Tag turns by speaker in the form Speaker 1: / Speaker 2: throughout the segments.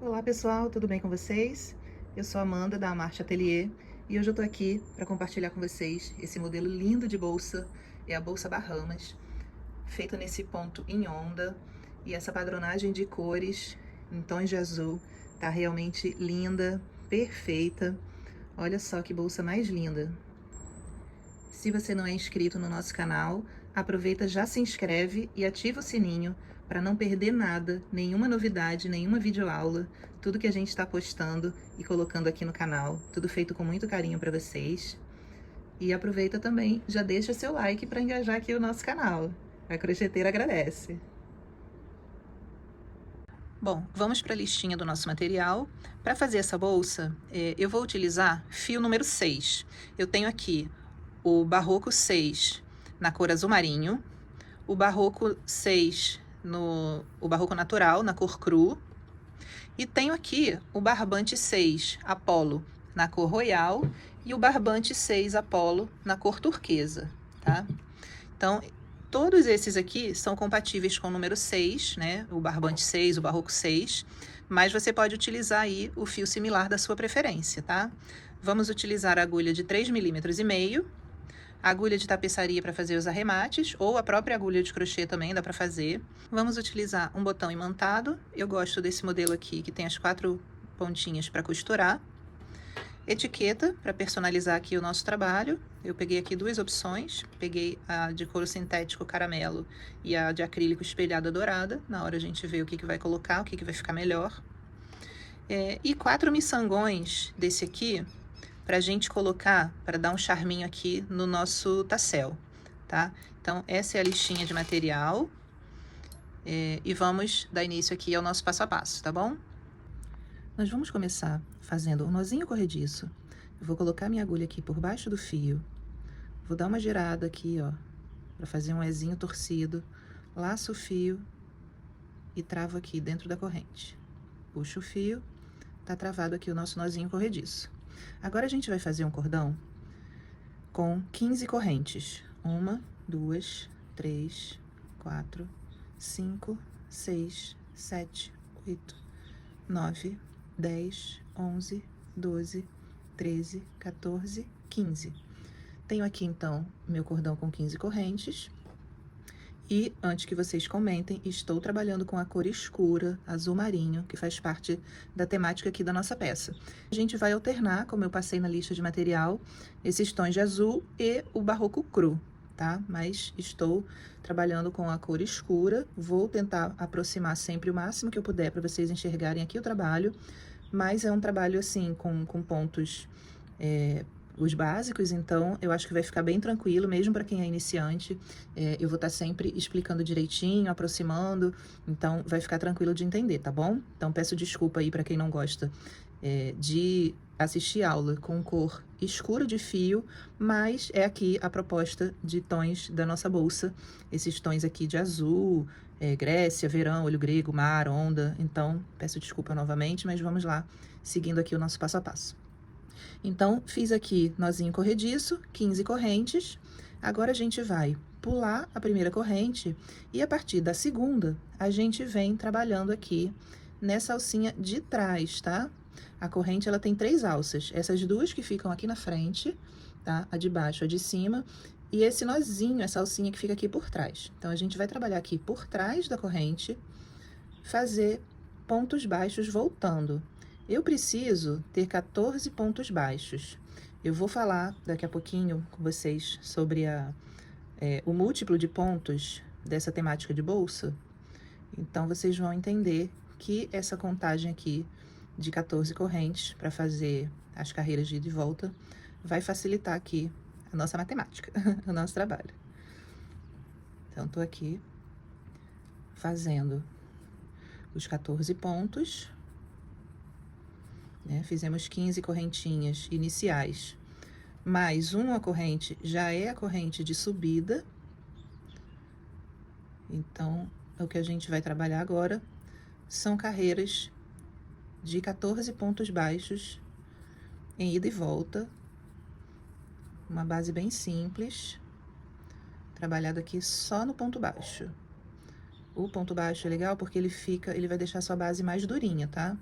Speaker 1: Olá pessoal, tudo bem com vocês? Eu sou a Amanda da Amarte Atelier e hoje eu tô aqui para compartilhar com vocês esse modelo lindo de bolsa, é a bolsa Bahamas, feita nesse ponto em onda, e essa padronagem de cores em tons de azul tá realmente linda, perfeita. Olha só que bolsa mais linda. Se você não é inscrito no nosso canal, aproveita, já se inscreve e ativa o sininho para não perder nada, nenhuma novidade, nenhuma videoaula, tudo que a gente está postando e colocando aqui no canal, tudo feito com muito carinho para vocês. E aproveita também, já deixa seu like para engajar aqui o nosso canal. A crocheteira agradece. Bom, vamos para a listinha do nosso material. Para fazer essa bolsa, eu vou utilizar fio número 6. Eu tenho aqui o Barroco 6 na cor azul marinho, o Barroco 6 o Barroco natural na cor cru, e tenho aqui o Barbante 6 Apolo na cor royal e o Barbante 6 Apolo na cor turquesa, tá? Então, todos esses aqui são compatíveis com o número 6, né? O Barbante 6, o Barroco 6, mas você pode utilizar aí o fio similar da sua preferência, tá? Vamos utilizar a agulha de 3,5 mm, agulha de tapeçaria para fazer os arremates, ou a própria agulha de crochê também dá para fazer. Vamos utilizar um botão imantado, eu gosto desse modelo aqui, que tem as 4 pontinhas para costurar. Etiqueta, para personalizar aqui o nosso trabalho. Eu peguei aqui 2 opções, peguei a de couro sintético caramelo e a de acrílico espelhada dourada. Na hora a gente vê o que vai colocar, o que vai ficar melhor. E 4 miçangões desse aqui, pra gente colocar, para dar um charminho aqui no nosso tassel, tá? Então, essa é a listinha de material, e vamos dar início aqui ao nosso passo a passo, tá bom? Nós vamos começar fazendo um nozinho corrediço. Eu vou colocar minha agulha aqui por baixo do fio, vou dar uma girada aqui, ó, para fazer um ezinho torcido, laço o fio e travo aqui dentro da corrente. Puxo o fio, tá travado aqui o nosso nozinho corrediço. Agora a gente vai fazer um cordão com 15 correntes. 1, 2, 3, 4, 5, 6, 7, 8, 9, 10, 11, 12, 13, 14, 15. Tenho aqui, então, meu cordão com 15 correntes. E, antes que vocês comentem, estou trabalhando com a cor escura, azul marinho, que faz parte da temática aqui da nossa peça. A gente vai alternar, como eu passei na lista de material, esses tons de azul e o barroco cru, tá? Mas estou trabalhando com a cor escura, vou tentar aproximar sempre o máximo que eu puder para vocês enxergarem aqui o trabalho, mas é um trabalho, assim, com pontos... os básicos, então eu acho que vai ficar bem tranquilo, mesmo para quem é iniciante. Eu vou estar sempre explicando direitinho, aproximando, então vai ficar tranquilo de entender, tá bom? Então peço desculpa aí para quem não gosta de assistir aula com cor escura de fio, mas é aqui a proposta de tons da nossa bolsa, esses tons aqui de azul, Grécia, verão, olho grego, mar, onda. Então peço desculpa novamente, mas vamos lá, seguindo aqui o nosso passo a passo. Então, fiz aqui nozinho corrediço, 15 correntes. Agora, a gente vai pular a primeira corrente e, a partir da segunda, a gente vem trabalhando aqui nessa alcinha de trás, tá? A corrente, ela tem 3 alças. Essas 2 que ficam aqui na frente, tá? A de baixo, a de cima. E esse nozinho, essa alcinha que fica aqui por trás. Então, a gente vai trabalhar aqui por trás da corrente, fazer pontos baixos voltando. Eu preciso ter 14 pontos baixos. Eu vou falar daqui a pouquinho com vocês sobre o múltiplo de pontos dessa temática de bolsa. Então, vocês vão entender que essa contagem aqui de 14 correntes para fazer as carreiras de ida e volta vai facilitar aqui a nossa matemática, o nosso trabalho. Então, tô aqui fazendo os 14 pontos. Fizemos 15 correntinhas iniciais, mais uma corrente já é a corrente de subida. Então, o que a gente vai trabalhar agora são carreiras de 14 pontos baixos em ida e volta, uma base bem simples, trabalhado aqui só no ponto baixo. O ponto baixo é legal porque ele vai deixar a sua base mais durinha, tá?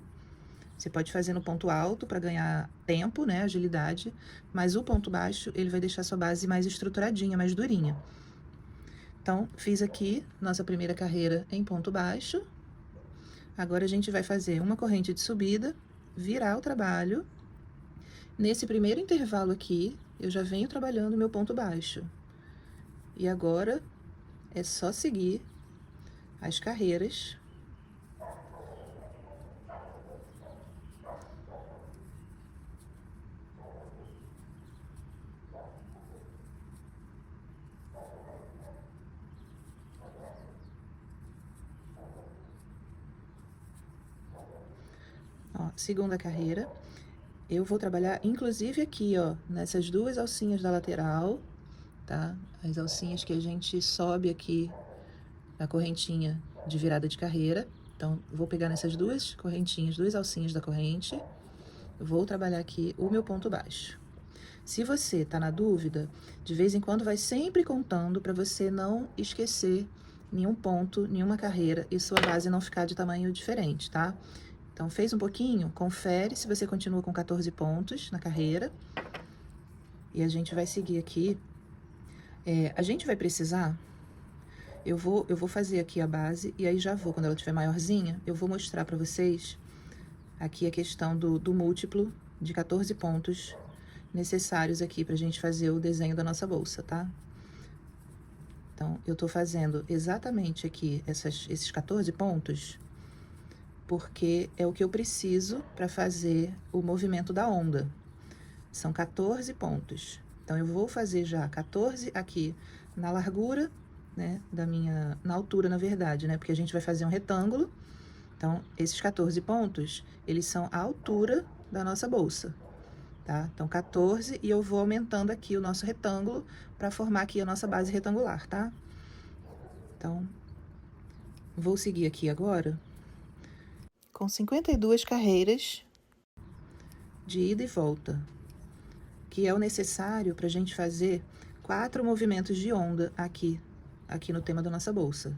Speaker 1: Você pode fazer no ponto alto para ganhar tempo, né, agilidade, mas o ponto baixo, ele vai deixar sua base mais estruturadinha, mais durinha. Então, fiz aqui nossa primeira carreira em ponto baixo. Agora, a gente vai fazer uma corrente de subida, virar o trabalho. Nesse primeiro intervalo aqui, eu já venho trabalhando meu ponto baixo. E agora, é só seguir as carreiras. Ó, segunda carreira. Eu vou trabalhar, inclusive, aqui, ó, nessas duas alcinhas da lateral, tá? As alcinhas que a gente sobe aqui na correntinha de virada de carreira. Então, vou pegar nessas duas correntinhas, duas alcinhas da corrente, vou trabalhar aqui o meu ponto baixo. Se você tá na dúvida, de vez em quando vai sempre contando para você não esquecer nenhum ponto, nenhuma carreira e sua base não ficar de tamanho diferente, tá? Então, fez um pouquinho, confere se você continua com 14 pontos na carreira. E a gente vai seguir aqui. A gente vai precisar... Eu vou fazer aqui a base e aí já vou, quando ela estiver maiorzinha, eu vou mostrar pra vocês aqui a questão do múltiplo de 14 pontos necessários aqui pra gente fazer o desenho da nossa bolsa, tá? Então, eu tô fazendo exatamente aqui esses 14 pontos, porque é o que eu preciso para fazer o movimento da onda. São 14 pontos. Então, eu vou fazer já 14 aqui na largura, né, na altura, na verdade, né, porque a gente vai fazer um retângulo. Então, esses 14 pontos, eles são a altura da nossa bolsa, tá? Então, 14, e eu vou aumentando aqui o nosso retângulo para formar aqui a nossa base retangular, tá? Então, vou seguir aqui agora com 52 carreiras de ida e volta, que é o necessário para a gente fazer 4 movimentos de onda aqui no tema da nossa bolsa.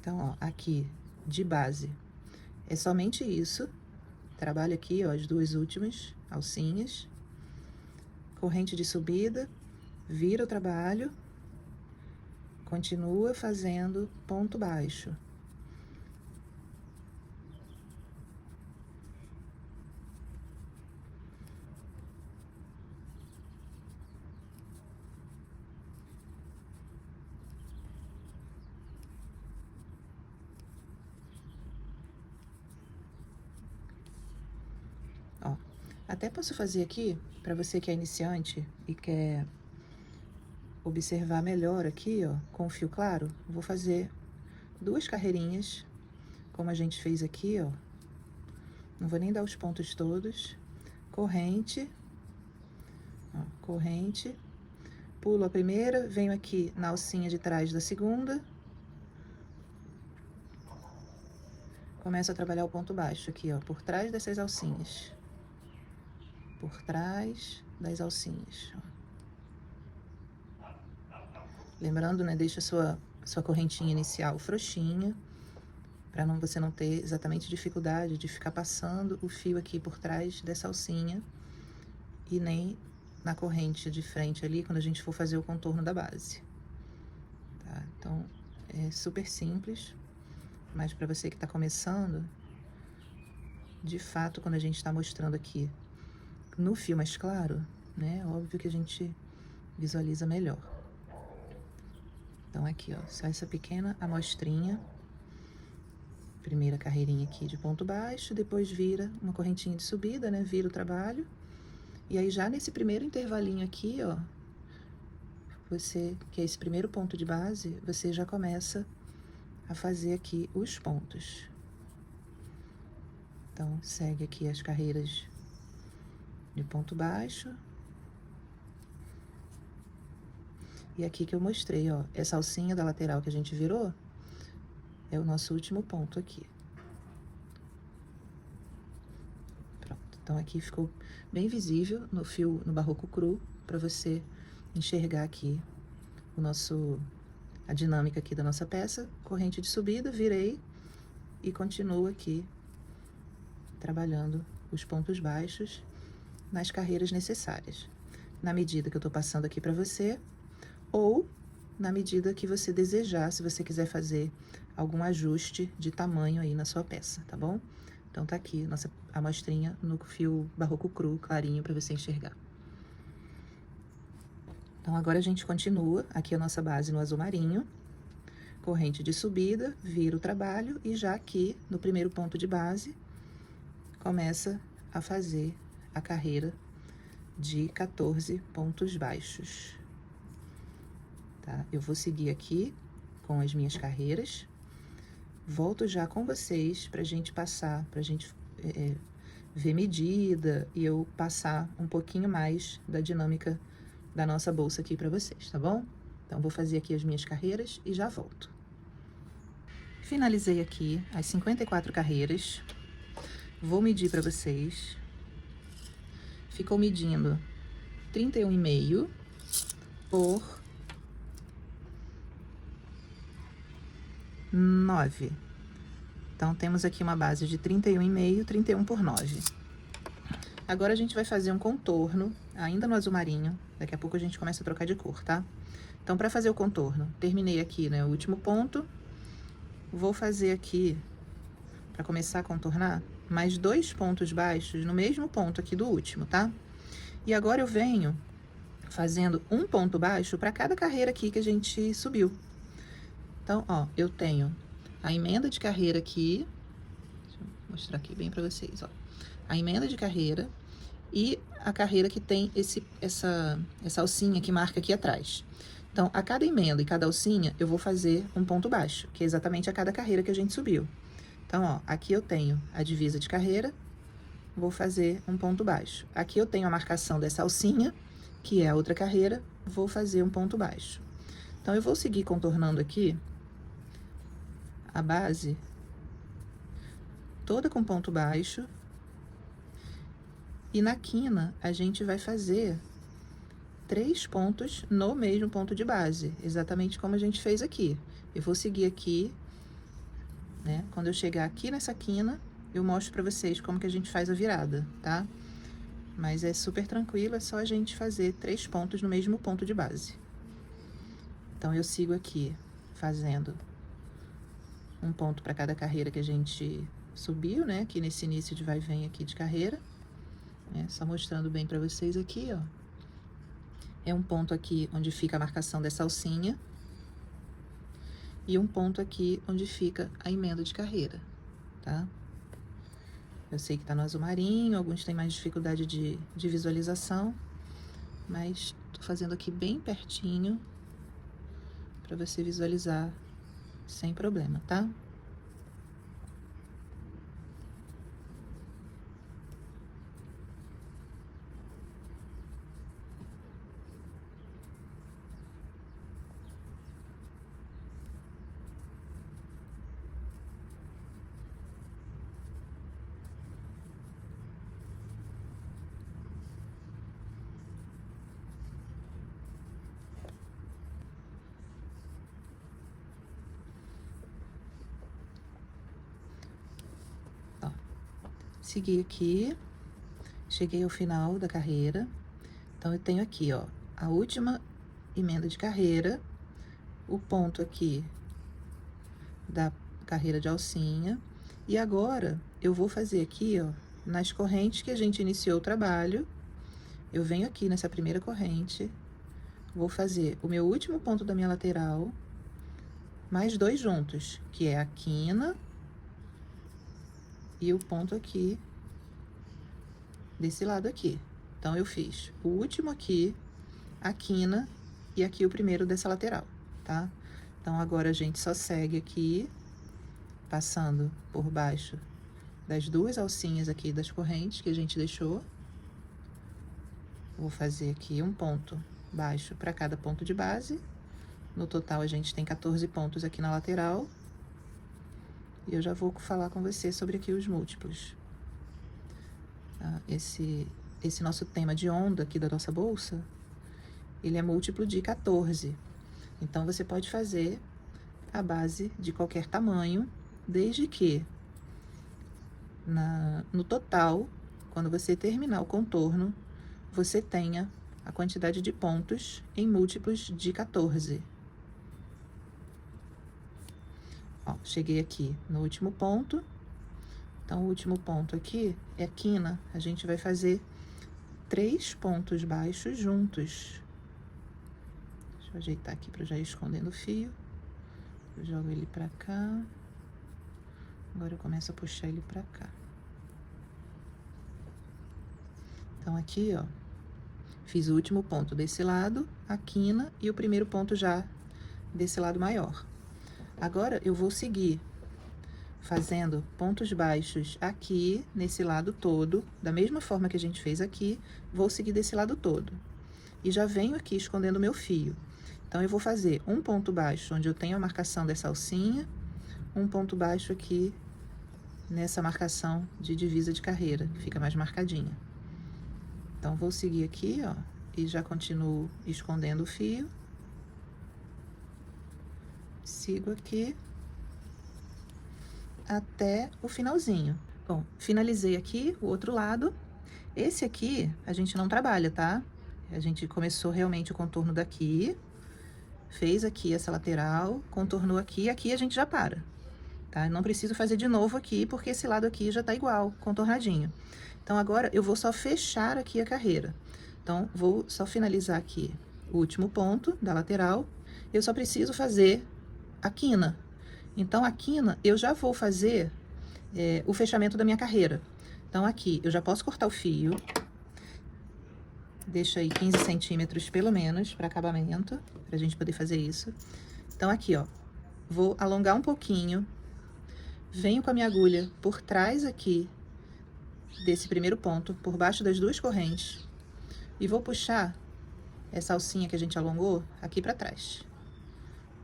Speaker 1: Então, ó, aqui de base é somente isso. Trabalho aqui, ó, as duas últimas alcinhas. Corrente de subida, vira o trabalho, continua fazendo ponto baixo. Ó, até posso fazer aqui, para você que é iniciante e quer observar melhor aqui, ó, com o fio claro, vou fazer 2 carreirinhas, como a gente fez aqui, ó. Não vou nem dar os pontos todos. Corrente, ó, corrente, pulo a primeira, venho aqui na alcinha de trás da segunda, começo a trabalhar o ponto baixo aqui, ó, por trás dessas alcinhas. Por trás das alcinhas, ó. Lembrando, né, deixa sua correntinha inicial frouxinha, para você não ter exatamente dificuldade de ficar passando o fio aqui por trás dessa alcinha e nem na corrente de frente ali, quando a gente for fazer o contorno da base. Tá? Então, é super simples, mas para você que tá começando, de fato, quando a gente tá mostrando aqui no fio mais claro, né, óbvio que a gente visualiza melhor. Então, aqui, ó, só essa pequena amostrinha. Primeira carreirinha aqui de ponto baixo, depois vira uma correntinha de subida, né, vira o trabalho. E aí, já nesse primeiro intervalinho aqui, ó, que é esse primeiro ponto de base, você já começa a fazer aqui os pontos. Então, segue aqui as carreiras de ponto baixo. E aqui que eu mostrei, ó, essa alcinha da lateral que a gente virou, é o nosso último ponto aqui. Pronto, então aqui ficou bem visível no fio, no barroco cru, para você enxergar aqui a dinâmica aqui da nossa peça, corrente de subida, virei e continuo aqui trabalhando os pontos baixos nas carreiras necessárias, na medida que eu tô passando aqui para você, ou na medida que você desejar, se você quiser fazer algum ajuste de tamanho aí na sua peça, tá bom? Então tá aqui nossa amostrinha no fio barroco cru, clarinho, para você enxergar. Então agora a gente continua aqui a nossa base no azul marinho, corrente de subida, vira o trabalho e já aqui no primeiro ponto de base, começa a fazer a carreira de 14 pontos baixos, tá? Eu vou seguir aqui com as minhas carreiras, volto já com vocês pra gente passar, pra gente ver medida e eu passar um pouquinho mais da dinâmica da nossa bolsa aqui pra vocês, tá bom? Então, vou fazer aqui as minhas carreiras e já volto. Finalizei aqui as 54 carreiras, vou medir pra vocês. Ficou medindo 31,5 por 9. Então, temos aqui uma base de 31,5, 31 por 9. Agora, a gente vai fazer um contorno, ainda no azul marinho. Daqui a pouco a gente começa a trocar de cor, tá? Então, para fazer o contorno, terminei aqui, né, o último ponto. Vou fazer aqui, para começar a contornar, mais 2 pontos baixos no mesmo ponto aqui do último, tá? E agora eu venho fazendo um ponto baixo para cada carreira aqui que a gente subiu. Então, ó, eu tenho a emenda de carreira aqui, deixa eu mostrar aqui bem para vocês, ó. A emenda de carreira e a carreira que tem essa alcinha que marca aqui atrás. Então, a cada emenda e cada alcinha, eu vou fazer um ponto baixo, que é exatamente a cada carreira que a gente subiu. Então, ó, aqui eu tenho a divisa de carreira, vou fazer um ponto baixo. Aqui eu tenho a marcação dessa alcinha, que é a outra carreira, vou fazer um ponto baixo. Então, eu vou seguir contornando aqui a base toda com ponto baixo. E na quina, a gente vai fazer 3 pontos no mesmo ponto de base, exatamente como a gente fez aqui. Eu vou seguir aqui, né? Quando eu chegar aqui nessa quina, eu mostro pra vocês como que a gente faz a virada, tá? Mas é super tranquilo, é só a gente fazer 3 pontos no mesmo ponto de base. Então, eu sigo aqui fazendo um ponto para cada carreira que a gente subiu, né? Aqui nesse início de vai e vem aqui de carreira. Só mostrando bem pra vocês aqui, ó. É um ponto aqui onde fica a marcação dessa alcinha. E um ponto aqui onde fica a emenda de carreira, tá? Eu sei que tá no azul marinho, alguns têm mais dificuldade de visualização. Mas tô fazendo aqui bem pertinho pra você visualizar sem problema, tá? Segui aqui, cheguei ao final da carreira. Então, eu tenho aqui, ó, a última emenda de carreira, o ponto aqui da carreira de alcinha. E agora, eu vou fazer aqui, ó, nas correntes que a gente iniciou o trabalho, eu venho aqui nessa primeira corrente, vou fazer o meu último ponto da minha lateral, mais 2 juntos, que é a quina e o ponto aqui, desse lado aqui. Então, eu fiz o último aqui, a quina, e aqui o primeiro dessa lateral, tá? Então, agora a gente só segue aqui, passando por baixo das 2 alcinhas aqui das correntes que a gente deixou. Vou fazer aqui um ponto baixo para cada ponto de base. No total, a gente tem 14 pontos aqui na lateral. E eu já vou falar com você sobre aqui os múltiplos. Esse nosso tema de onda aqui da nossa bolsa, ele é múltiplo de 14. Então, você pode fazer a base de qualquer tamanho, desde que no total, quando você terminar o contorno, você tenha a quantidade de pontos em múltiplos de 14. Ó, cheguei aqui no último ponto. Então, o último ponto aqui é a quina. A gente vai fazer 3 pontos baixos juntos. Deixa eu ajeitar aqui para já ir escondendo o fio. Eu jogo ele pra cá. Agora eu começo a puxar ele pra cá. Então, aqui, ó, fiz o último ponto desse lado, a quina, e o primeiro ponto já desse lado maior. Agora, eu vou seguir fazendo pontos baixos aqui, nesse lado todo, da mesma forma que a gente fez aqui, vou seguir desse lado todo. E já venho aqui escondendo o meu fio. Então, eu vou fazer um ponto baixo onde eu tenho a marcação dessa alcinha, um ponto baixo aqui nessa marcação de divisa de carreira, que fica mais marcadinha. Então, vou seguir aqui, ó, e já continuo escondendo o fio. Sigo aqui até o finalzinho. Bom, finalizei aqui o outro lado. Esse aqui a gente não trabalha, tá? A gente começou realmente o contorno daqui, fez aqui essa lateral, contornou aqui, aqui a gente já para, tá? Não preciso fazer de novo aqui, porque esse lado aqui já tá igual, contornadinho. Então, agora eu vou só fechar aqui a carreira. Então, vou só finalizar aqui o último ponto da lateral. Eu só preciso fazer a quina. Então, a quina, eu já vou fazer o fechamento da minha carreira. Então, aqui, eu já posso cortar o fio. Deixa aí 15 centímetros, pelo menos, para acabamento, pra gente poder fazer isso. Então, aqui, ó, vou alongar um pouquinho. Venho com a minha agulha por trás aqui desse primeiro ponto, por baixo das 2 correntes. E vou puxar essa alcinha que a gente alongou aqui pra trás.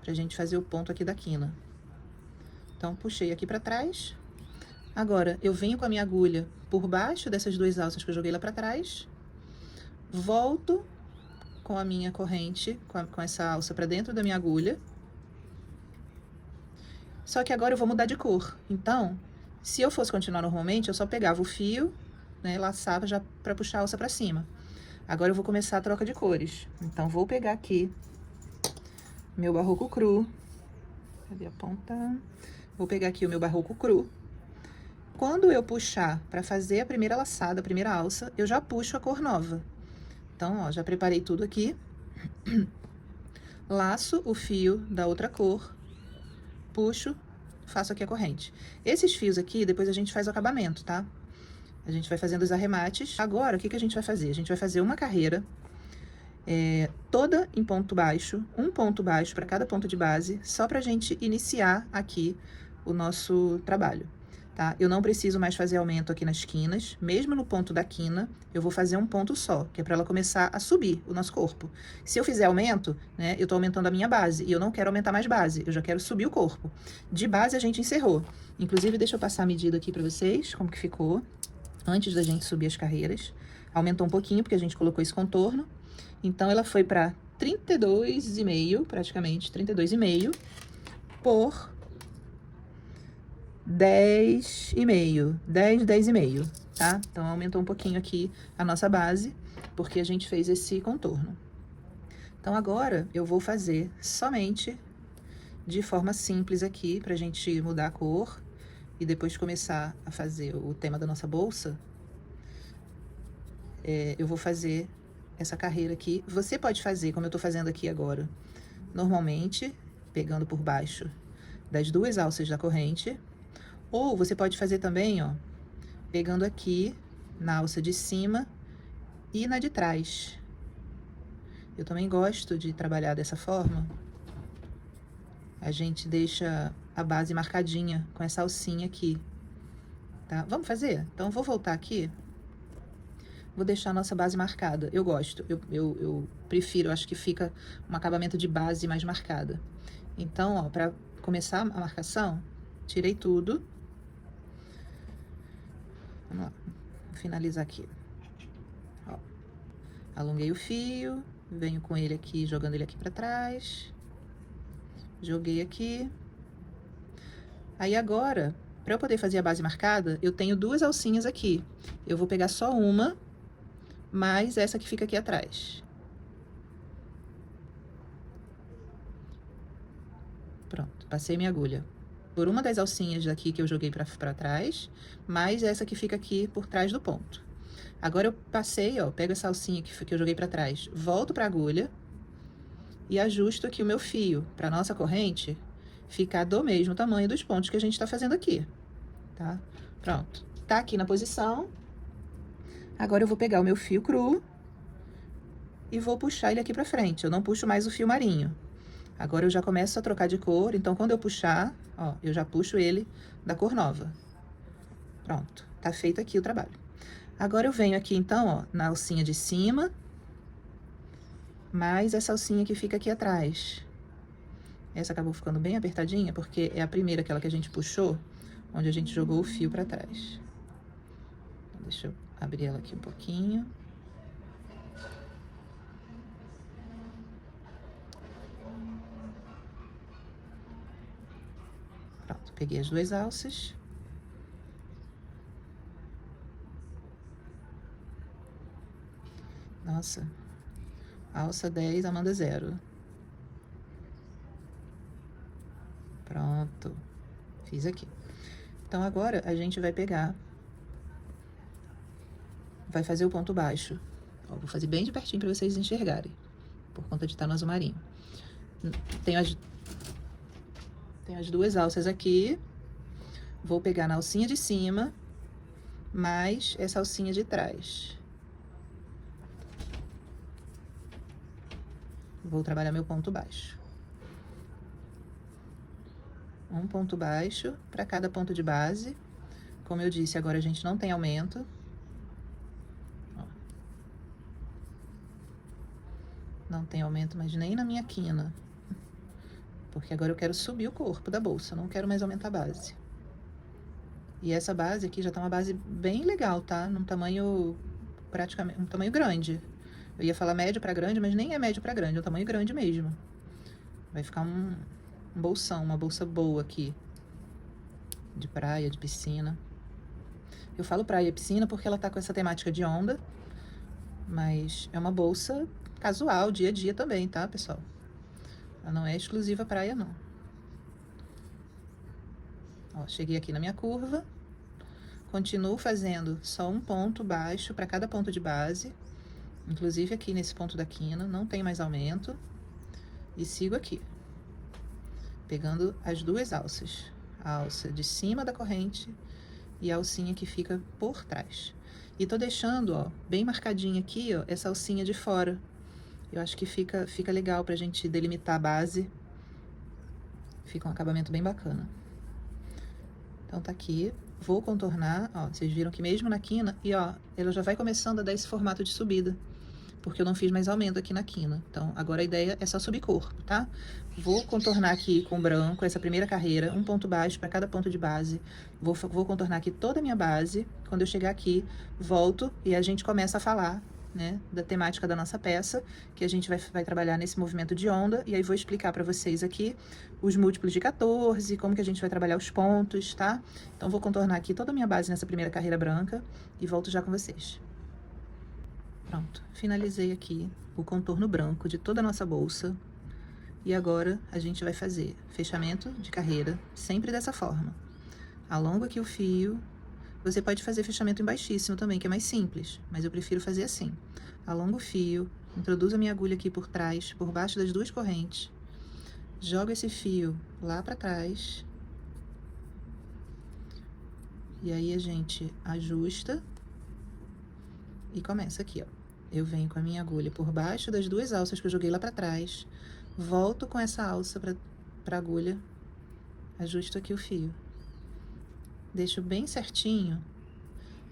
Speaker 1: Pra gente fazer o ponto aqui da quina. Então, puxei aqui pra trás. Agora, eu venho com a minha agulha por baixo dessas 2 alças que eu joguei lá pra trás. Volto com a minha corrente, com essa alça pra dentro da minha agulha. Só que agora eu vou mudar de cor. Então, se eu fosse continuar normalmente, eu só pegava o fio, né, laçava já pra puxar a alça pra cima. Agora eu vou começar a troca de cores. Então, vou pegar aqui meu barroco cru. Cadê a ponta? Vou pegar aqui o meu barroco cru. Quando eu puxar para fazer a primeira laçada, a primeira alça, eu já puxo a cor nova. Então, ó, já preparei tudo aqui. Laço o fio da outra cor, puxo, faço aqui a corrente. Esses fios aqui, depois a gente faz o acabamento, tá? A gente vai fazendo os arremates. Agora, o que que a gente vai fazer? A gente vai fazer uma carreira toda em ponto baixo, um ponto baixo para cada ponto de base, só pra gente iniciar aqui o nosso trabalho, tá? Eu não preciso mais fazer aumento aqui nas quinas, mesmo no ponto da quina, eu vou fazer um ponto só, que é para ela começar a subir o nosso corpo. Se eu fizer aumento, né, eu tô aumentando a minha base, e eu não quero aumentar mais base, eu já quero subir o corpo. De base a gente encerrou. Inclusive, deixa eu passar a medida aqui para vocês, como que ficou, antes da gente subir as carreiras. Aumentou um pouquinho, porque a gente colocou esse contorno. Então, ela foi para 32,5, praticamente, 32,5 por 10,5, 10,5, tá? Então, aumentou um pouquinho aqui a nossa base, porque a gente fez esse contorno. Então, agora, eu vou fazer somente de forma simples aqui, pra gente mudar a cor e depois começar a fazer o tema da nossa bolsa. Eu vou fazer essa carreira aqui. Você pode fazer, como eu tô fazendo aqui agora, normalmente, pegando por baixo das 2 alças da corrente, ou você pode fazer também, ó, pegando aqui na alça de cima e na de trás. Eu também gosto de trabalhar dessa forma. A gente deixa a base marcadinha com essa alcinha aqui, tá? Vamos fazer? Então, eu vou voltar aqui. Vou deixar a nossa base marcada. Eu gosto, eu prefiro, acho que fica um acabamento de base mais marcada. Então, ó, pra começar a marcação, tirei tudo. Vamos lá, vou finalizar aqui. Ó, alonguei o fio, venho com ele aqui, jogando ele aqui pra trás. Joguei aqui. Aí agora, para eu poder fazer a base marcada, eu tenho duas alcinhas aqui. Eu vou pegar só uma, mais essa que fica aqui atrás. Pronto, passei minha agulha por uma das alcinhas daqui que eu joguei pra trás, mais essa que fica aqui por trás do ponto. Agora eu passei, ó, pego essa alcinha que eu joguei pra trás, volto pra agulha e ajusto aqui o meu fio pra nossa corrente ficar do mesmo tamanho dos pontos que a gente tá fazendo aqui, tá? Pronto, tá aqui na posição. Agora eu vou pegar o meu fio cru e vou puxar ele aqui pra frente. Eu não puxo mais o fio marinho. Agora eu já começo a trocar de cor, então quando eu puxar, ó, eu já puxo ele da cor nova. Pronto, tá feito aqui o trabalho. Agora eu venho aqui então, ó, na alcinha de cima, mais essa alcinha que fica aqui atrás. Essa acabou ficando bem apertadinha, porque é a primeira, aquela que a gente puxou, onde a gente jogou o fio pra trás. Então, deixa eu abrir ela aqui um pouquinho. Pronto, peguei as duas alças. Nossa, alça 10, Amanda 0. Pronto, fiz aqui. Então, agora a gente vai pegar, vai fazer o ponto baixo. Ó, vou fazer bem de pertinho para vocês enxergarem, por conta de estar no azul marinho. Tenho as duas alças aqui, vou pegar na alcinha de cima, mais essa alcinha de trás. Vou trabalhar meu ponto baixo. Um ponto baixo para cada ponto de base. Como eu disse, agora a gente não tem aumento. Ó. Não tem aumento, mas nem na minha quina. Porque agora eu quero subir o corpo da bolsa, não quero mais aumentar a base. E essa base aqui já tá uma base bem legal, tá? Num tamanho praticamente, um tamanho grande. Eu ia falar médio pra grande, mas nem é médio pra grande, é um tamanho grande mesmo. Vai ficar um bolsão, uma bolsa boa aqui. De praia, de piscina. Eu falo praia e piscina porque ela tá com essa temática de onda. Mas é uma bolsa casual, dia a dia também, tá, pessoal? Ela não é exclusiva praia, não. Ó, cheguei aqui na minha curva. Continuo fazendo só um ponto baixo para cada ponto de base. Inclusive aqui nesse ponto da quina, não tem mais aumento. E sigo aqui. Pegando as duas alças. A alça de cima da corrente e a alcinha que fica por trás. E tô deixando, ó, bem marcadinha aqui, ó, essa alcinha de fora. Eu acho que fica legal pra gente delimitar a base. Fica um acabamento bem bacana. Então tá aqui. Vou contornar, ó, vocês viram que mesmo na quina, e ó, ela já vai começando a dar esse formato de subida. Porque eu não fiz mais aumento aqui na quina. Então, agora a ideia é só subir corpo, tá? Vou contornar aqui com branco essa primeira carreira, um ponto baixo para cada ponto de base. Vou contornar aqui toda a minha base. Quando eu chegar aqui, volto e a gente começa a falar, né, da temática da nossa peça, que a gente vai trabalhar nesse movimento de onda. E aí vou explicar para vocês aqui os múltiplos de 14, como que a gente vai trabalhar os pontos, tá? Então, vou contornar aqui toda a minha base nessa primeira carreira branca e volto já com vocês. Pronto, finalizei aqui o contorno branco de toda a nossa bolsa. E agora a gente vai fazer fechamento de carreira, sempre dessa forma. Alongo aqui o fio. Você pode fazer fechamento em baixíssimo também, que é mais simples, mas eu prefiro fazer assim. Alongo o fio, introduzo a minha agulha aqui por trás, por baixo das duas correntes. Jogo esse fio lá pra trás. E aí a gente ajusta e começa aqui, ó. Eu venho com a minha agulha por baixo das duas alças que eu joguei lá pra trás, volto com essa alça pra agulha, ajusto aqui o fio. Deixo bem certinho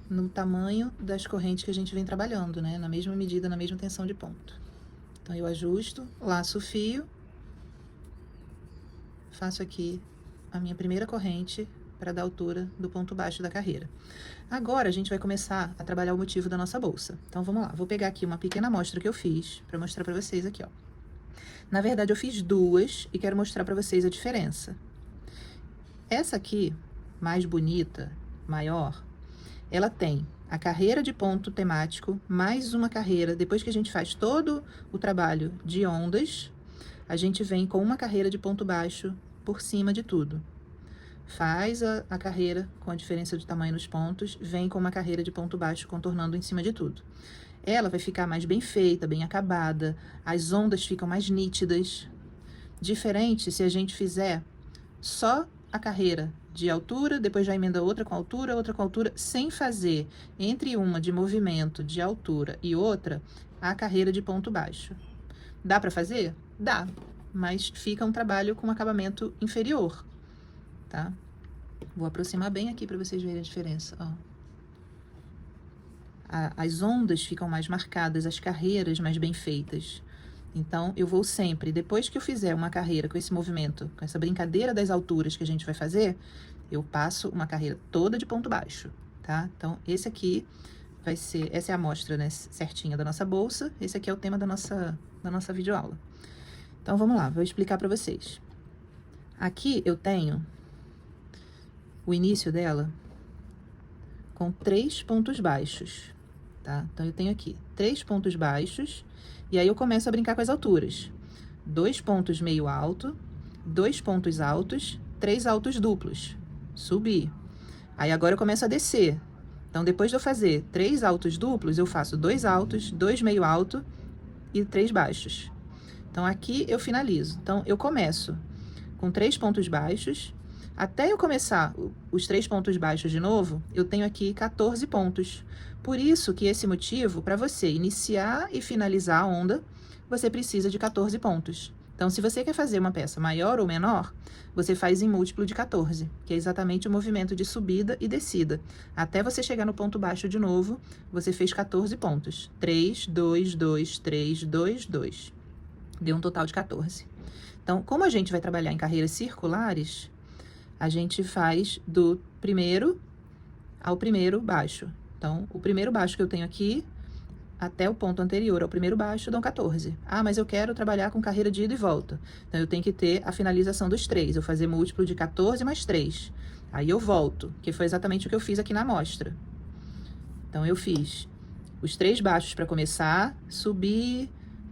Speaker 1: no tamanho das correntes que a gente vem trabalhando, né? Na mesma medida, na mesma tensão de ponto. Então, eu ajusto, laço o fio, faço aqui a minha primeira corrente para dar altura do ponto baixo da carreira. Agora, a gente vai começar a trabalhar o motivo da nossa bolsa. Então, vamos lá. Vou pegar aqui uma pequena amostra que eu fiz para mostrar para vocês aqui, ó. Na verdade, eu fiz duas e quero mostrar para vocês a diferença. Essa aqui, mais bonita, maior, ela tem a carreira de ponto temático, mais uma carreira. Depois que a gente faz todo o trabalho de ondas, a gente vem com uma carreira de ponto baixo por cima de tudo. Faz a carreira com a diferença de tamanho nos pontos, vem com uma carreira de ponto baixo contornando em cima de tudo. Ela vai ficar mais bem feita, bem acabada, as ondas ficam mais nítidas. Diferente se a gente fizer só a carreira de altura, depois já emenda outra com altura, sem fazer entre uma de movimento de altura e outra a carreira de ponto baixo. Dá para fazer? Dá, mas fica um trabalho com acabamento inferior, tá? Vou aproximar bem aqui para vocês verem a diferença, ó. As ondas ficam mais marcadas, as carreiras mais bem feitas. Então, eu vou sempre, depois que eu fizer uma carreira com esse movimento, com essa brincadeira das alturas que a gente vai fazer, eu passo uma carreira toda de ponto baixo, tá? Então, esse aqui vai ser, essa é a amostra, né, certinha da nossa bolsa, esse aqui é o tema da nossa videoaula. Então, vamos lá, vou explicar para vocês. Aqui eu tenho o início dela com 3 pontos baixos, tá? Então, eu tenho aqui 3 pontos baixos, e aí eu começo a brincar com as alturas. 2 pontos meio alto, 2 pontos altos, 3 altos duplos. Subir. Aí agora eu começo a descer. Então, depois de eu fazer 3 altos duplos, eu faço 2 altos, 2 meio alto e 3 baixos. Então, aqui eu finalizo. Então, eu começo com 3 pontos baixos. Até eu começar os 3 pontos baixos de novo, eu tenho aqui 14 pontos. Por isso que esse motivo, para você iniciar e finalizar a onda, você precisa de 14 pontos. Então, se você quer fazer uma peça maior ou menor, você faz em múltiplo de 14, que é exatamente o movimento de subida e descida. Até você chegar no ponto baixo de novo, você fez 14 pontos. 3, 2, 2, 3, 2, 2. Deu um total de 14. Então, como a gente vai trabalhar em carreiras circulares, a gente faz do primeiro ao primeiro baixo. Então, o primeiro baixo que eu tenho aqui, até o ponto anterior ao primeiro baixo, dão 14. Ah, mas eu quero trabalhar com carreira de ida e volta. Então, eu tenho que ter a finalização dos 3. Eu fazer múltiplo de 14 mais 3. Aí eu volto, que foi exatamente o que eu fiz aqui na amostra. Então, eu fiz os 3 baixos para começar, subi,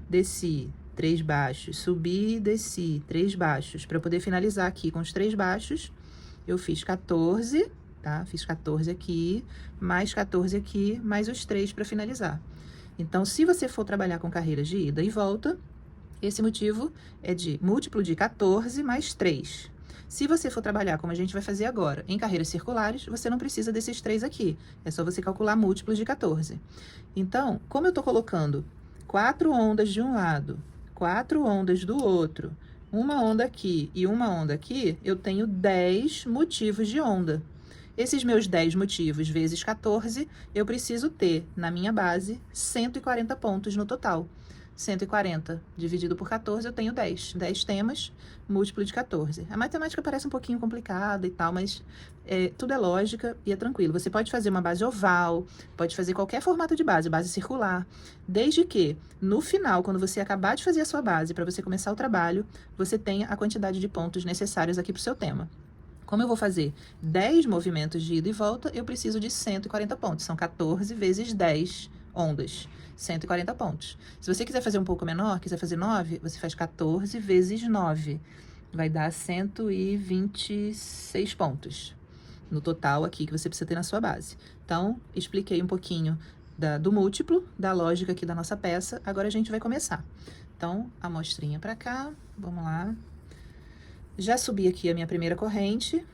Speaker 1: desci. 3 baixos, subi, desci, 3 baixos. Para eu poder finalizar aqui com os 3 baixos, eu fiz 14, tá? Fiz 14 aqui, mais 14 aqui, mais os 3 para finalizar. Então, se você for trabalhar com carreiras de ida e volta, esse motivo é de múltiplo de 14 mais 3. Se você for trabalhar como a gente vai fazer agora, em carreiras circulares, você não precisa desses 3 aqui. É só você calcular múltiplos de 14. Então, como eu estou colocando 4 ondas de um lado, 4 ondas do outro, uma onda aqui e uma onda aqui, eu tenho 10 motivos de onda. Esses meus 10 motivos vezes 14, eu preciso ter, na minha base, 140 pontos no total. 140 dividido por 14, eu tenho 10. 10 temas, múltiplo de 14. A matemática parece um pouquinho complicada e tal, mas tudo é lógica e é tranquilo. Você pode fazer uma base oval, pode fazer qualquer formato de base circular, desde que, no final, quando você acabar de fazer a sua base, para você começar o trabalho, você tenha a quantidade de pontos necessários aqui para o seu tema. Como eu vou fazer 10 movimentos de ida e volta, eu preciso de 140 pontos. São 14 vezes 10 ondas. 140 pontos. Se você quiser fazer um pouco menor, quiser fazer 9, você faz 14 vezes 9. Vai dar 126 pontos no total aqui que você precisa ter na sua base. Então, expliquei um pouquinho do múltiplo, da lógica aqui da nossa peça. Agora a gente vai começar. Então, a amostrinha para cá. Vamos lá. Já subi aqui a minha primeira corrente.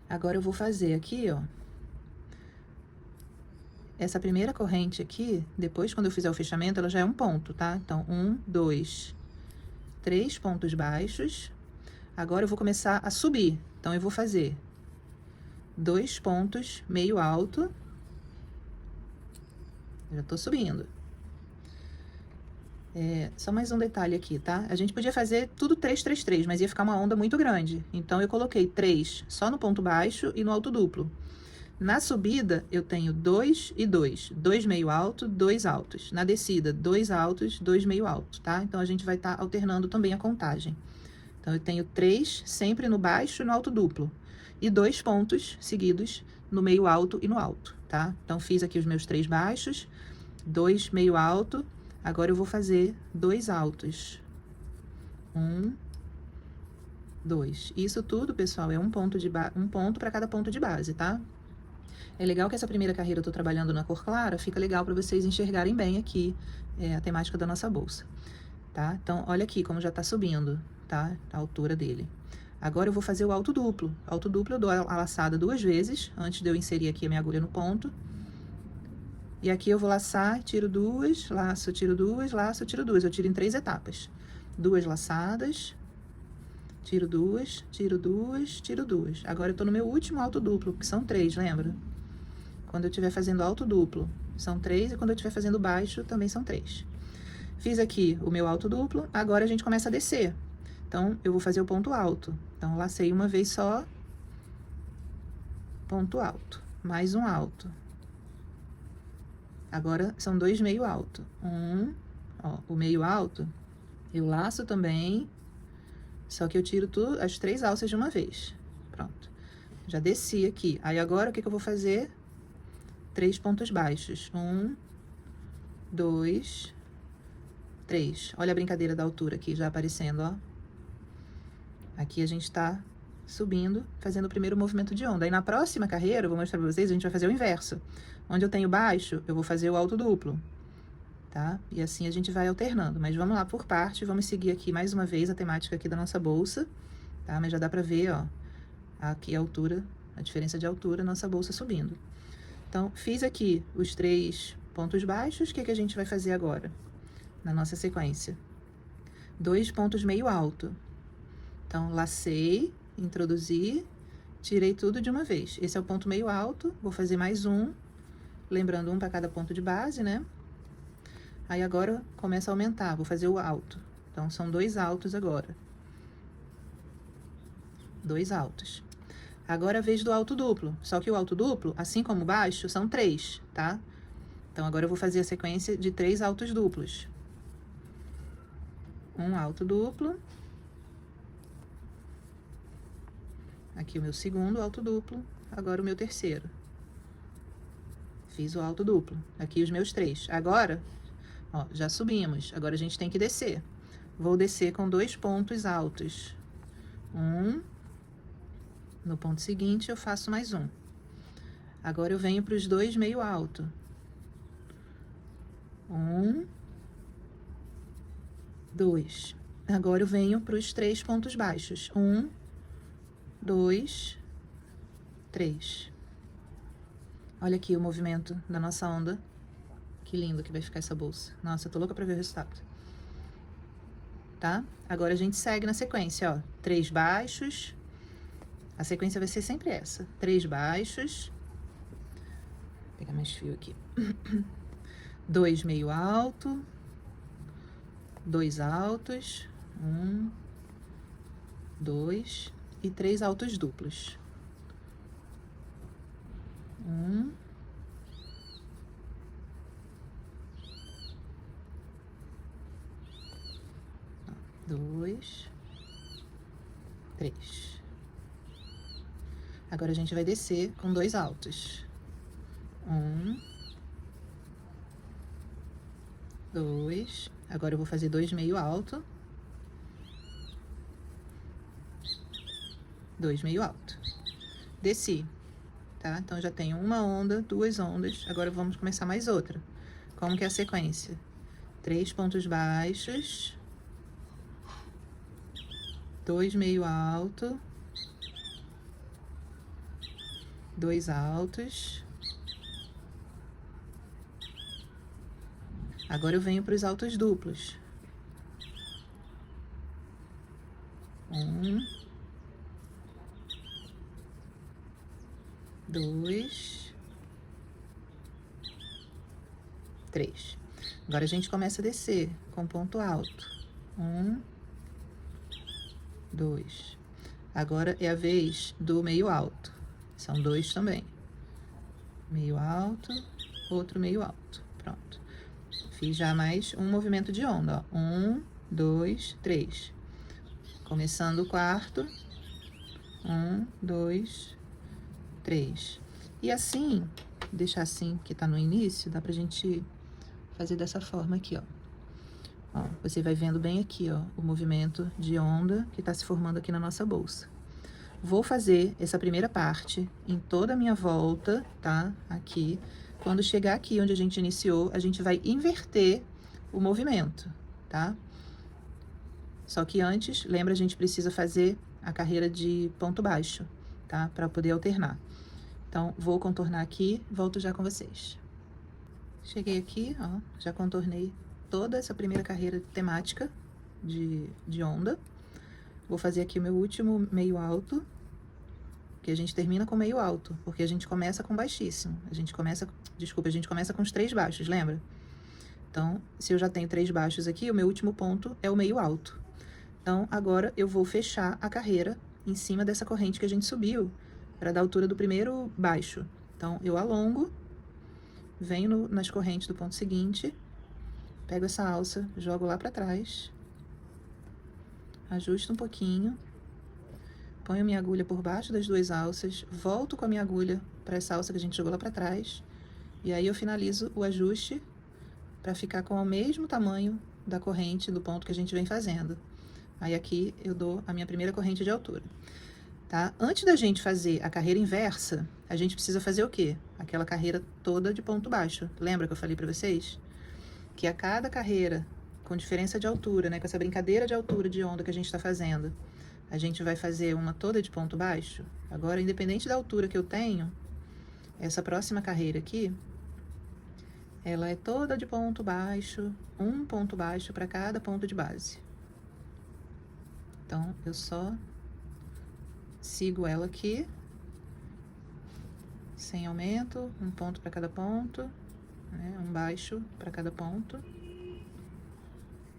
Speaker 1: Agora eu vou fazer aqui, ó. Essa primeira corrente aqui, depois quando eu fizer o fechamento, ela já é um ponto, tá? Então, 1, 2, 3 pontos baixos. Agora eu vou começar a subir. Então, eu vou fazer 2 pontos meio alto. Já tô subindo. Só mais um detalhe aqui, tá? A gente podia fazer tudo 3, 3, 3, mas ia ficar uma onda muito grande. Então, eu coloquei 3 só no ponto baixo e no alto duplo. Na subida, eu tenho 2 e 2. 2 meio alto, 2 altos. Na descida, 2 altos, 2 meio alto, tá? Então, a gente vai estar alternando também a contagem. Então, eu tenho 3 sempre no baixo e no alto duplo. E 2 pontos seguidos no meio alto e no alto, tá? Então, fiz aqui os meus 3 baixos, 2 meio alto. Agora, eu vou fazer 2 altos. 1, 2. Isso tudo, pessoal, é um ponto para cada ponto de base, tá? É legal que essa primeira carreira eu tô trabalhando na cor clara, fica legal para vocês enxergarem bem aqui a temática da nossa bolsa, tá? Então, olha aqui como já tá subindo, tá? A altura dele. Agora eu vou fazer o alto duplo. Alto duplo eu dou a laçada 2 vezes, antes de eu inserir aqui a minha agulha no ponto. E aqui eu vou laçar, tiro 2, laço, tiro 2, laço, tiro 2. Eu tiro em 3 etapas. 2 laçadas, tiro 2, tiro 2, tiro 2. Agora eu tô no meu último alto duplo, que são 3, lembra? Quando eu estiver fazendo alto duplo, são 3, e quando eu estiver fazendo baixo, também são 3. Fiz aqui o meu alto duplo, agora a gente começa a descer. Então, eu vou fazer o ponto alto. Então, lacei uma vez só, ponto alto, mais um alto. Agora, são 2 meio alto. O meio alto, eu laço também, só que eu tiro as 3 alças de uma vez. Pronto. Já desci aqui. Aí, agora, o que eu vou fazer? 3 pontos baixos. 1, 2, 3. Olha a brincadeira da altura aqui já aparecendo, ó. Aqui a gente tá subindo, fazendo o primeiro movimento de onda. Aí na próxima carreira, eu vou mostrar pra vocês, a gente vai fazer o inverso. Onde eu tenho baixo, eu vou fazer o alto duplo, tá? E assim a gente vai alternando. Mas vamos lá por parte, vamos seguir aqui mais uma vez a temática aqui da nossa bolsa, tá? Mas já dá pra ver, ó, aqui a altura, a diferença de altura, nossa bolsa subindo. Então, fiz aqui os 3 pontos baixos, o que a gente vai fazer agora? Na nossa sequência. 2 pontos meio alto. Então, lacei, introduzi, tirei tudo de uma vez. Esse é o ponto meio alto, vou fazer mais um, lembrando um para cada ponto de base, né? Aí, agora, começa a aumentar, vou fazer o alto. Então, são 2 altos agora. 2 altos. Agora, a vez do alto duplo. Só que o alto duplo, assim como o baixo, são 3, tá? Então, agora eu vou fazer a sequência de 3 altos duplos. Um alto duplo. Aqui o meu segundo alto duplo. Agora o meu terceiro. Fiz o alto duplo. Aqui os meus 3. Agora, ó, já subimos. Agora a gente tem que descer. Vou descer com 2 pontos altos. No ponto seguinte, eu faço mais um. Agora, eu venho para os 2 meio alto. 2. Agora, eu venho para os 3 pontos baixos. 2, 3. Olha aqui o movimento da nossa onda. Que lindo que vai ficar essa bolsa. Nossa, eu tô louca pra ver o resultado. Tá? Agora, a gente segue na sequência, ó. 3 baixos. A sequência vai ser sempre essa. 3 baixos. Vou pegar mais fio aqui. 2 meio alto. 2 altos. 1, 2 e 3 altos duplos. 1, 2, 3. Agora, a gente vai descer com 2 altos. 1, 2. Agora, eu vou fazer 2 meio alto. 2 meio alto. Desci, tá? Então, já tenho uma onda, 2 ondas. Agora, vamos começar mais outra. Como que é a sequência? 3 pontos baixos. 2 meio alto. 2 altos. Agora, eu venho para os altos duplos. 1, 2, 3. Agora, a gente começa a descer com ponto alto. 1, 2. Agora, é a vez do meio alto. São 2 também. meio alto, outro meio alto. Pronto. Fiz já mais um movimento de onda, ó. 1, 2, 3. Começando o quarto. 1, 2, 3. E assim, deixar assim, que tá no início, dá pra gente fazer dessa forma aqui, ó. Ó, você vai vendo bem aqui, ó, o movimento de onda que tá se formando aqui na nossa bolsa. Vou fazer essa primeira parte em toda a minha volta, tá? Aqui. Quando chegar aqui onde a gente iniciou, a gente vai inverter o movimento, tá? Só que antes, lembra, a gente precisa fazer a carreira de ponto baixo, tá? Para poder alternar. Então, vou contornar aqui, volto já com vocês. Cheguei aqui, ó, já contornei toda essa primeira carreira temática de onda. Vou fazer aqui o meu último meio alto, que a gente termina com meio alto, porque a gente começa com baixíssimo. A gente começa com os 3 baixos, lembra? Então, se eu já tenho 3 baixos aqui, o meu último ponto é o meio alto. Então, agora eu vou fechar a carreira em cima dessa corrente que a gente subiu, para dar a altura do primeiro baixo. Então, eu alongo, venho nas correntes do ponto seguinte, pego essa alça, jogo lá para trás, ajusto um pouquinho, ponho minha agulha por baixo das 2 alças, volto com a minha agulha para essa alça que a gente jogou lá para trás, e aí eu finalizo o ajuste para ficar com o mesmo tamanho da corrente do ponto que a gente vem fazendo. Aí aqui eu dou a minha primeira corrente de altura, tá? Antes da gente fazer a carreira inversa, a gente precisa fazer o quê? Aquela carreira toda de ponto baixo. Lembra que eu falei para vocês? Que a cada carreira com diferença de altura, né, com essa brincadeira de altura de onda que a gente está fazendo, a gente vai fazer uma toda de ponto baixo. Agora, independente da altura que eu tenho, essa próxima carreira aqui, ela é toda de ponto baixo, um ponto baixo para cada ponto de base. Então, eu só sigo ela aqui, sem aumento, um ponto para cada ponto, né, um baixo para cada ponto,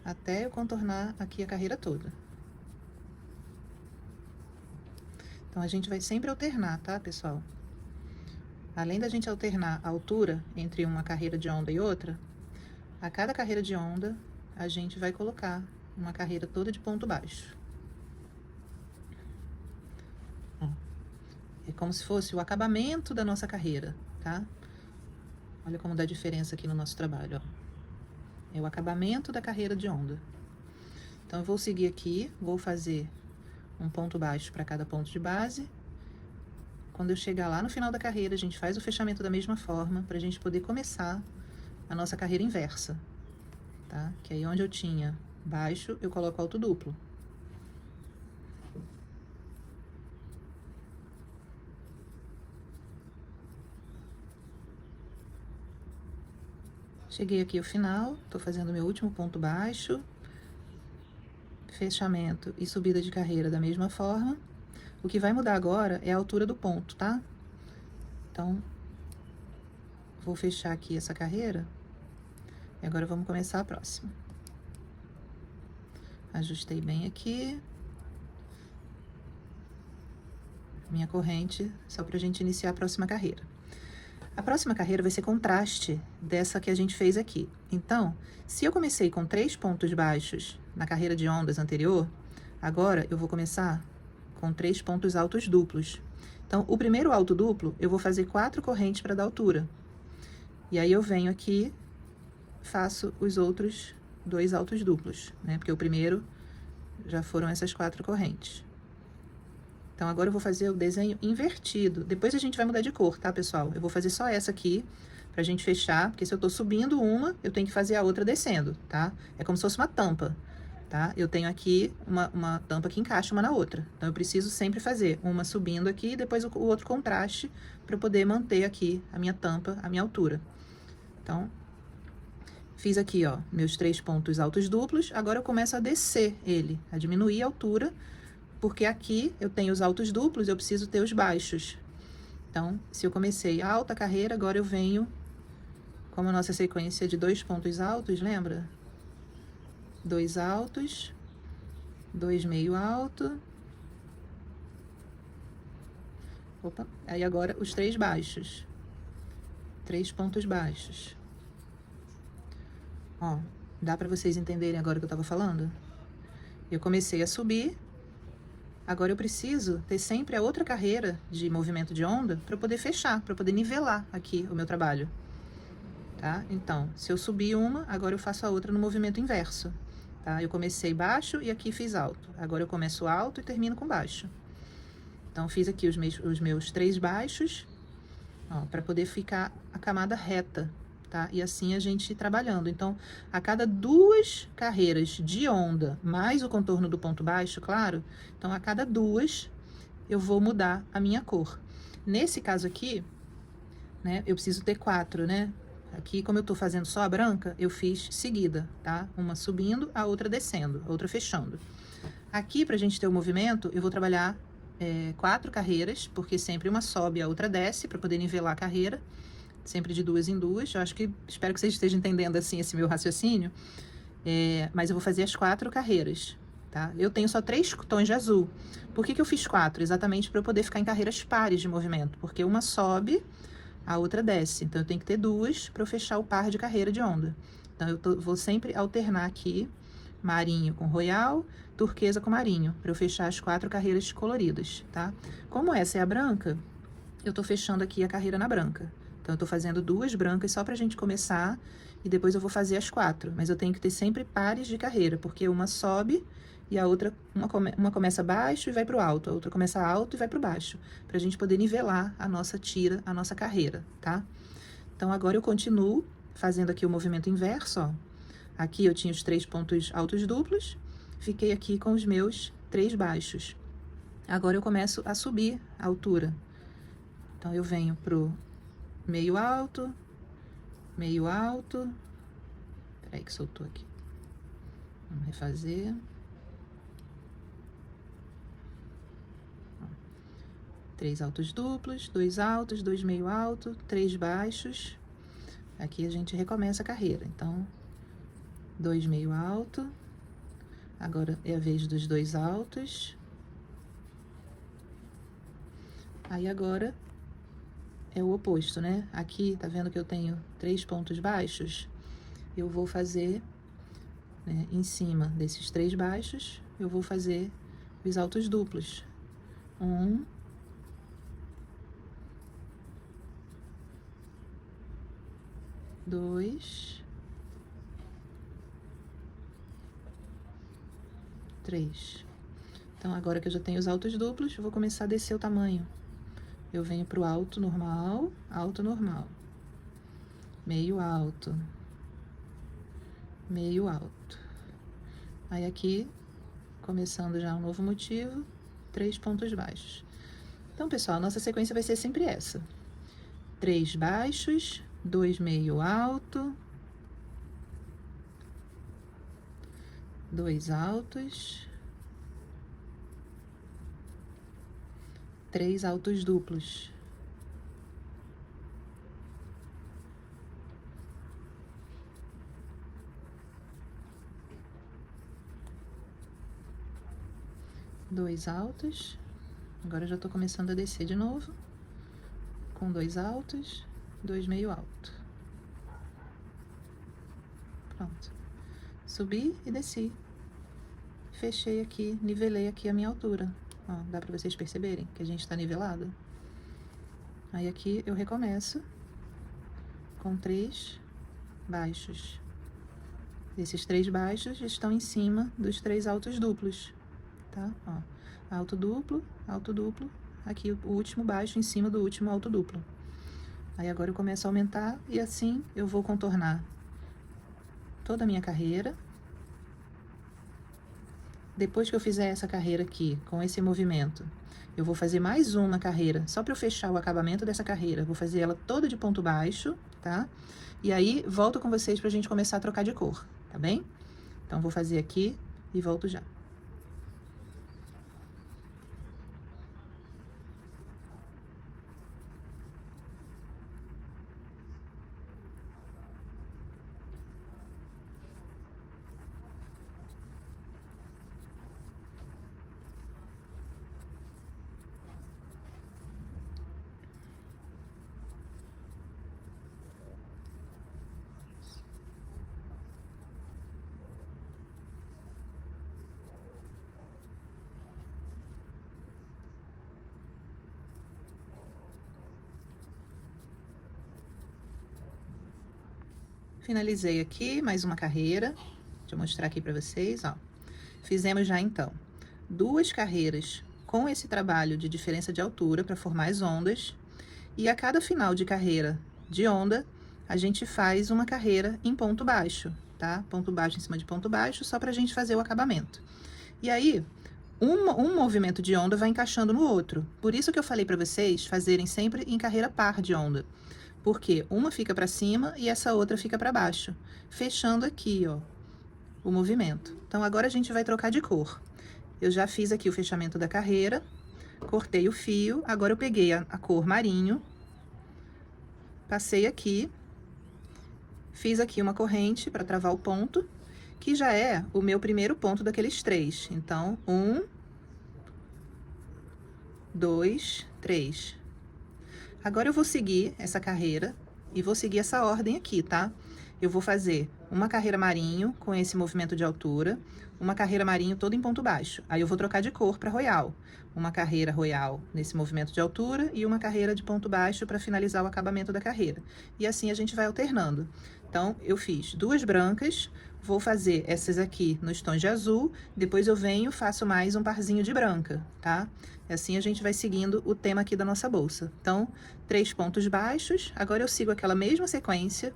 Speaker 1: até eu contornar aqui a carreira toda. Então, a gente vai sempre alternar, tá, pessoal? Além da gente alternar a altura entre uma carreira de onda e outra, a cada carreira de onda, a gente vai colocar uma carreira toda de ponto baixo. É como se fosse o acabamento da nossa carreira, tá? Olha como dá diferença aqui no nosso trabalho, ó. É o acabamento da carreira de onda. Então, eu vou seguir aqui, vou fazer um ponto baixo para cada ponto de base. Quando eu chegar lá no final da carreira, a gente faz o fechamento da mesma forma, para a gente poder começar a nossa carreira inversa, tá? Que aí onde eu tinha baixo, eu coloco alto duplo. Cheguei aqui ao final, tô fazendo meu último ponto baixo, fechamento e subida de carreira da mesma forma. O que vai mudar agora é a altura do ponto, tá? Então, vou fechar aqui essa carreira e agora vamos começar a próxima. Ajustei bem aqui. Minha corrente, só pra gente iniciar a próxima carreira. A próxima carreira vai ser contraste dessa que a gente fez aqui. Então, se eu comecei com 3 pontos baixos na carreira de ondas anterior, agora eu vou começar com 3 pontos altos duplos. Então, o primeiro alto duplo, eu vou fazer 4 correntes para dar altura. E aí, eu venho aqui, faço os outros 2 altos duplos, né? Porque o primeiro já foram essas 4 correntes. Então, agora eu vou fazer o desenho invertido. Depois a gente vai mudar de cor, tá, pessoal? Eu vou fazer só essa aqui, pra gente fechar, porque se eu tô subindo uma, eu tenho que fazer a outra descendo, tá? É como se fosse uma tampa, tá? Eu tenho aqui uma tampa que encaixa uma na outra. Então, eu preciso sempre fazer uma subindo aqui e depois o outro contraste para eu poder manter aqui a minha tampa, a minha altura. Então, fiz aqui, ó, meus 3 pontos altos duplos. Agora eu começo a descer ele, a diminuir a altura, porque aqui eu tenho os altos duplos, eu preciso ter os baixos. Então, se eu comecei a alta carreira, agora eu venho, como a nossa sequência de 2 pontos altos, lembra? 2 altos, 2 meio alto. Opa, aí agora os 3 baixos. 3 pontos baixos. Ó, dá pra vocês entenderem agora o que eu tava falando? Eu comecei a subir, agora eu preciso ter sempre a outra carreira de movimento de onda para poder fechar, para poder nivelar aqui o meu trabalho, tá? Então, se eu subir uma, agora eu faço a outra no movimento inverso, tá? Eu comecei baixo e aqui fiz alto. Agora eu começo alto e termino com baixo. Então, fiz aqui os meus 3 baixos, ó, para poder ficar a camada reta, tá? E assim a gente ir trabalhando. Então, a cada 2 carreiras de onda, mais o contorno do ponto baixo, claro, então a cada 2 eu vou mudar a minha cor. Nesse caso aqui, né, eu preciso ter 4, né? Aqui, como eu tô fazendo só a branca, eu fiz seguida, tá? Uma subindo, a outra descendo, a outra fechando. Aqui, pra gente ter o movimento, eu vou trabalhar 4 carreiras, porque sempre uma sobe e a outra desce, para poder nivelar a carreira, sempre de 2 em 2. Eu acho que, espero que vocês estejam entendendo, assim, esse meu raciocínio. Mas eu vou fazer as 4 carreiras, tá? Eu tenho só 3 tons de azul. Por que eu fiz 4? Exatamente para eu poder ficar em carreiras pares de movimento, porque uma sobe, a outra desce. Então, eu tenho que ter 2 para eu fechar o par de carreira de onda. Então, vou sempre alternar aqui, marinho com royal, turquesa com marinho, para eu fechar as 4 carreiras coloridas, tá? Como essa é a branca, eu tô fechando aqui a carreira na branca. Então, eu tô fazendo 2 brancas só pra gente começar, e depois eu vou fazer as 4. Mas eu tenho que ter sempre pares de carreira, porque uma sobe e a outra, uma começa baixo e vai pro alto, a outra começa alto e vai pro baixo, pra gente poder nivelar a nossa tira, a nossa carreira, tá? Então, agora eu continuo fazendo aqui o movimento inverso, ó. Aqui eu tinha os 3 pontos altos duplos, fiquei aqui com os meus 3 baixos. Agora eu começo a subir a altura. Então, eu venho pro meio alto, peraí que soltou aqui. Vamos refazer. 3 altos duplos, 2 altos, 2 meio alto, 3 baixos. Aqui a gente recomeça a carreira. Então, 2 meio alto. Agora é a vez dos 2 altos. Aí agora é o oposto, né? Aqui, tá vendo que eu tenho 3 pontos baixos? Eu vou fazer, né, em cima desses 3 baixos, eu vou fazer os altos duplos. 1, 2, 3. Então, agora que eu já tenho os altos duplos, eu vou começar a descer o tamanho. Eu venho pro alto normal, meio alto, meio alto. Aí aqui, começando já um novo motivo, 3 pontos baixos. Então, pessoal, a nossa sequência vai ser sempre essa. 3 baixos, 2 meio alto, 2 altos, 3 altos duplos. Dois altos. Agora eu já tô começando a descer de novo. Com 2 altos, 2 meio alto. Pronto. Subi e desci. Fechei aqui, nivelei aqui a minha altura. Ó, dá pra vocês perceberem que a gente tá nivelado? Aí aqui eu recomeço com 3 baixos. Esses 3 baixos estão em cima dos 3 altos duplos, tá? Ó, alto duplo, aqui o último baixo em cima do último alto duplo. Aí agora eu começo a aumentar e assim eu vou contornar toda a minha carreira. Depois que eu fizer essa carreira aqui, com esse movimento, eu vou fazer mais uma carreira, só para eu fechar o acabamento dessa carreira. Vou fazer ela toda de ponto baixo, tá? E aí, volto com vocês pra gente começar a trocar de cor, tá bem? Então, vou fazer aqui e volto já. Finalizei aqui, mais uma carreira. Deixa eu mostrar aqui para vocês, ó. Fizemos já, então, 2 carreiras com esse trabalho de diferença de altura para formar as ondas. E a cada final de carreira de onda, a gente faz uma carreira em ponto baixo, tá? Ponto baixo em cima de ponto baixo, só pra gente fazer o acabamento. E aí, um movimento de onda vai encaixando no outro. Por isso que eu falei para vocês fazerem sempre em carreira par de onda. Porque uma fica para cima e essa outra fica para baixo, fechando aqui, ó, o movimento. Então, agora a gente vai trocar de cor. Eu já fiz aqui o fechamento da carreira, cortei o fio, agora eu peguei a cor marinho, passei aqui, fiz aqui uma corrente para travar o ponto, que já é o meu primeiro ponto daqueles 3. Então, 1, 2, 3. Agora eu vou seguir essa carreira e vou seguir essa ordem aqui, tá? Eu vou fazer uma carreira marinho com esse movimento de altura, uma carreira marinho toda em ponto baixo. Aí eu vou trocar de cor para royal. Uma carreira royal nesse movimento de altura e uma carreira de ponto baixo para finalizar o acabamento da carreira. E assim a gente vai alternando. Então, eu fiz 2 brancas, vou fazer essas aqui nos tons de azul, depois eu venho, faço mais um parzinho de branca, tá? E assim a gente vai seguindo o tema aqui da nossa bolsa. Então, 3 pontos baixos, agora eu sigo aquela mesma sequência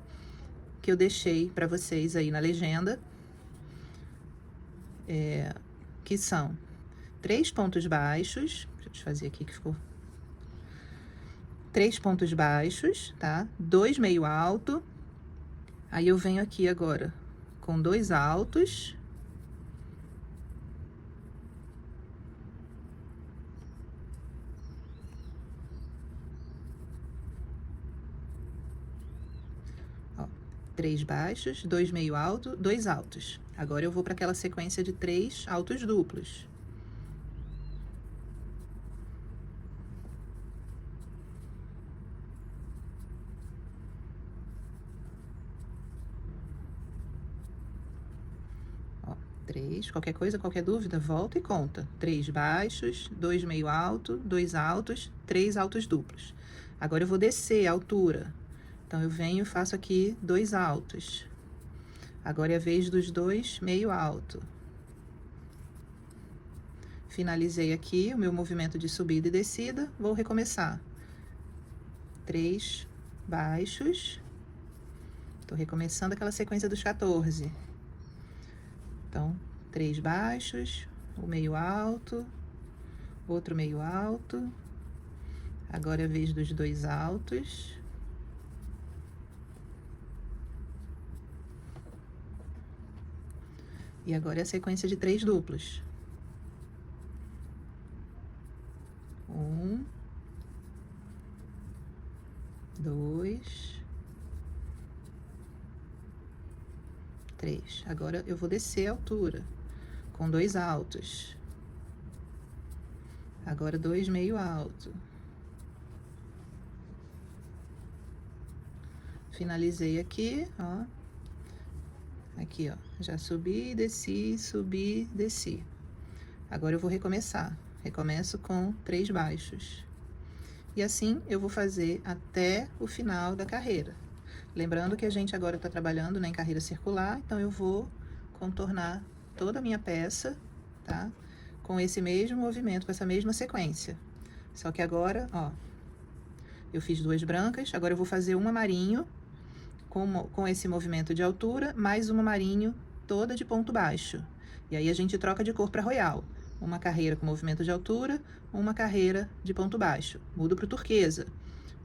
Speaker 1: que eu deixei para vocês aí na legenda, que são 3 pontos baixos, deixa eu fazer aqui que ficou 3 pontos baixos, tá? 2 meio alto, aí eu venho aqui agora com 2 altos, ó, 3 baixos, 2 meio alto, 2 altos. Agora eu vou para aquela sequência de 3 altos duplos. Ó, 3, qualquer coisa, qualquer dúvida, volta e conta. 3 baixos, 2 meio alto, 2 altos, 3 altos duplos. Agora eu vou descer a altura. Então, eu venho e faço aqui 2 altos. Agora é a vez dos 2 meio alto. Finalizei aqui o meu movimento de subida e descida, vou recomeçar. 3 baixos. Tô recomeçando aquela sequência dos 14. Então, 3 baixos, o meio alto, outro meio alto. Agora é a vez dos 2 altos. E agora é a sequência de 3 duplos. 1, 2, 3. Agora eu vou descer a altura com 2 altos. Agora 2 meio alto. Finalizei aqui, ó. Aqui, ó, já subi, desci. Agora eu vou recomeçar. Recomeço com 3 baixos. E assim eu vou fazer até o final da carreira. Lembrando que a gente agora tá trabalhando, né, em carreira circular, então eu vou contornar toda a minha peça, tá? Com esse mesmo movimento, com essa mesma sequência. Só que agora, ó, eu fiz 2 brancas, agora eu vou fazer uma marinho, com esse movimento de altura, mais uma marinho toda de ponto baixo. E aí a gente troca de cor para royal. Uma carreira com movimento de altura, uma carreira de ponto baixo. Mudo para o turquesa.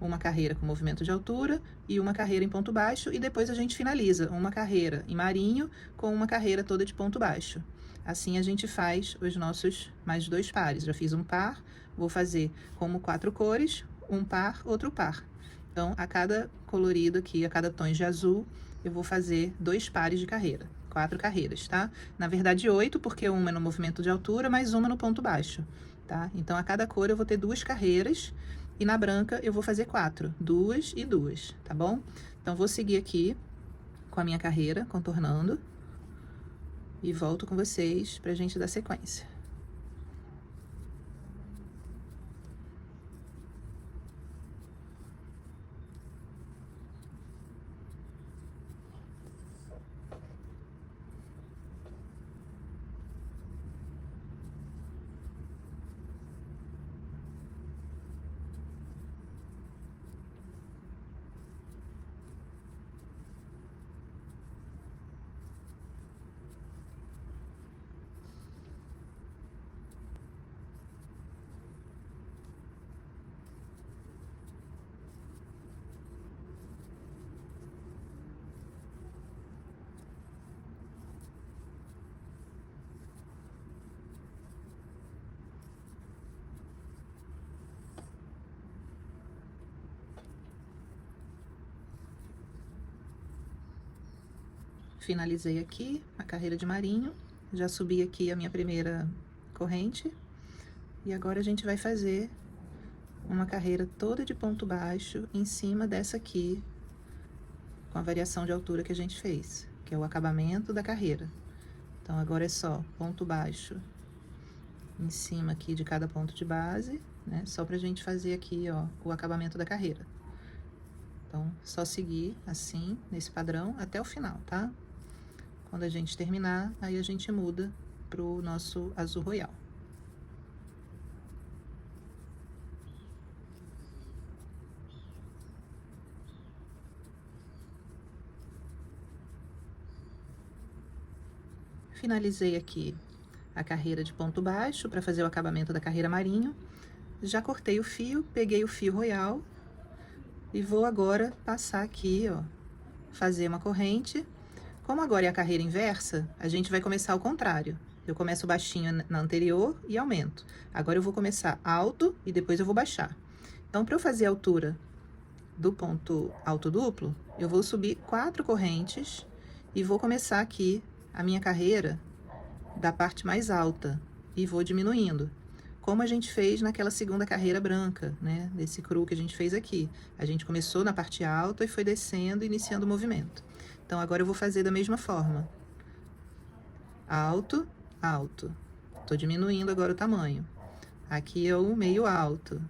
Speaker 1: Uma carreira com movimento de altura e uma carreira em ponto baixo. E depois a gente finaliza uma carreira em marinho com uma carreira toda de ponto baixo. Assim a gente faz os nossos mais 2 pares. Já fiz um par, vou fazer como 4 cores, um par, outro par. Então, a cada colorido aqui, a cada tons de azul, eu vou fazer 2 pares de carreira, 4 carreiras, tá? Na verdade, 8, porque uma é no movimento de altura, mais uma no ponto baixo, tá? Então, a cada cor eu vou ter 2 carreiras e na branca eu vou fazer 4, 2 e 2, tá bom? Então, vou seguir aqui com a minha carreira, contornando, e volto com vocês pra gente dar sequência. Finalizei aqui a carreira de marinho, já subi aqui a minha primeira corrente, e agora a gente vai fazer uma carreira toda de ponto baixo em cima dessa aqui, com a variação de altura que a gente fez, que é o acabamento da carreira. Então, agora é só ponto baixo em cima aqui de cada ponto de base, né? Só pra gente fazer aqui, ó, o acabamento da carreira. Então, só seguir assim, nesse padrão, até o final, tá? Quando a gente terminar, aí a gente muda pro nosso azul royal. Finalizei aqui a carreira de ponto baixo para fazer o acabamento da carreira marinho. Já cortei o fio, peguei o fio royal e vou agora passar aqui, ó, fazer uma corrente. Como agora é a carreira inversa, a gente vai começar ao contrário. Eu começo baixinho na anterior e aumento. Agora eu vou começar alto e depois eu vou baixar. Então, para eu fazer a altura do ponto alto duplo, eu vou subir 4 correntes e vou começar aqui a minha carreira da parte mais alta e vou diminuindo, como a gente fez naquela segunda carreira branca, né, desse cru que a gente fez aqui. A gente começou na parte alta e foi descendo, iniciando o movimento. Então, agora eu vou fazer da mesma forma. Alto, alto. Tô diminuindo agora o tamanho. Aqui é o meio alto.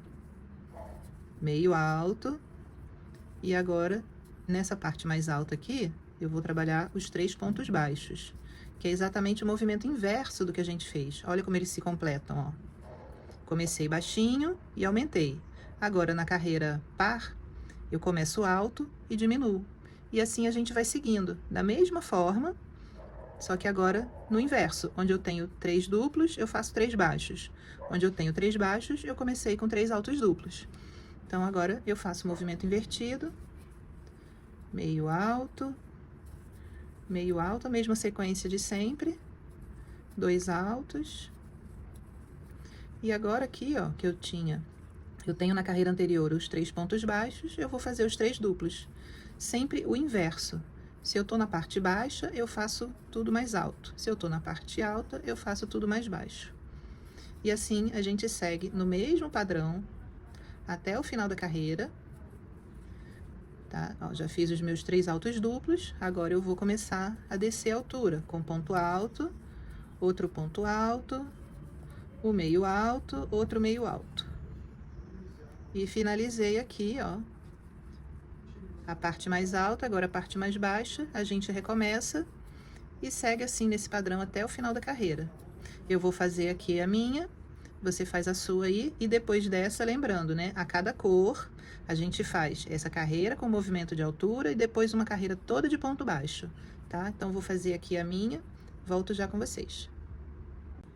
Speaker 1: Meio alto. E agora, nessa parte mais alta aqui, eu vou trabalhar os 3 pontos baixos, que é exatamente o movimento inverso do que a gente fez. Olha como eles se completam, ó. Comecei baixinho e aumentei. Agora, na carreira par, eu começo alto e diminuo. E assim a gente vai seguindo, da mesma forma, só que agora no inverso. Onde eu tenho 3 duplos, eu faço 3 baixos. Onde eu tenho 3 baixos, eu comecei com 3 altos duplos. Então, agora eu faço o movimento invertido, meio alto, a mesma sequência de sempre, 2 altos. E agora aqui, ó, que eu tenho na carreira anterior os 3 pontos baixos, eu vou fazer os 3 duplos. Sempre o inverso. Se eu tô na parte baixa, eu faço tudo mais alto. Se eu tô na parte alta, eu faço tudo mais baixo. E assim a gente segue no mesmo padrão até o final da carreira. Tá? Ó, já fiz os meus 3 altos duplos, agora eu vou começar a descer a altura, com ponto alto, outro ponto alto, o meio alto, outro meio alto. E finalizei aqui, ó, a parte mais alta, agora a parte mais baixa, a gente recomeça e segue assim nesse padrão até o final da carreira. Eu vou fazer aqui a minha, você faz a sua aí, e depois dessa, lembrando, né, a cada cor, a gente faz essa carreira com movimento de altura e depois uma carreira toda de ponto baixo, tá? Então, vou fazer aqui a minha, volto já com vocês.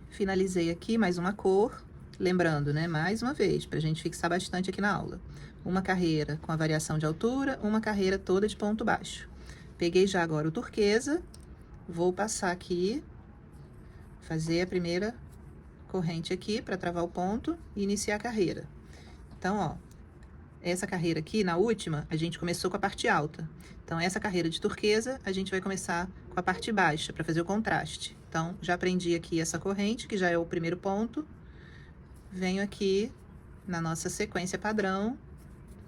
Speaker 1: Finalizei aqui mais uma cor, lembrando, né, mais uma vez, pra gente fixar bastante aqui na aula. Uma carreira com a variação de altura, uma carreira toda de ponto baixo. Peguei já agora o turquesa, vou passar aqui, fazer a primeira corrente aqui para travar o ponto e iniciar a carreira. Então, ó, essa carreira aqui, na última, a gente começou com a parte alta. Então, essa carreira de turquesa, a gente vai começar com a parte baixa, para fazer o contraste. Então, já prendi aqui essa corrente, que já é o primeiro ponto. Venho aqui na nossa sequência padrão,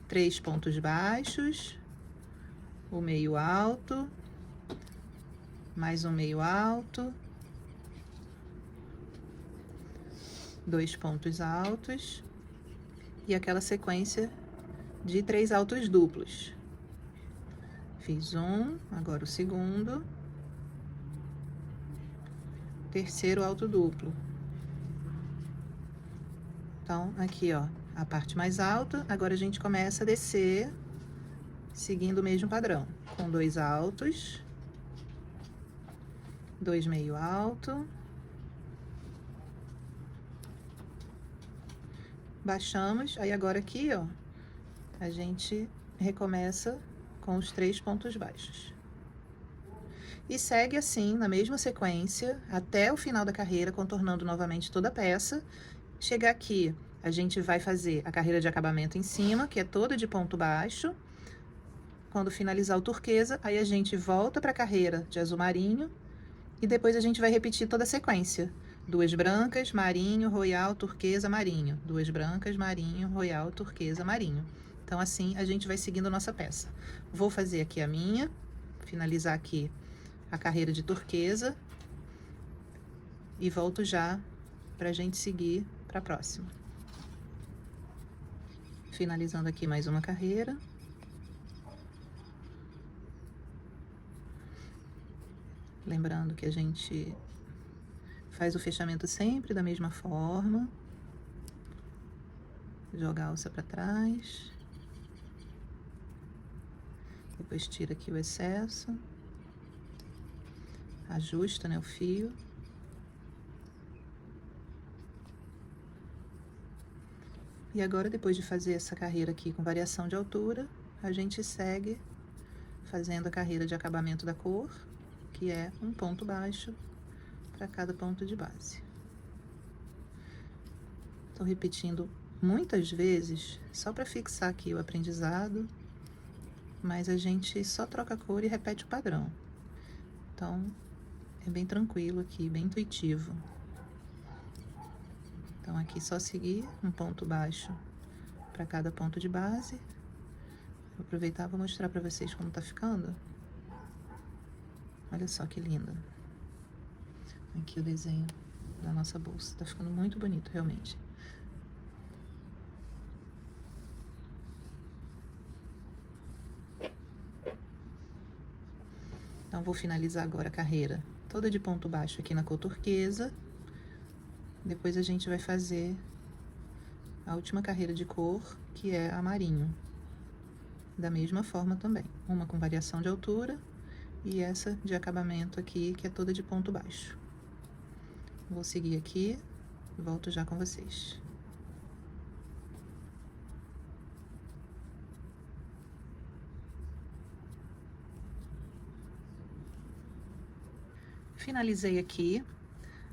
Speaker 1: 3 pontos baixos, o meio alto, mais um meio alto, 2 pontos altos e aquela sequência de 3 altos duplos. Fiz um, agora o segundo, terceiro alto duplo. Então, aqui, ó, a parte mais alta, agora a gente começa a descer, seguindo o mesmo padrão, com 2 altos, 2 meio alto, baixamos, aí agora aqui, ó, a gente recomeça com os 3 pontos baixos. E segue assim, na mesma sequência, até o final da carreira, contornando novamente toda a peça. Chegar aqui, a gente vai fazer a carreira de acabamento em cima, que é toda de ponto baixo, quando finalizar o turquesa, aí a gente volta para a carreira de azul marinho e depois a gente vai repetir toda a sequência. 2 brancas, marinho, royal, turquesa, marinho. 2 brancas, marinho, royal, turquesa, marinho. Então, assim, a gente vai seguindo a nossa peça. Vou fazer aqui a minha, finalizar aqui a carreira de turquesa e volto já pra gente seguir pra próxima. Finalizando aqui mais uma carreira. Lembrando que a gente faz o fechamento sempre da mesma forma. Joga a alça para trás. Depois tira aqui o excesso. Ajusta, né, o fio. E agora, depois de fazer essa carreira aqui com variação de altura, a gente segue fazendo a carreira de acabamento da cor, que é um ponto baixo para cada ponto de base. Estou repetindo muitas vezes, só para fixar aqui o aprendizado, mas a gente só troca a cor e repete o padrão. Então, é bem tranquilo aqui, bem intuitivo. Então, aqui só seguir um ponto baixo para cada ponto de base. Vou aproveitar e vou mostrar para vocês como tá ficando. Olha só que linda. Aqui o desenho da nossa bolsa. Tá ficando muito bonito, realmente. Então, vou finalizar agora a carreira toda de ponto baixo aqui na cor turquesa. Depois a gente vai fazer a última carreira de cor, que é a marinho. Da mesma forma também. Uma com variação de altura e essa de acabamento aqui, que é toda de ponto baixo. Vou seguir aqui e volto já com vocês. Finalizei aqui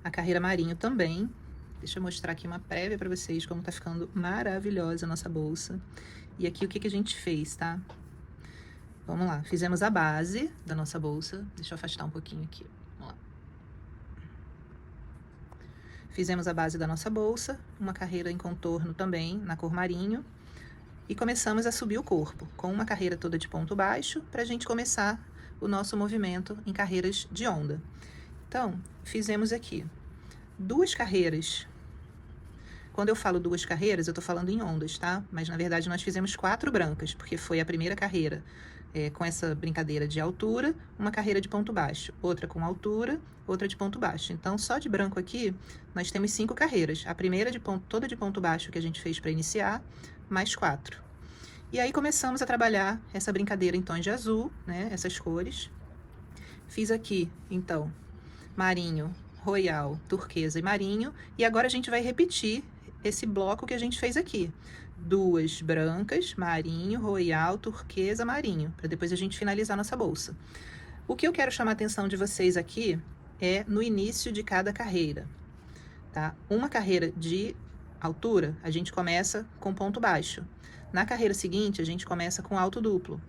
Speaker 1: a carreira marinho também. Deixa eu mostrar aqui uma prévia para vocês como tá ficando maravilhosa a nossa bolsa. E aqui o que a gente fez, tá? Vamos lá, fizemos a base da nossa bolsa. Deixa eu afastar um pouquinho aqui. Vamos lá. Fizemos a base da nossa bolsa, uma carreira em contorno também, na cor marinho. E começamos a subir o corpo, com uma carreira toda de ponto baixo, pra gente começar o nosso movimento em carreiras de onda. Então, fizemos aqui 2 carreiras. Quando eu falo 2 carreiras, eu tô falando em ondas, tá? Mas, na verdade, nós fizemos 4 brancas, porque foi a primeira carreira com essa brincadeira de altura, uma carreira de ponto baixo, outra com altura, outra de ponto baixo. Então, só de branco aqui, nós temos 5 carreiras. A primeira de ponto, toda de ponto baixo que a gente fez para iniciar, mais 4. E aí, começamos a trabalhar essa brincadeira em tons de azul, né? Essas cores. Fiz aqui, então, marinho, royal, turquesa e marinho. E agora a gente vai repetir esse bloco que a gente fez aqui. 2 brancas, marinho, royal, turquesa, marinho, para depois a gente finalizar nossa bolsa. O que eu quero chamar a atenção de vocês aqui é no início de cada carreira, tá? Uma carreira de altura, a gente começa com ponto baixo. Na carreira seguinte, a gente começa com alto duplo.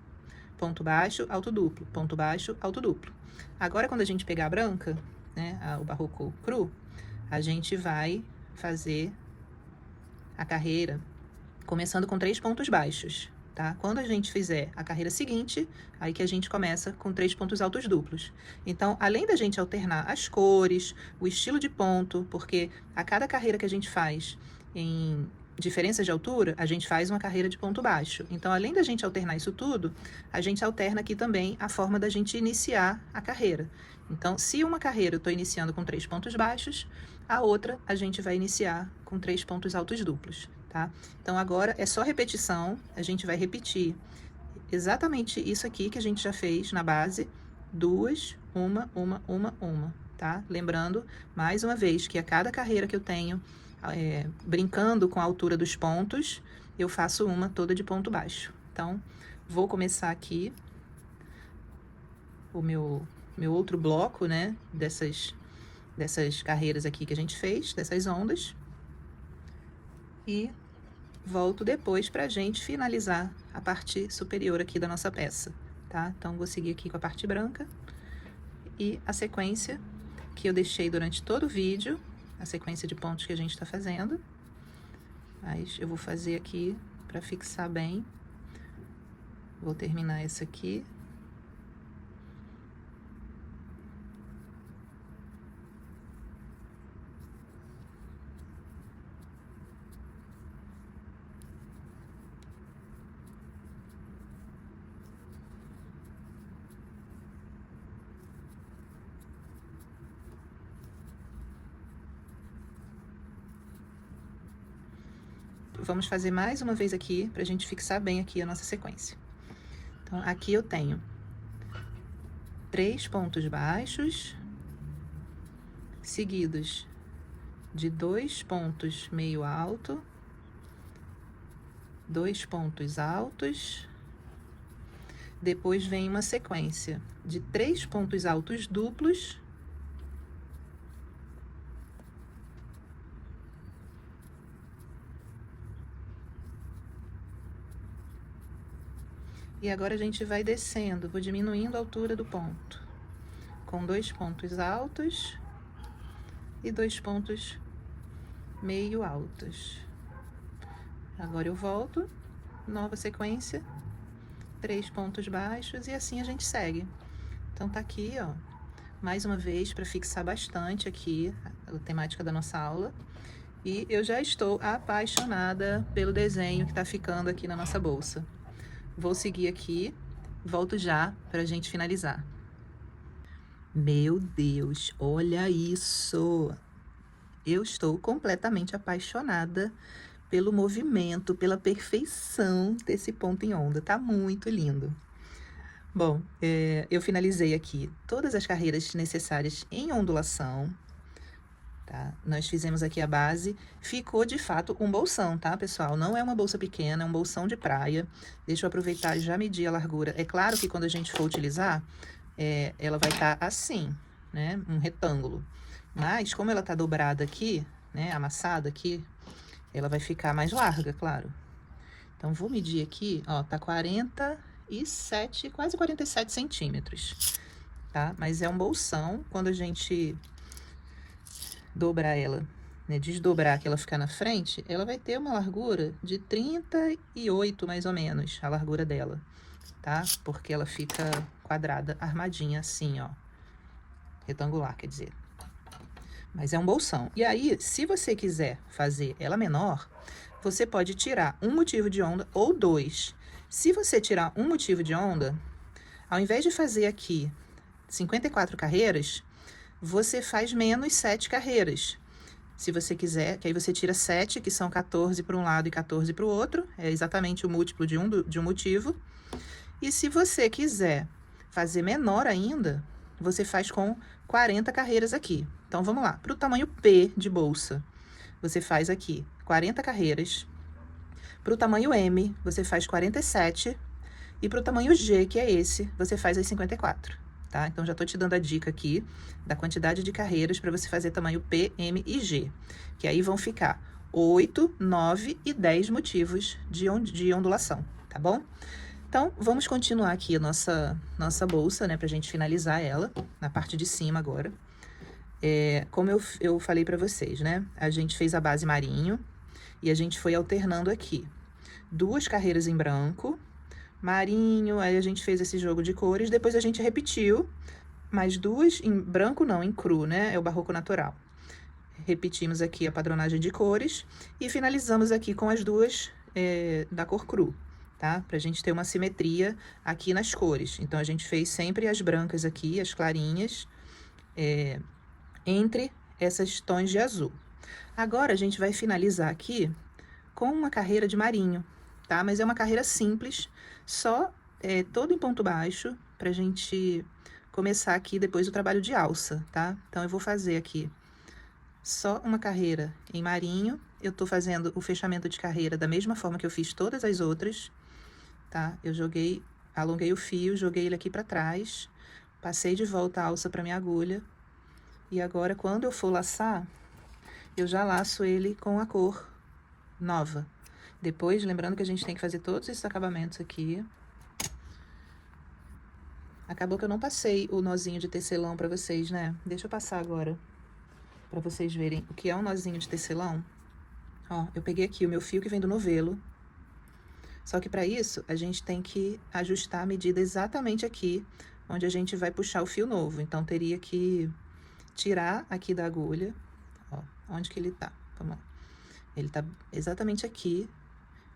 Speaker 1: Ponto baixo, alto duplo, ponto baixo, alto duplo. Agora, quando a gente pegar a branca, né, o barroco cru, a gente vai fazer a carreira começando com 3 pontos baixos, tá? Quando a gente fizer a carreira seguinte, aí que a gente começa com 3 pontos altos duplos. Então, além da gente alternar as cores, o estilo de ponto, porque a cada carreira que a gente faz em diferença de altura, a gente faz uma carreira de ponto baixo. Então, além da gente alternar isso tudo, a gente alterna aqui também a forma da gente iniciar a carreira. Então, se uma carreira eu estou iniciando com 3 pontos baixos, a outra a gente vai iniciar com 3 pontos altos duplos, tá? Então, agora é só repetição, a gente vai repetir exatamente isso aqui que a gente já fez na base, 2, uma, tá? Lembrando, mais uma vez, que a cada carreira que eu tenho, brincando com a altura dos pontos, eu faço uma toda de ponto baixo. Então, vou começar aqui o meu outro bloco, né, dessas carreiras aqui que a gente fez, dessas ondas. E volto depois pra gente finalizar a parte superior aqui da nossa peça. tá? Então, vou seguir aqui com a parte branca e a sequência que eu deixei durante todo o vídeo, a sequência de pontos que a gente tá fazendo. Mas eu vou fazer aqui pra fixar bem. Vou terminar essa aqui. Vamos fazer mais uma vez aqui, pra gente fixar bem aqui a nossa sequência. Então, aqui eu tenho 3 pontos baixos, seguidos de 2 pontos meio alto, 2 pontos altos, depois vem uma sequência de 3 pontos altos duplos, e agora a gente vai descendo, vou diminuindo a altura do ponto, com 2 pontos altos e 2 pontos meio altos. Agora eu volto, nova sequência, 3 pontos baixos e assim a gente segue. Então tá aqui, ó, mais uma vez para fixar bastante aqui a temática da nossa aula. E eu já estou apaixonada pelo desenho que tá ficando aqui na nossa bolsa. Vou seguir aqui, volto já pra gente finalizar. Meu Deus, olha isso! Eu estou completamente apaixonada pelo movimento, pela perfeição desse ponto em onda. Tá muito lindo. Bom, eu finalizei aqui todas as carreiras necessárias em ondulação. Tá? Nós fizemos aqui a base, ficou de fato um bolsão, tá, pessoal? Não é uma bolsa pequena, é um bolsão de praia. Deixa eu aproveitar e já medir a largura. É claro que quando a gente for utilizar, ela vai estar assim, né, um retângulo. Mas, como ela tá dobrada aqui, né, amassada aqui, ela vai ficar mais larga, claro. Então, vou medir aqui, ó, tá 47, quase 47 centímetros, tá? Mas é um bolsão, quando a gente dobrar ela, né, desdobrar que ela ficar na frente, ela vai ter uma largura de 38, mais ou menos, a largura dela, tá? Porque ela fica quadrada, armadinha assim, ó, retangular, quer dizer. Mas é um bolsão. E aí, se você quiser fazer ela menor, você pode tirar um motivo de onda ou 2. Se você tirar um motivo de onda, ao invés de fazer aqui 54 carreiras, você faz menos 7 carreiras. Se você quiser, que aí você tira 7, que são 14 para um lado e 14 para o outro. É exatamente o múltiplo de um motivo. E se você quiser fazer menor ainda, você faz com 40 carreiras aqui. Então, vamos lá. Para o tamanho P de bolsa, você faz aqui 40 carreiras. Para o tamanho M, você faz 47. E para o tamanho G, que é esse, você faz as 54. Tá? Então, já tô te dando a dica aqui da quantidade de carreiras para você fazer tamanho P, M e G. Que aí vão ficar 8, 9 e 10 motivos de ondulação, tá bom? Então, vamos continuar aqui a nossa bolsa, né? Pra gente finalizar ela, na parte de cima agora. Como eu falei pra vocês, né? A gente fez a base marinho e a gente foi alternando aqui. 2 carreiras em branco, marinho, aí a gente fez esse jogo de cores, depois a gente repetiu, mais 2 em branco não, em cru, né? É o barroco natural. Repetimos aqui a padronagem de cores e finalizamos aqui com as 2 da cor cru, tá? Pra gente ter uma simetria aqui nas cores. Então, a gente fez sempre as brancas aqui, as clarinhas, entre esses tons de azul. Agora, a gente vai finalizar aqui com uma carreira de marinho, tá? Mas é uma carreira simples, só todo em ponto baixo, pra gente começar aqui depois o trabalho de alça, tá? Então, eu vou fazer aqui só uma carreira em marinho. Eu tô fazendo o fechamento de carreira da mesma forma que eu fiz todas as outras, tá? Eu alonguei o fio, joguei ele aqui pra trás, passei de volta a alça pra minha agulha, e agora, quando eu for laçar, eu já laço ele com a cor nova. Depois, lembrando que a gente tem que fazer todos esses acabamentos aqui. Acabou que eu não passei o nozinho de tecelão pra vocês, né? Deixa eu passar agora, pra vocês verem o que é um nozinho de tecelão. Ó, eu peguei aqui o meu fio que vem do novelo. Só que para isso, a gente tem que ajustar a medida exatamente aqui, onde a gente vai puxar o fio novo. Então, teria que tirar aqui da agulha, ó, onde que ele tá, vamos lá. Ele tá exatamente aqui,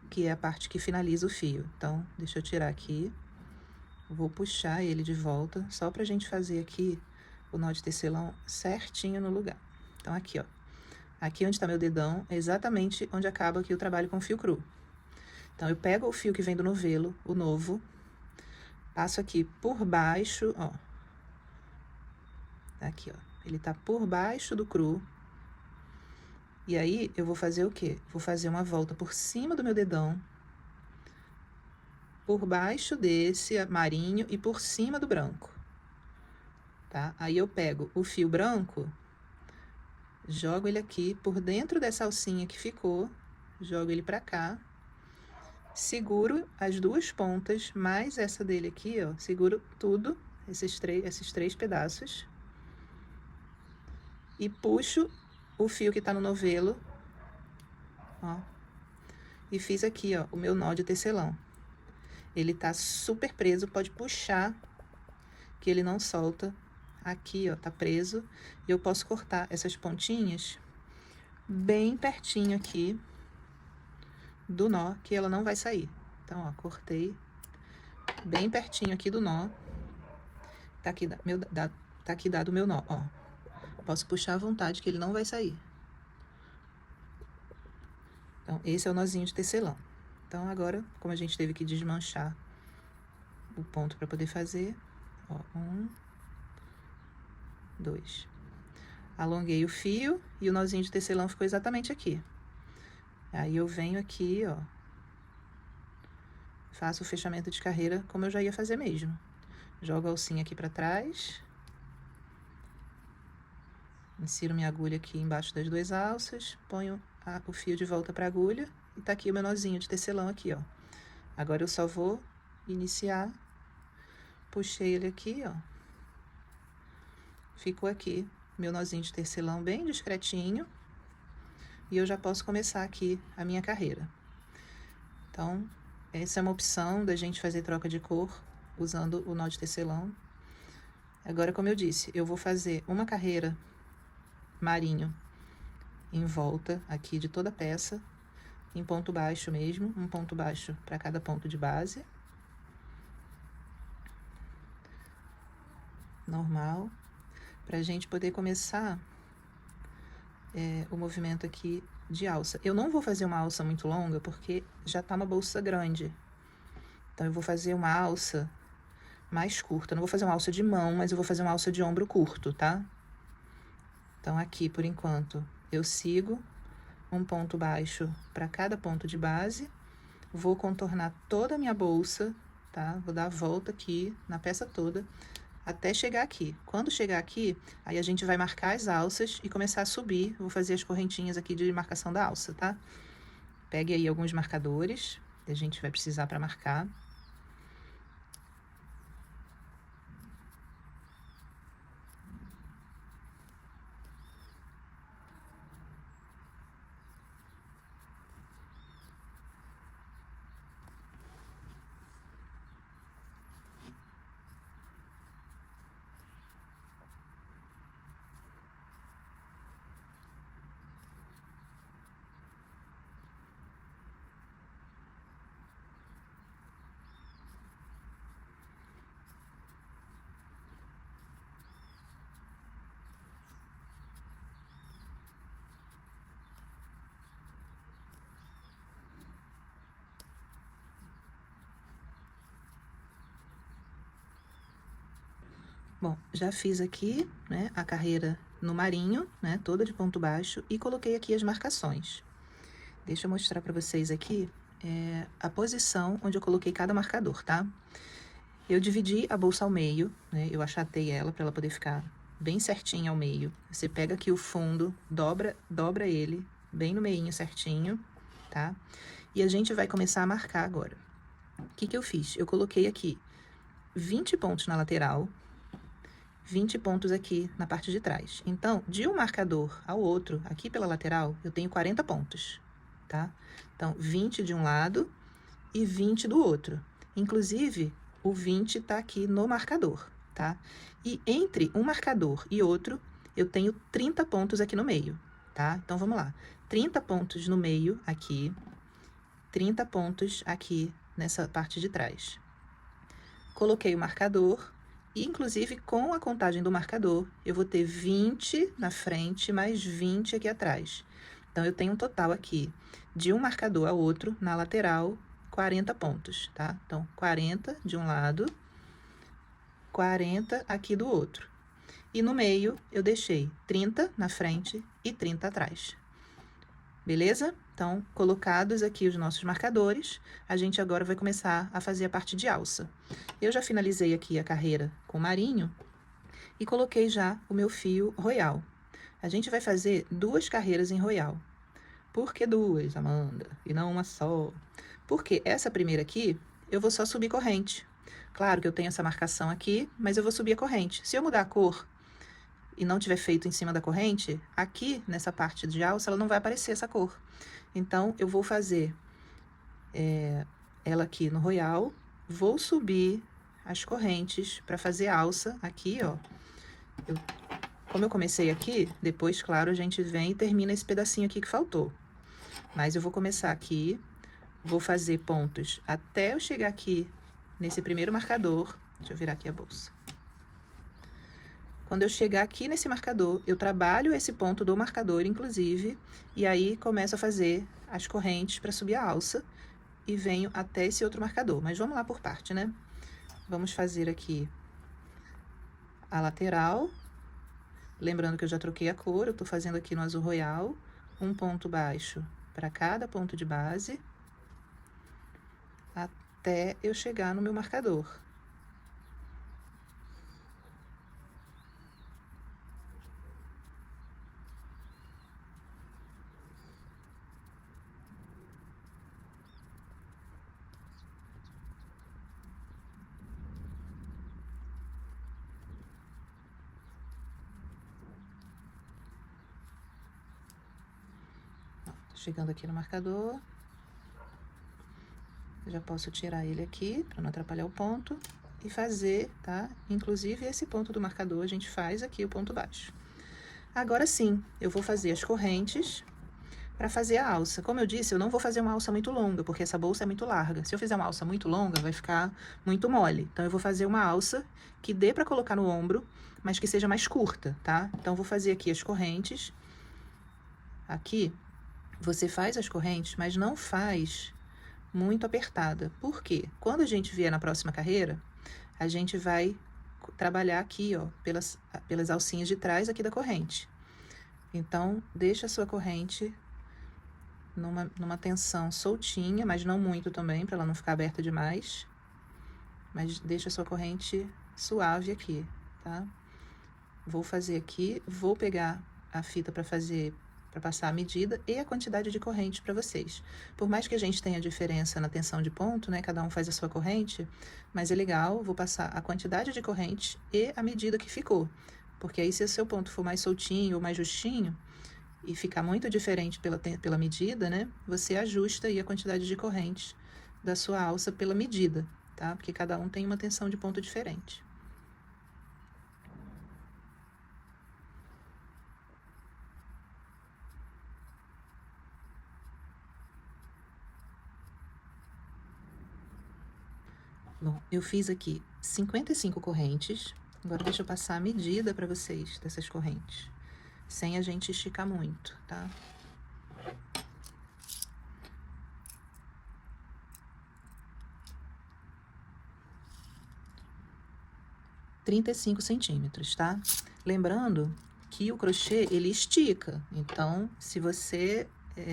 Speaker 1: que é a parte que finaliza o fio. Então, deixa eu tirar aqui, vou puxar ele de volta, só pra gente fazer aqui o nó de tecelão certinho no lugar. Então, aqui, ó, aqui onde tá meu dedão, é exatamente onde acaba aqui o trabalho com fio cru. Então, eu pego o fio que vem do novelo, o novo, passo aqui por baixo, ó. Aqui, ó. Ele tá por baixo do cru. E aí, eu vou fazer o quê? Vou fazer uma volta por cima do meu dedão, por baixo desse marinho e por cima do branco, tá? Aí, eu pego o fio branco, jogo ele aqui por dentro dessa alcinha que ficou, jogo ele pra cá. Seguro as duas pontas, mais essa dele aqui, ó. Seguro tudo, esses três pedaços. E puxo o fio que tá no novelo, ó. E fiz aqui, ó, o meu nó de tecelão. Ele tá super preso, pode puxar, que ele não solta. Aqui, ó, tá preso. E eu posso cortar essas pontinhas bem pertinho aqui do nó, que ela não vai sair. Então, ó, cortei bem pertinho aqui do nó. Tá aqui, tá aqui dado o meu nó, ó. Posso puxar à vontade que ele não vai sair. Então, esse é o nozinho de tecelão. Então, agora, como a gente teve que desmanchar o ponto para poder fazer, ó, 1, 2. Alonguei o fio e o nozinho de tecelão ficou exatamente aqui. Aí, eu venho aqui, ó, faço o fechamento de carreira como eu já ia fazer mesmo. Jogo a alcinha aqui para trás. Insiro minha agulha aqui embaixo das duas alças, ponho o fio de volta para a agulha e tá aqui o meu nozinho de tecelão aqui, ó. Agora eu só vou iniciar, puxei ele aqui, ó. Ficou aqui meu nozinho de tecelão bem discretinho e eu já posso começar aqui a minha carreira. Então, essa é uma opção da gente fazer troca de cor usando o nó de tecelão. Agora, como eu disse, eu vou fazer uma carreira marinho em volta aqui de toda a peça, em ponto baixo mesmo, um ponto baixo para cada ponto de base. Normal, pra gente poder começar o movimento aqui de alça. Eu não vou fazer uma alça muito longa, porque já tá uma bolsa grande. Então, eu vou fazer uma alça mais curta. Não vou fazer uma alça de mão, mas eu vou fazer uma alça de ombro curto, tá? Então, aqui, por enquanto, eu sigo um ponto baixo para cada ponto de base. Vou contornar toda a minha bolsa, tá? Vou dar a volta aqui na peça toda, até chegar aqui. Quando chegar aqui, aí a gente vai marcar as alças e começar a subir. Vou fazer as correntinhas aqui de marcação da alça, tá? Pegue aí alguns marcadores, que a gente vai precisar para marcar. Bom, já fiz aqui, né, a carreira no marinho, né, toda de ponto baixo, e coloquei aqui as marcações. Deixa eu mostrar pra vocês aqui a posição onde eu coloquei cada marcador, tá? Eu dividi a bolsa ao meio, né, eu achatei ela pra ela poder ficar bem certinha ao meio. Você pega aqui o fundo, dobra ele bem no meinho certinho, tá? E a gente vai começar a marcar agora. O que que eu fiz? Eu coloquei aqui 20 pontos na lateral, 20 pontos aqui na parte de trás. Então, de um marcador ao outro, aqui pela lateral, eu tenho 40 pontos, tá? Então, 20 de um lado e 20 do outro. Inclusive, o 20 tá aqui no marcador, tá? E entre um marcador e outro, eu tenho 30 pontos aqui no meio, tá? Então, vamos lá. 30 pontos no meio aqui, 30 pontos aqui nessa parte de trás. Coloquei o marcador e, inclusive, com a contagem do marcador, eu vou ter 20 na frente, mais 20 aqui atrás. Então, eu tenho um total aqui, de um marcador ao outro, na lateral, 40 pontos, tá? Então, 40 de um lado, 40 aqui do outro. E no meio, eu deixei 30 na frente e 30 atrás. Beleza? Então, colocados aqui os nossos marcadores, a gente agora vai começar a fazer a parte de alça. Eu já finalizei aqui a carreira com marinho e coloquei já o meu fio royal. A gente vai fazer 2 carreiras em royal. Por que 2, Amanda? E não uma só? Porque essa primeira aqui, eu vou só subir corrente. Claro que eu tenho essa marcação aqui, mas eu vou subir a corrente. Se eu mudar a cor e não tiver feito em cima da corrente, aqui nessa parte de alça, ela não vai aparecer essa cor. Então, eu vou fazer ela aqui no royal, vou subir as correntes para fazer alça aqui, ó. Como eu comecei aqui, depois, claro, a gente vem e termina esse pedacinho aqui que faltou. Mas eu vou começar aqui, vou fazer pontos até eu chegar aqui nesse primeiro marcador. Deixa eu virar aqui a bolsa. Quando eu chegar aqui nesse marcador, eu trabalho esse ponto do marcador, inclusive, e aí começo a fazer as correntes para subir a alça e venho até esse outro marcador. Mas vamos lá por parte, né? Vamos fazer aqui a lateral. Lembrando que eu já troquei a cor, eu tô fazendo aqui no azul royal, um ponto baixo para cada ponto de base, até eu chegar no meu marcador. Chegando aqui no marcador, eu já posso tirar ele aqui, para não atrapalhar o ponto, e fazer, tá? Inclusive, esse ponto do marcador, a gente faz aqui o ponto baixo. Agora sim, eu vou fazer as correntes para fazer a alça. Como eu disse, eu não vou fazer uma alça muito longa, porque essa bolsa é muito larga. Se eu fizer uma alça muito longa, vai ficar muito mole. Então, eu vou fazer uma alça que dê para colocar no ombro, mas que seja mais curta, tá? Então, vou fazer aqui as correntes. Aqui, você faz as correntes, mas não faz muito apertada. Por quê? Quando a gente vier na próxima carreira, a gente vai trabalhar aqui, ó, pelas alcinhas de trás aqui da corrente. Então, deixa a sua corrente numa tensão soltinha, mas não muito também, para ela não ficar aberta demais. Mas deixa a sua corrente suave aqui, tá? Vou fazer aqui, vou pegar a fita para passar a medida e a quantidade de corrente para vocês. Por mais que a gente tenha diferença na tensão de ponto, né, cada um faz a sua corrente, mas é legal, vou passar a quantidade de corrente e a medida que ficou. Porque aí, se o seu ponto for mais soltinho ou mais justinho, e ficar muito diferente pela medida, né, você ajusta aí a quantidade de corrente da sua alça pela medida, tá? Porque cada um tem uma tensão de ponto diferente. Bom, eu fiz aqui 55 correntes. Agora, deixa eu passar a medida para vocês dessas correntes, sem a gente esticar muito, tá? ,35 centímetros, tá? Lembrando que o crochê, ele estica. Então, se você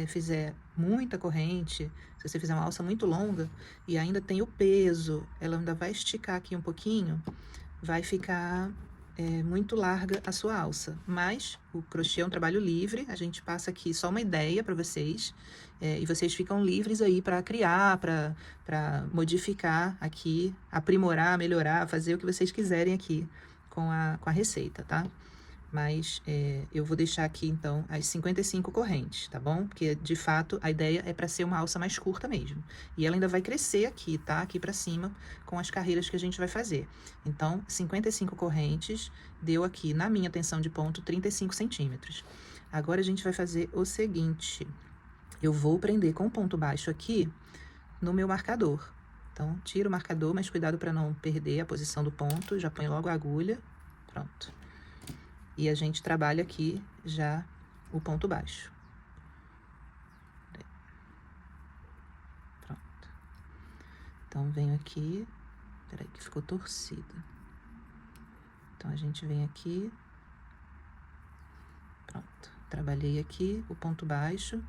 Speaker 1: fizer muita corrente, se você fizer uma alça muito longa e ainda tem o peso, ela ainda vai esticar aqui um pouquinho, vai ficar muito larga a sua alça, mas o crochê é um trabalho livre, a gente passa aqui só uma ideia para vocês, e vocês ficam livres aí para criar, para modificar aqui, aprimorar, melhorar, fazer o que vocês quiserem aqui com a receita, tá? Mas eu vou deixar aqui, então, as 55 correntes, tá bom? Porque, de fato, a ideia é para ser uma alça mais curta mesmo. E ela ainda vai crescer aqui, tá? Aqui para cima, com as carreiras que a gente vai fazer. Então, 55 correntes, deu aqui, na minha tensão de ponto, 35 centímetros. Agora, a gente vai fazer o seguinte. Eu vou prender com o ponto baixo aqui no meu marcador. Então, tiro o marcador, mas cuidado para não perder a posição do ponto. Já põe logo a agulha. Pronto. E a gente trabalha aqui já o ponto baixo. Pronto. Então, venho aqui. Peraí, que ficou torcida. Então, a gente vem aqui. Pronto. Trabalhei aqui o ponto baixo.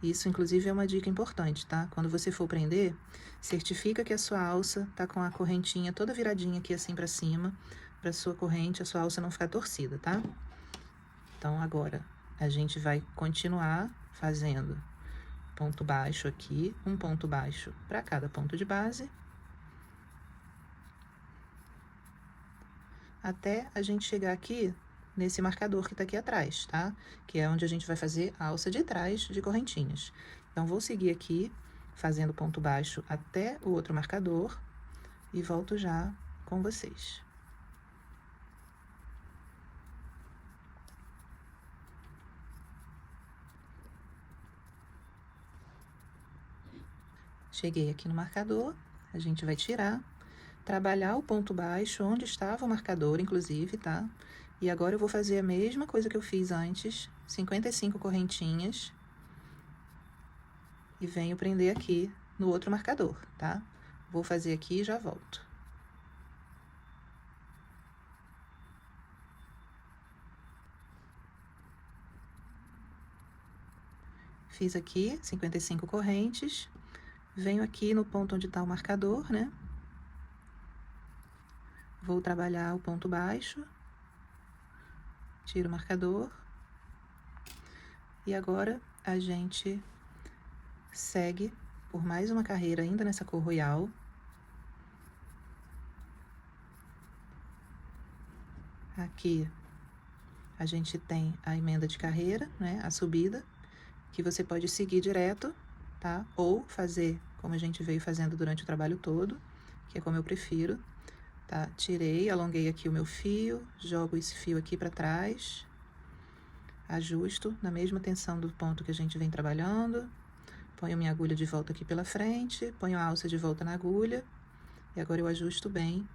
Speaker 1: Isso, inclusive, é uma dica importante, tá? Quando você for prender, certifica que a sua alça tá com a correntinha toda viradinha aqui assim pra cima, pra sua corrente, a sua alça não ficar torcida, tá? Então, agora, a gente vai continuar fazendo ponto baixo aqui, um ponto baixo para cada ponto de base, até a gente chegar aqui nesse marcador que tá aqui atrás, tá? Que é onde a gente vai fazer a alça de trás de correntinhas. Então, vou seguir aqui, fazendo ponto baixo até o outro marcador, e volto já com vocês. Cheguei aqui no marcador, a gente vai tirar, trabalhar o ponto baixo onde estava o marcador, inclusive, tá? E agora eu vou fazer a mesma coisa que eu fiz antes, 55 correntinhas, e venho prender aqui no outro marcador, tá? Vou fazer aqui e já volto. Fiz aqui 55 correntes, venho aqui no ponto onde tá o marcador, né? Vou trabalhar o ponto baixo, tiro o marcador, e agora a gente segue por mais uma carreira ainda nessa cor royal. Aqui a gente tem a emenda de carreira, né, a subida, que você pode seguir direto, tá? Ou fazer como a gente veio fazendo durante o trabalho todo, que é como eu prefiro, tá? Tirei, alonguei aqui o meu fio, jogo esse fio aqui para trás, ajusto na mesma tensão do ponto que a gente vem trabalhando, ponho minha agulha de volta aqui pela frente, ponho a alça de volta na agulha, e agora eu ajusto bem,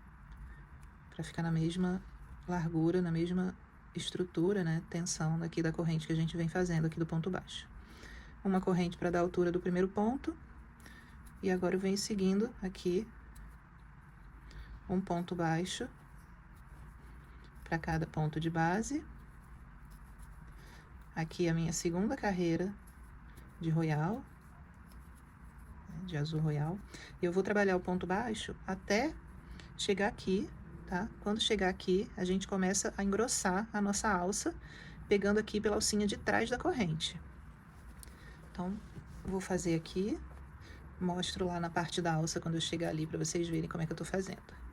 Speaker 1: para ficar na mesma largura, na mesma estrutura, né, tensão aqui da corrente que a gente vem fazendo aqui do ponto baixo. Uma corrente para dar a altura do primeiro ponto, e agora eu venho seguindo aqui um ponto baixo para cada ponto de base. Aqui a minha segunda carreira de royal, de azul royal. Eu vou trabalhar o ponto baixo até chegar aqui, tá? Quando chegar aqui, a gente começa a engrossar a nossa alça, pegando aqui pela alcinha de trás da corrente. Então, vou fazer aqui, mostro lá na parte da alça quando eu chegar ali para vocês verem como é que eu tô fazendo.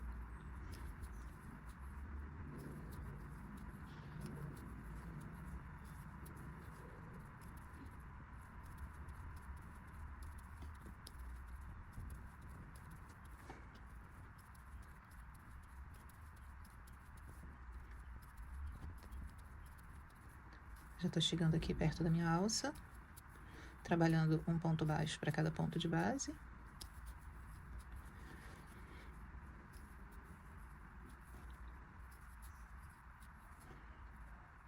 Speaker 1: Já tô chegando aqui perto da minha alça, trabalhando um ponto baixo para cada ponto de base.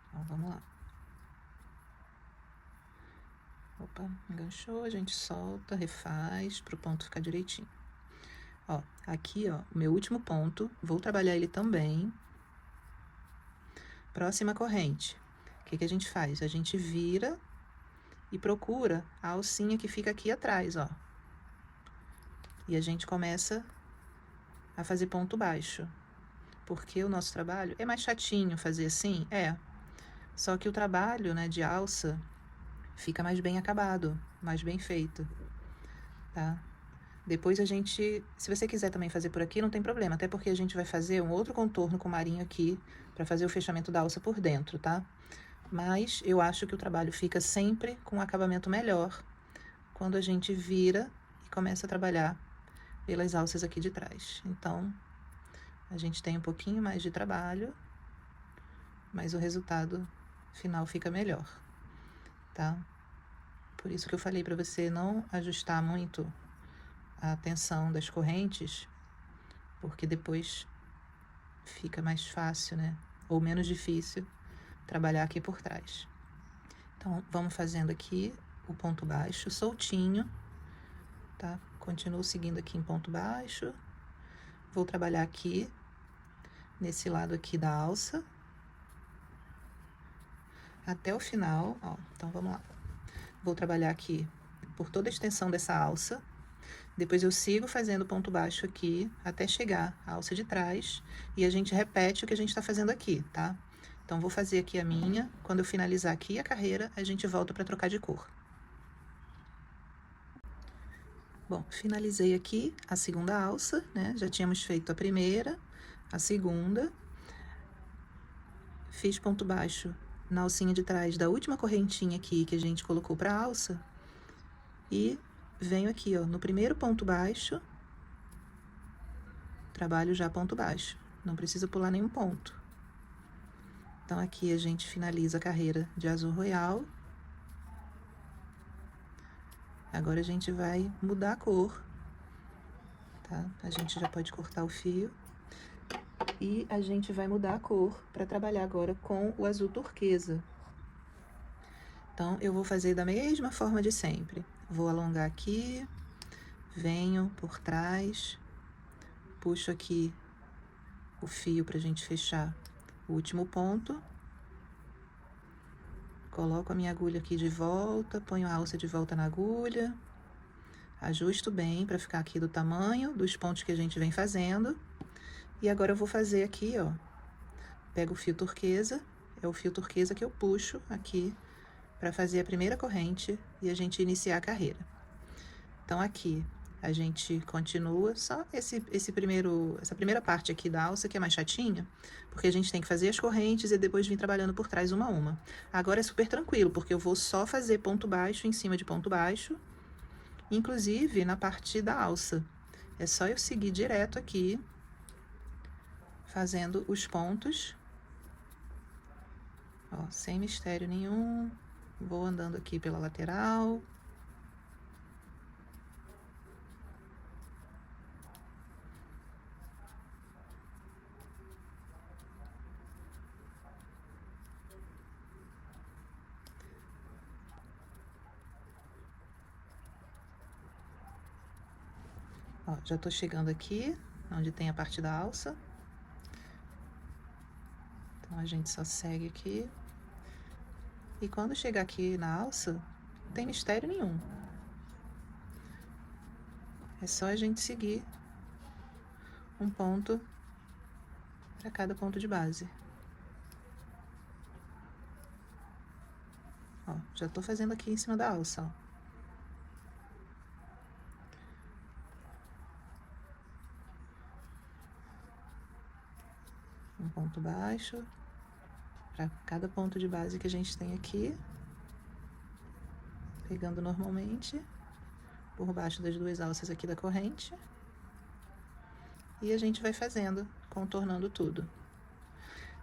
Speaker 1: Então, vamos lá. Opa, enganchou, a gente solta, refaz, pro ponto ficar direitinho. Ó, aqui, ó, o meu último ponto, vou trabalhar ele também. Próxima corrente. O que a gente faz? A gente vira e procura a alcinha que fica aqui atrás, ó. E a gente começa a fazer ponto baixo. porque o nosso trabalho é mais chatinho fazer assim, só que o trabalho, né, de alça fica mais bem acabado, mais bem feito, tá? Depois a gente, se você quiser também fazer por aqui, não tem problema, até porque a gente vai fazer um outro contorno com marinho aqui, para fazer o fechamento da alça por dentro, tá? Mas eu acho que o trabalho fica sempre com um acabamento melhor quando a gente vira e começa a trabalhar pelas alças aqui de trás. Então, a gente tem um pouquinho mais de trabalho, mas o resultado final fica melhor, tá? Por isso que eu falei para você não ajustar muito a tensão das correntes, porque depois fica mais fácil, né? Ou menos difícil trabalhar aqui por trás. Então, vamos fazendo aqui o ponto baixo soltinho, tá? Continuo seguindo aqui em ponto baixo. Vou trabalhar aqui, nesse lado aqui da alça, até o final, ó. Então, vamos lá. Vou trabalhar aqui por toda a extensão dessa alça. Depois eu sigo fazendo ponto baixo aqui, até chegar à alça de trás. E a gente repete o que a gente tá fazendo aqui, tá? Então, vou fazer aqui a minha. Quando eu finalizar aqui a carreira, a gente volta para trocar de cor. Bom, finalizei aqui a segunda alça, né? Já tínhamos feito a primeira, a segunda. Fiz ponto baixo na alcinha de trás da última correntinha aqui que a gente colocou para alça. E venho aqui, ó, no primeiro ponto baixo, trabalho já ponto baixo. Não precisa pular nenhum ponto. Então, aqui a gente finaliza a carreira de azul royal. Agora, a gente vai mudar a cor, tá? A gente já pode cortar o fio. E a gente vai mudar a cor para trabalhar agora com o azul turquesa. Então, eu vou fazer da mesma forma de sempre. Vou alongar aqui, venho por trás, puxo aqui o fio pra gente fechar o último ponto. Coloco a minha agulha aqui de volta, ponho a alça de volta na agulha. Ajusto bem para ficar aqui do tamanho dos pontos que a gente vem fazendo. E agora eu vou fazer aqui, ó. Pego o fio turquesa, é o fio turquesa que eu puxo aqui para fazer a primeira corrente e a gente iniciar a carreira. Então, aqui a gente continua só essa primeira parte aqui da alça, que é mais chatinha, porque a gente tem que fazer as correntes e depois vir trabalhando por trás uma a uma. Agora é super tranquilo, porque eu vou só fazer ponto baixo em cima de ponto baixo, inclusive na parte da alça. É só eu seguir direto aqui, fazendo os pontos, ó, sem mistério nenhum. Vou andando aqui pela lateral. Ó, já tô chegando aqui, onde tem a parte da alça. Então, a gente só segue aqui. E quando chegar aqui na alça, não tem mistério nenhum. É só a gente seguir um ponto para cada ponto de base. Ó, já tô fazendo aqui em cima da alça, ó. Um ponto baixo para cada ponto de base que a gente tem aqui, pegando normalmente por baixo das duas alças aqui da corrente, e a gente vai fazendo, contornando tudo.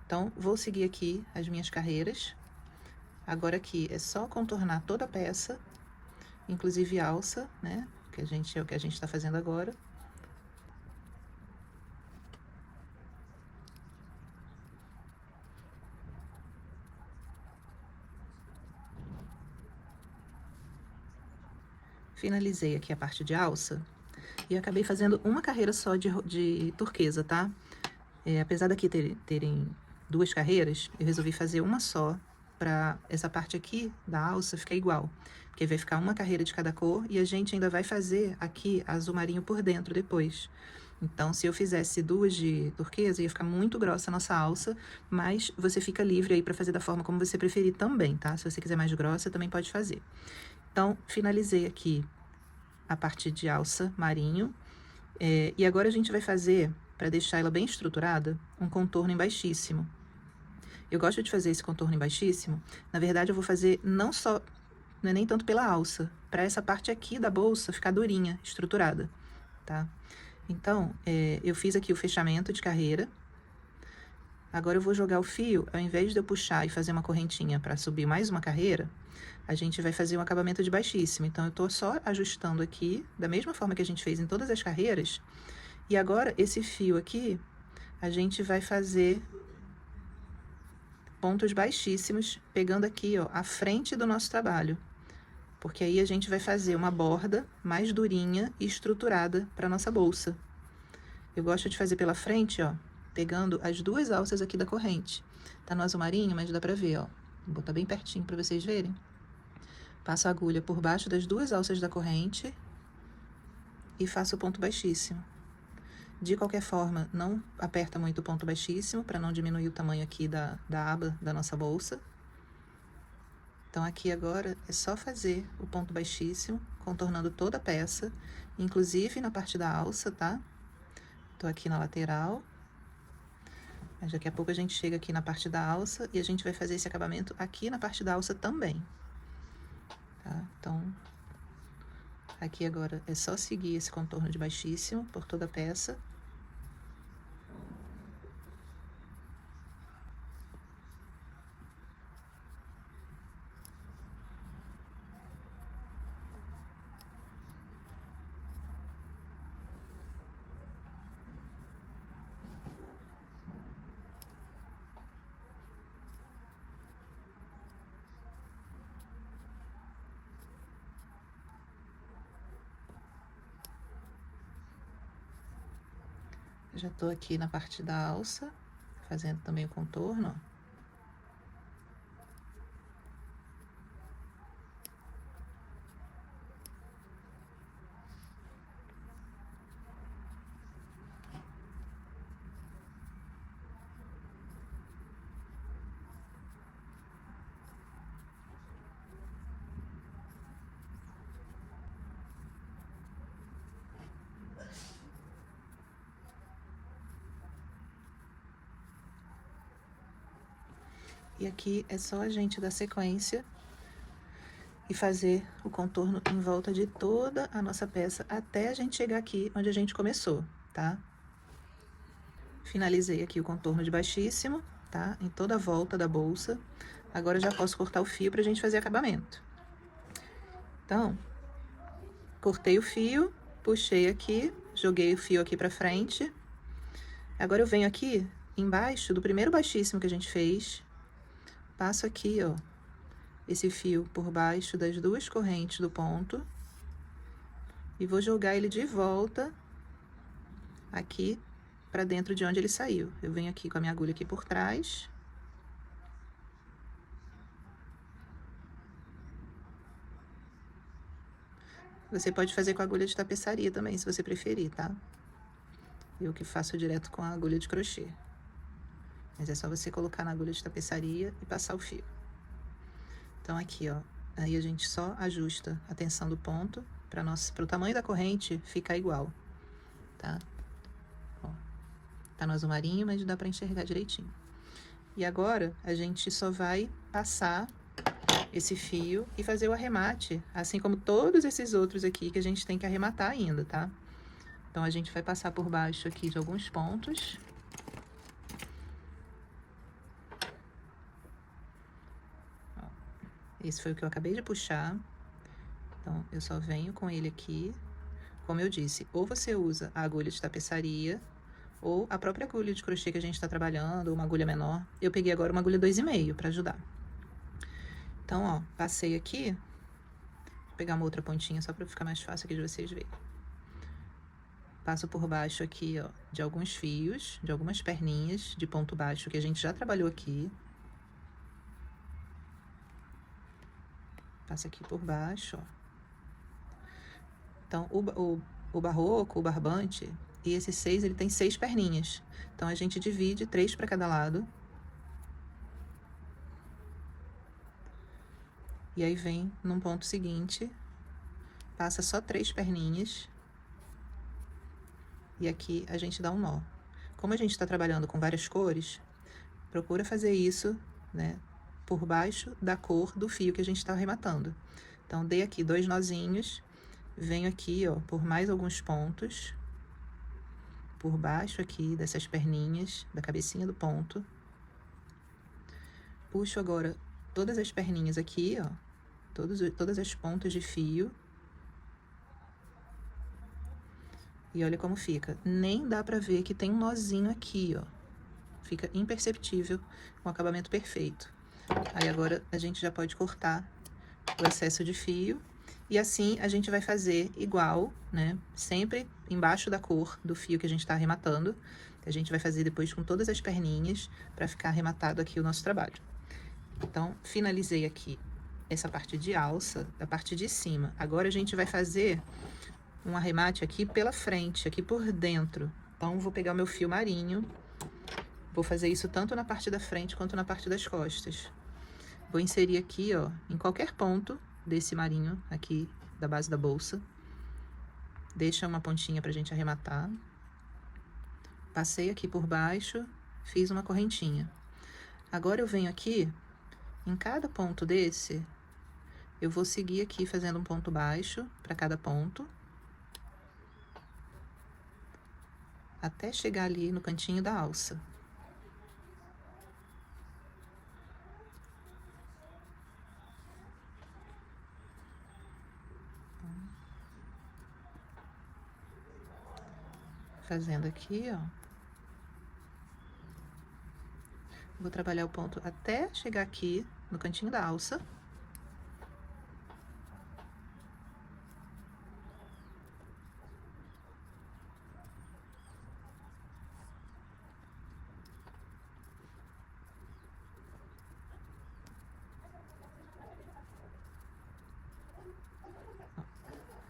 Speaker 1: Então, vou seguir aqui as minhas carreiras. Agora aqui é só contornar toda a peça, inclusive alça, né? Que é o que a gente tá fazendo agora. Finalizei aqui a parte de alça e acabei fazendo uma carreira só de turquesa, tá? Apesar daqui terem duas carreiras, eu resolvi fazer uma só pra essa parte aqui da alça ficar igual. Porque vai ficar uma carreira de cada cor e a gente ainda vai fazer aqui azul marinho por dentro depois. Então, se eu fizesse 2 de turquesa, ia ficar muito grossa a nossa alça, mas você fica livre aí para fazer da forma como você preferir também, tá? Se você quiser mais grossa, também pode fazer. Então, finalizei aqui a parte de alça marinho. E agora a gente vai fazer, para deixar ela bem estruturada, um contorno em baixíssimo. Eu gosto de fazer esse contorno em baixíssimo. Na verdade, eu vou fazer não é nem tanto pela alça, para essa parte aqui da bolsa ficar durinha, estruturada, tá? Então, eu fiz aqui o fechamento de carreira. Agora eu vou jogar o fio, ao invés de eu puxar e fazer uma correntinha para subir mais uma carreira, a gente vai fazer um acabamento de baixíssimo. Então, eu tô só ajustando aqui, da mesma forma que a gente fez em todas as carreiras. E agora, esse fio aqui, a gente vai fazer pontos baixíssimos, pegando aqui, ó, a frente do nosso trabalho. Porque aí a gente vai fazer uma borda mais durinha e estruturada para nossa bolsa. Eu gosto de fazer pela frente, ó, pegando as 2 alças aqui da corrente. Tá no azul marinho, mas dá pra ver, ó. Vou botar bem pertinho pra vocês verem. Passo a agulha por baixo das 2 alças da corrente e faço o ponto baixíssimo. De qualquer forma, não aperta muito o ponto baixíssimo para não diminuir o tamanho aqui da aba da nossa bolsa. Então, aqui agora é só fazer o ponto baixíssimo, contornando toda a peça, inclusive na parte da alça, tá? Tô aqui na lateral. Mas daqui a pouco a gente chega aqui na parte da alça e a gente vai fazer esse acabamento aqui na parte da alça também. Tá? Então, aqui agora é só seguir esse contorno de baixíssimo por toda a peça. Já tô aqui na parte da alça, fazendo também o contorno, ó. E aqui é só a gente dar sequência e fazer o contorno em volta de toda a nossa peça até a gente chegar aqui onde a gente começou, tá? Finalizei aqui o contorno de baixíssimo, tá? Em toda a volta da bolsa. Agora eu já posso cortar o fio pra gente fazer acabamento. Então, cortei o fio, puxei aqui, joguei o fio aqui pra frente. Agora eu venho aqui embaixo do primeiro baixíssimo que a gente fez, passo aqui, ó, esse fio por baixo das 2 correntes do ponto e vou jogar ele de volta aqui pra dentro de onde ele saiu. Eu venho aqui com a minha agulha aqui por trás. Você pode fazer com a agulha de tapeçaria também, se você preferir, tá? Eu que faço direto com a agulha de crochê. Mas é só você colocar na agulha de tapeçaria e passar o fio. Então, aqui, ó, aí a gente só ajusta a tensão do ponto para o tamanho da corrente ficar igual, tá? Ó, tá no azul marinho, mas dá para enxergar direitinho. E agora, a gente só vai passar esse fio e fazer o arremate, assim como todos esses outros aqui que a gente tem que arrematar ainda, tá? Então, a gente vai passar por baixo aqui de alguns pontos. Ó, esse foi o que eu acabei de puxar. Então, eu só venho com ele aqui. Como eu disse, ou você usa a agulha de tapeçaria, ou a própria agulha de crochê que a gente tá trabalhando, ou uma agulha menor. Eu peguei agora uma agulha 2,5 para ajudar. Então, ó, passei aqui. Vou pegar uma outra pontinha só para ficar mais fácil aqui de vocês verem. Passo por baixo aqui, ó, de alguns fios, de algumas perninhas de ponto baixo que a gente já trabalhou aqui. Passo aqui por baixo, ó. Então, o barroco, o barbante, E esse 6, ele tem 6 perninhas. Então, a gente divide 3 para cada lado. E aí, vem num ponto seguinte, passa só 3 perninhas. E aqui, a gente dá um nó. Como a gente está trabalhando com várias cores, procura fazer isso, né, por baixo da cor do fio que a gente está arrematando. Então, dei aqui 2 nozinhos, venho aqui, ó, por mais alguns pontos, por baixo aqui dessas perninhas, da cabecinha do ponto. Puxo agora todas as perninhas aqui, ó, todas as pontas de fio. E olha como fica. Nem dá pra ver que tem um nozinho aqui, ó. Fica imperceptível, um acabamento perfeito. Aí agora a gente já pode cortar o excesso de fio. E assim a gente vai fazer igual, né? Sempre embaixo da cor do fio que a gente tá arrematando. A gente vai fazer depois com todas as perninhas pra ficar arrematado aqui o nosso trabalho. Então, finalizei aqui essa parte de alça, da parte de cima. Agora a gente vai fazer um arremate aqui pela frente, aqui por dentro. Então, vou pegar o meu fio marinho. Vou fazer isso tanto na parte da frente quanto na parte das costas. Vou inserir aqui, ó, em qualquer ponto desse marinho aqui da base da bolsa. Deixa uma pontinha pra gente arrematar. Passei aqui por baixo, fiz uma correntinha. Agora eu venho aqui, em cada ponto desse, eu vou seguir aqui fazendo um ponto baixo para cada ponto. Até chegar ali no cantinho da alça. Fazendo aqui, ó. Vou trabalhar o ponto até chegar aqui no cantinho da alça.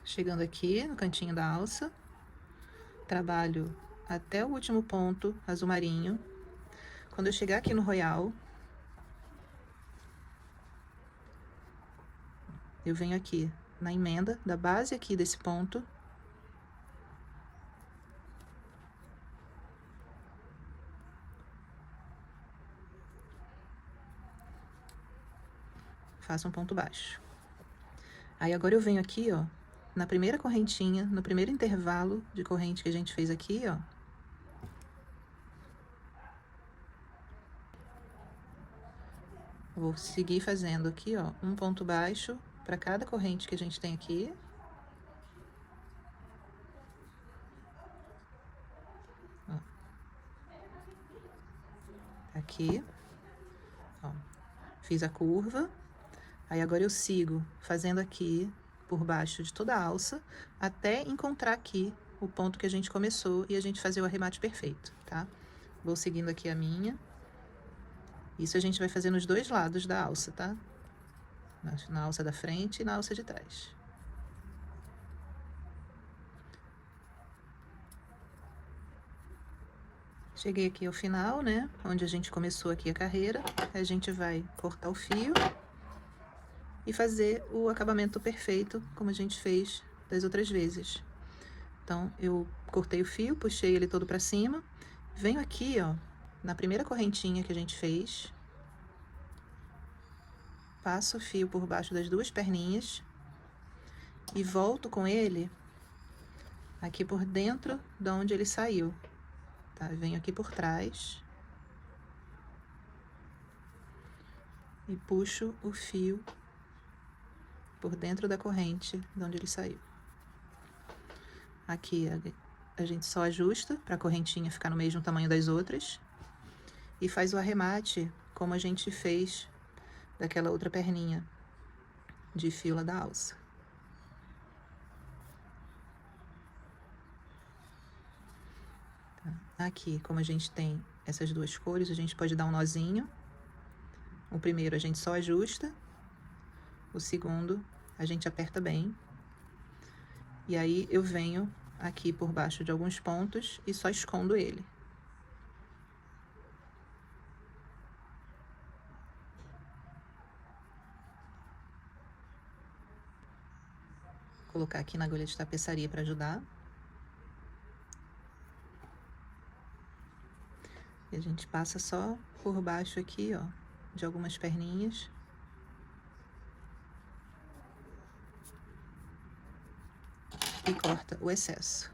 Speaker 1: Chegando aqui no cantinho da alça, trabalho até o último ponto azul marinho. Quando eu chegar aqui no royal, eu venho aqui na emenda da base aqui desse ponto. Faço um ponto baixo. Aí agora eu venho aqui, ó, na primeira correntinha, no primeiro intervalo de corrente que a gente fez aqui, ó. Vou seguir fazendo aqui, ó, um ponto baixo para cada corrente que a gente tem aqui. Ó. Aqui, ó, fiz a curva. Aí agora eu sigo fazendo aqui por baixo de toda a alça, até encontrar aqui o ponto que a gente começou e a gente fazer o arremate perfeito, tá? Vou seguindo aqui a minha. Isso a gente vai fazer nos dois lados da alça, tá? Na alça da frente e na alça de trás. Cheguei aqui ao final, né? Onde a gente começou aqui a carreira. A gente vai cortar o fio e fazer o acabamento perfeito, como a gente fez das outras vezes. Então, eu cortei o fio, puxei ele todo pra cima, venho aqui, ó, na primeira correntinha que a gente fez, passo o fio por baixo das duas perninhas e volto com ele aqui por dentro de onde ele saiu, tá? Venho aqui por trás e puxo o fio por dentro da corrente de onde ele saiu. Aqui a gente só ajusta para a correntinha ficar no mesmo tamanho das outras e faz o arremate como a gente fez daquela outra perninha de fila da alça. Aqui, como a gente tem essas duas cores, a gente pode dar um nozinho. O primeiro a gente só ajusta, o segundo a gente aperta bem. E aí eu venho aqui por baixo de alguns pontos e só escondo ele. Vou colocar aqui na agulha de tapeçaria para ajudar. E a gente passa só por baixo aqui, ó, de algumas perninhas. E corta o excesso.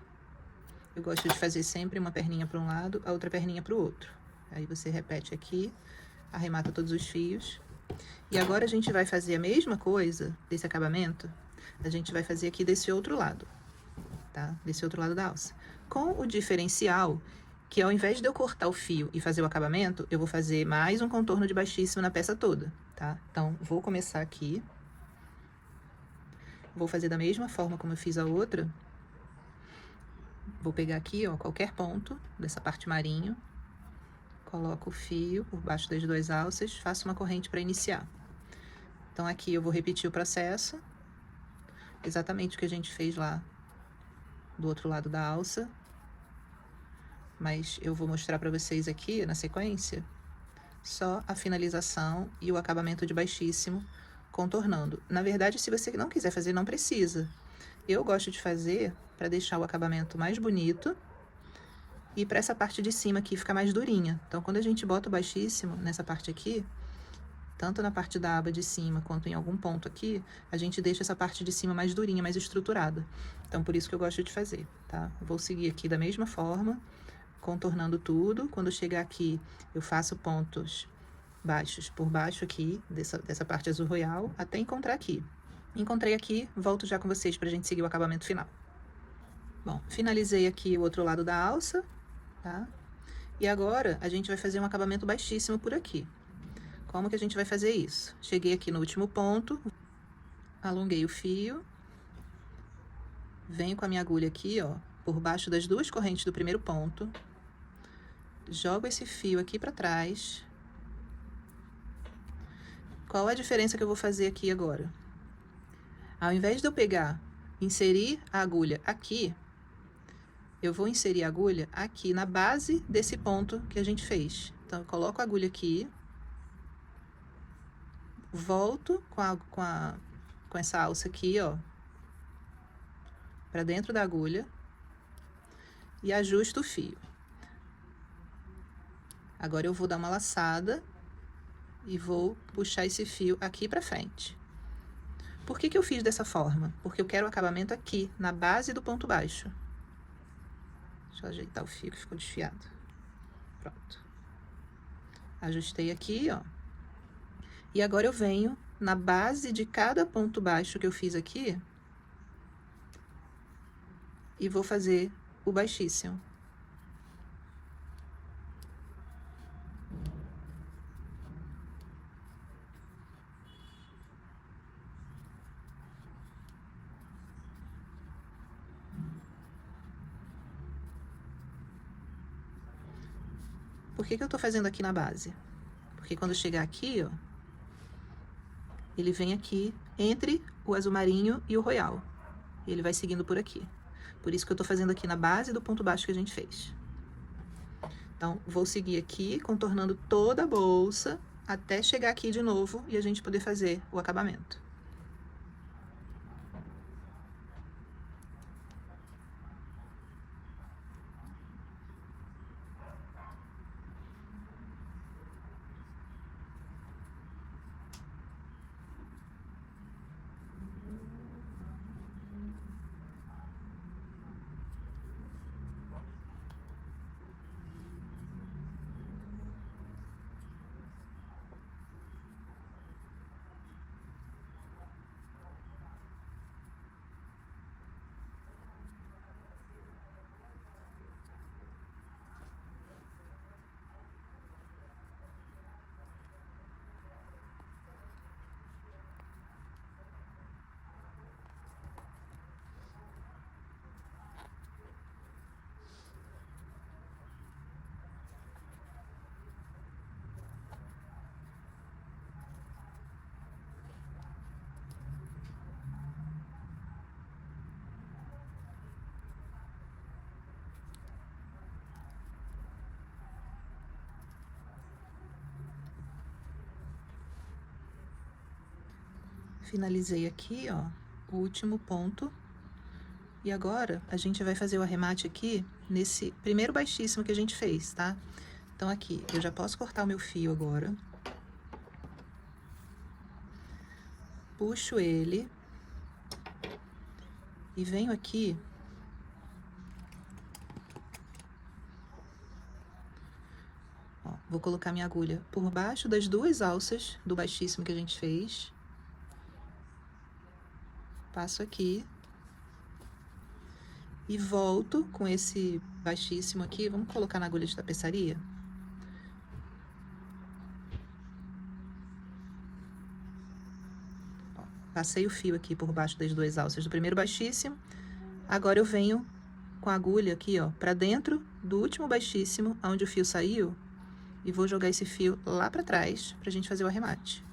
Speaker 1: Eu gosto de fazer sempre uma perninha para um lado, a outra perninha para o outro. Aí você repete aqui, arremata todos os fios. E agora a gente vai fazer a mesma coisa desse acabamento, a gente vai fazer aqui desse outro lado, tá? Desse outro lado da alça. Com o diferencial que ao invés de eu cortar o fio e fazer o acabamento, eu vou fazer mais um contorno de baixíssimo na peça toda, tá? Então, vou começar aqui. Vou fazer da mesma forma como eu fiz a outra. Vou pegar aqui, ó, qualquer ponto dessa parte marinho. Coloco o fio por baixo das duas alças, faço uma corrente para iniciar. Então, aqui eu vou repetir o processo. Exatamente o que a gente fez lá do outro lado da alça. Mas eu vou mostrar para vocês aqui, na sequência, só a finalização e o acabamento de baixíssimo, contornando. Na verdade, se você não quiser fazer, não precisa. Eu gosto de fazer para deixar o acabamento mais bonito e para essa parte de cima aqui ficar mais durinha. Então, quando a gente bota o baixíssimo nessa parte aqui, tanto na parte da aba de cima quanto em algum ponto aqui, a gente deixa essa parte de cima mais durinha, mais estruturada. Então, por isso que eu gosto de fazer, tá? Eu vou seguir aqui da mesma forma, contornando tudo. Quando chegar aqui, eu faço pontos baixos por baixo aqui, dessa parte azul royal, até encontrar aqui. Encontrei aqui, volto já com vocês pra gente seguir o acabamento final. Bom, finalizei aqui o outro lado da alça, tá? E agora, a gente vai fazer um acabamento baixíssimo por aqui. Como que a gente vai fazer isso? Cheguei aqui no último ponto, alonguei o fio, venho com a minha agulha aqui, ó, por baixo das duas correntes do primeiro ponto, jogo esse fio aqui pra trás. Qual a diferença que eu vou fazer aqui agora? Ao invés de eu pegar, inserir a agulha aqui, eu vou inserir a agulha aqui na base desse ponto que a gente fez. Então, eu coloco a agulha aqui, volto com essa alça aqui, ó, pra dentro da agulha e ajusto o fio. Agora, eu vou dar uma laçada e vou puxar esse fio aqui pra frente. Por que que eu fiz dessa forma? Porque eu quero o acabamento aqui, na base do ponto baixo. Deixa eu ajeitar o fio que ficou desfiado. Pronto. Ajustei aqui, ó. E agora eu venho na base de cada ponto baixo que eu fiz aqui e vou fazer o baixíssimo. Por que que eu tô fazendo aqui na base? Porque quando chegar aqui, ó, ele vem aqui entre o azul marinho e o royal. E ele vai seguindo por aqui. Por isso que eu tô fazendo aqui na base do ponto baixo que a gente fez. Então, vou seguir aqui, contornando toda a bolsa, até chegar aqui de novo e a gente poder fazer o acabamento. Finalizei aqui, ó, o último ponto. E agora, a gente vai fazer o arremate aqui nesse primeiro baixíssimo que a gente fez, tá? Então, aqui, eu já posso cortar o meu fio agora. Puxo ele. E venho aqui. Ó, vou colocar minha agulha por baixo das duas alças do baixíssimo que a gente fez. Passo aqui. E volto com esse baixíssimo aqui. Vamos colocar na agulha de tapeçaria? Ó, passei o fio aqui por baixo das duas alças do primeiro baixíssimo. Agora eu venho com a agulha aqui, ó, pra dentro do último baixíssimo, onde o fio saiu. E vou jogar esse fio lá pra trás, pra gente fazer o arremate.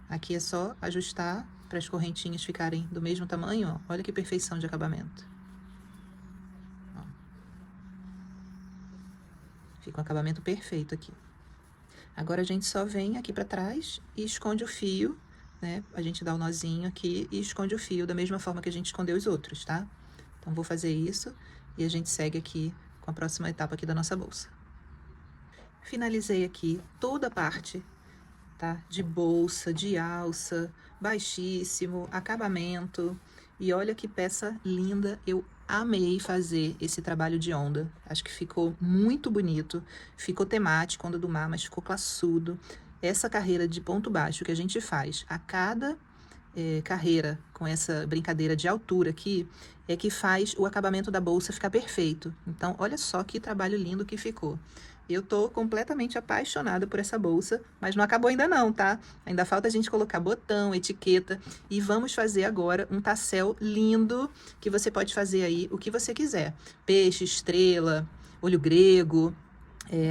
Speaker 1: Aqui é só ajustar para as correntinhas ficarem do mesmo tamanho, ó. Olha que perfeição de acabamento. Ó. Fica um acabamento perfeito aqui. Agora a gente só vem aqui para trás e esconde o fio, né? A gente dá o nozinho aqui e esconde o fio da mesma forma que a gente escondeu os outros, tá? Então, vou fazer isso e a gente segue aqui com a próxima etapa aqui da nossa bolsa. Finalizei aqui toda a parte, tá? De bolsa, de alça, baixíssimo, acabamento. E olha que peça linda, eu amei fazer esse trabalho de onda. Acho que ficou muito bonito, ficou temático, onda do mar, mas ficou classudo. Essa carreira de ponto baixo que a gente faz a cada carreira com essa brincadeira de altura aqui, é que faz o acabamento da bolsa ficar perfeito. Então, olha só que trabalho lindo que ficou. Eu tô completamente apaixonada por essa bolsa, mas não acabou ainda não, tá? Ainda falta a gente colocar botão, etiqueta, e vamos fazer agora um tassel lindo, que você pode fazer aí o que você quiser. Peixe, estrela, olho grego,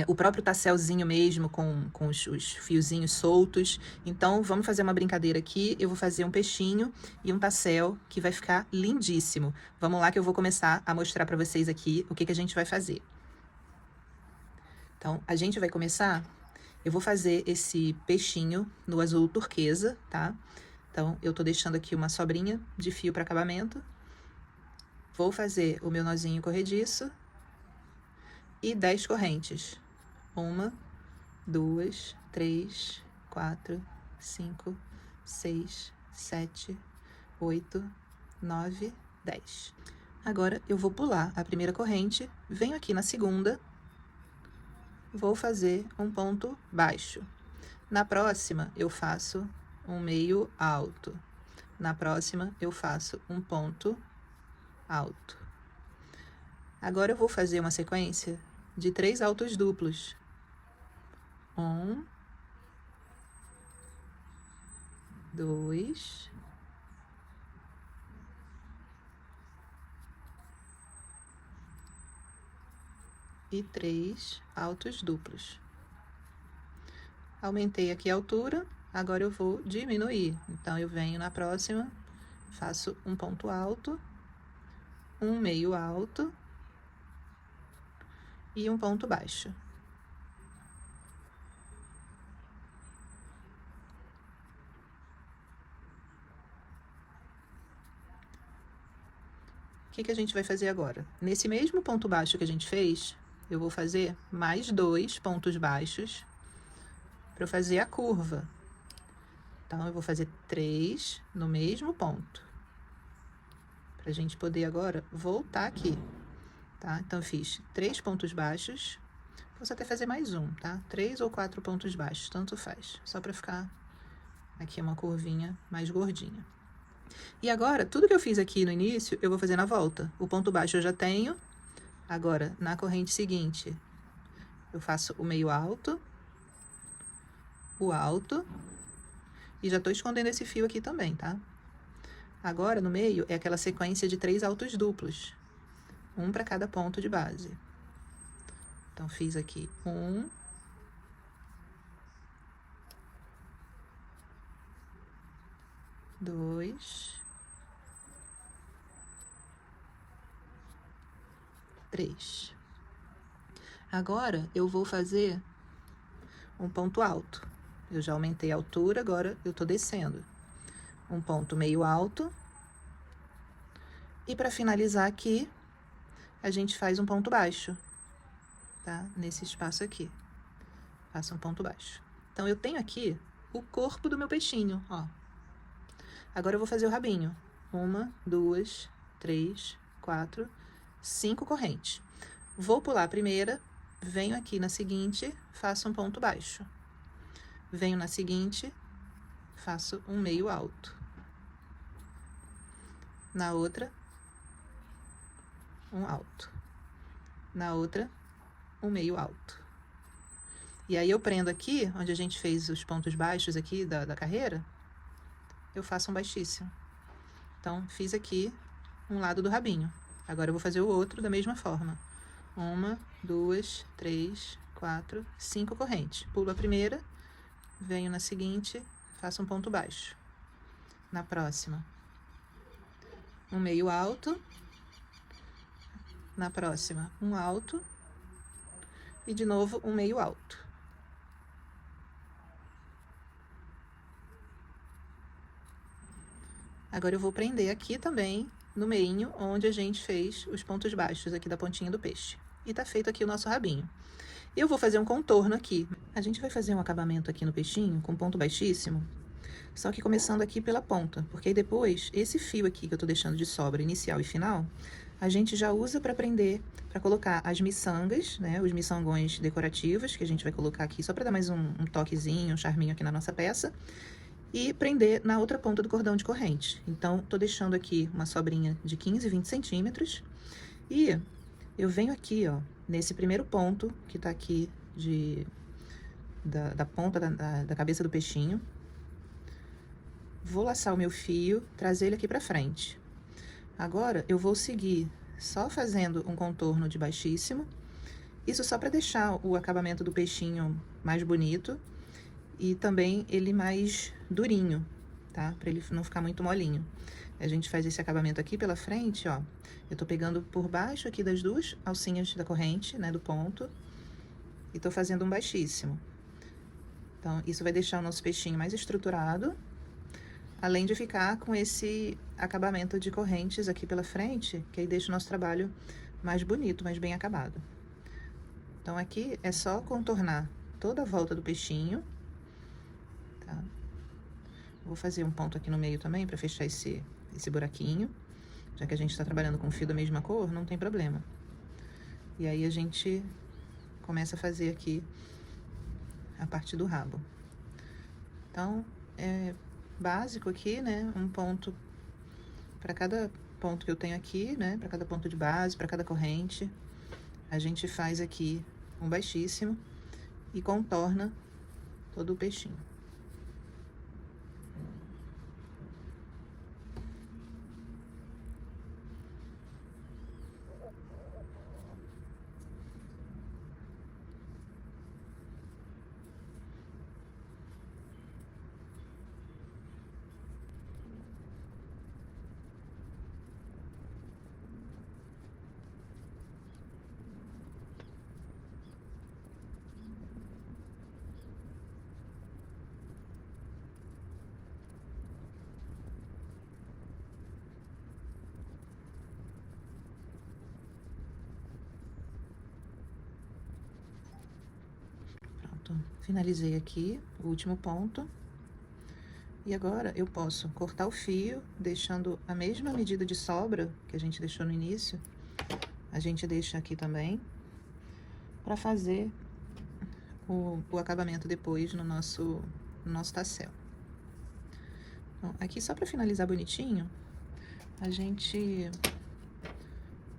Speaker 1: o próprio tasselzinho mesmo, com os fiozinhos soltos. Então, vamos fazer uma brincadeira aqui. Eu vou fazer um peixinho e um tassel, que vai ficar lindíssimo. Vamos lá que eu vou começar a mostrar pra vocês aqui o que a gente vai fazer. Então, a gente vai começar, eu vou fazer esse peixinho no azul turquesa, tá? Então, eu tô deixando aqui uma sobrinha de fio para acabamento. Vou fazer o meu nozinho corrediço e 10 correntes. 1, 2, 3, 4, 5, 6, 7, 8, 9, 10. Agora, eu vou pular a primeira corrente, venho aqui na segunda, vou fazer um ponto baixo. Na próxima, eu faço um meio alto. Na próxima, eu faço um ponto alto. Agora, eu vou fazer uma sequência de 3 altos duplos. 1, 2, 3 altos duplos. Aumentei aqui a altura, agora eu vou diminuir. Então, eu venho na próxima, faço um ponto alto, um meio alto e um ponto baixo. O que a gente vai fazer agora? Nesse mesmo ponto baixo que a gente fez, eu vou fazer mais 2 pontos baixos para eu fazer a curva. Então, eu vou fazer 3 no mesmo ponto. Pra gente poder agora voltar aqui, tá? Então, eu fiz 3 pontos baixos. Posso até fazer mais um, tá? 3 ou 4 pontos baixos, tanto faz. Só pra ficar aqui uma curvinha mais gordinha. E agora, tudo que eu fiz aqui no início, eu vou fazer na volta. O ponto baixo eu já tenho. Agora, na corrente seguinte, eu faço o meio alto, o alto, e já tô escondendo esse fio aqui também, tá? Agora, no meio, é aquela sequência de 3 altos duplos. Um para cada ponto de base. Então, fiz aqui 1, 2, 3. Agora, eu vou fazer um ponto alto. Eu já aumentei a altura, agora eu tô descendo. um ponto meio alto. E para finalizar aqui, a gente faz um ponto baixo, tá? Nesse espaço aqui. Faço um ponto baixo. Então, eu tenho aqui o corpo do meu peixinho, ó. Agora eu vou fazer o rabinho. 1, 2, 3, 4, 5 correntes. Vou pular a primeira, venho aqui na seguinte, faço um ponto baixo. Venho na seguinte, faço um meio alto. Na outra, um alto. Na outra, um meio alto. E aí eu prendo aqui, onde a gente fez os pontos baixos aqui da carreira, eu faço um baixíssimo. Então, fiz aqui um lado do rabinho. Agora eu vou fazer o outro da mesma forma. 1, 2, 3, 4, 5 correntes. Pulo a primeira, venho na seguinte, faço um ponto baixo. Na próxima, um meio alto. Na próxima, um alto. E de novo, um meio alto. Agora eu vou prender aqui também, no meinho, onde a gente fez os pontos baixos aqui da pontinha do peixe. E tá feito aqui o nosso rabinho. Eu vou fazer um contorno aqui. A gente vai fazer um acabamento aqui no peixinho com ponto baixíssimo, só que começando aqui pela ponta, porque aí depois, esse fio aqui que eu tô deixando de sobra, inicial e final, a gente já usa para prender, para colocar as miçangas, né, os miçangões decorativos, que a gente vai colocar aqui só para dar mais um toquezinho, um charminho aqui na nossa peça, e prender na outra ponta do cordão de corrente. Então, tô deixando aqui uma sobrinha de 15, 20 centímetros, e eu venho aqui, ó, nesse primeiro ponto, que tá aqui da ponta da cabeça do peixinho, vou laçar o meu fio, trazer ele aqui pra frente. Agora, eu vou seguir só fazendo um contorno de baixíssimo, isso só para deixar o acabamento do peixinho mais bonito e também ele mais durinho, tá? Para ele não ficar muito molinho. A gente faz esse acabamento aqui pela frente, ó. Eu tô pegando por baixo aqui das duas alcinhas da corrente, né, do ponto, e tô fazendo um baixíssimo. Então, isso vai deixar o nosso peixinho mais estruturado, além de ficar com esse acabamento de correntes aqui pela frente, que aí deixa o nosso trabalho mais bonito, mais bem acabado. Então, aqui é só contornar toda a volta do peixinho, tá? Vou fazer um ponto aqui no meio também, para fechar esse buraquinho. Já que a gente tá trabalhando com fio da mesma cor, não tem problema. E aí, a gente começa a fazer aqui a parte do rabo. Então, é básico aqui, né? Um ponto para cada ponto que eu tenho aqui, né? Para cada ponto de base, para cada corrente. A gente faz aqui um baixíssimo e contorna todo o peixinho. Finalizei aqui o último ponto. E agora eu posso cortar o fio, deixando a mesma medida de sobra que a gente deixou no início. A gente deixa aqui também, para fazer o acabamento depois no nosso tassel. Então, aqui só para finalizar bonitinho, a gente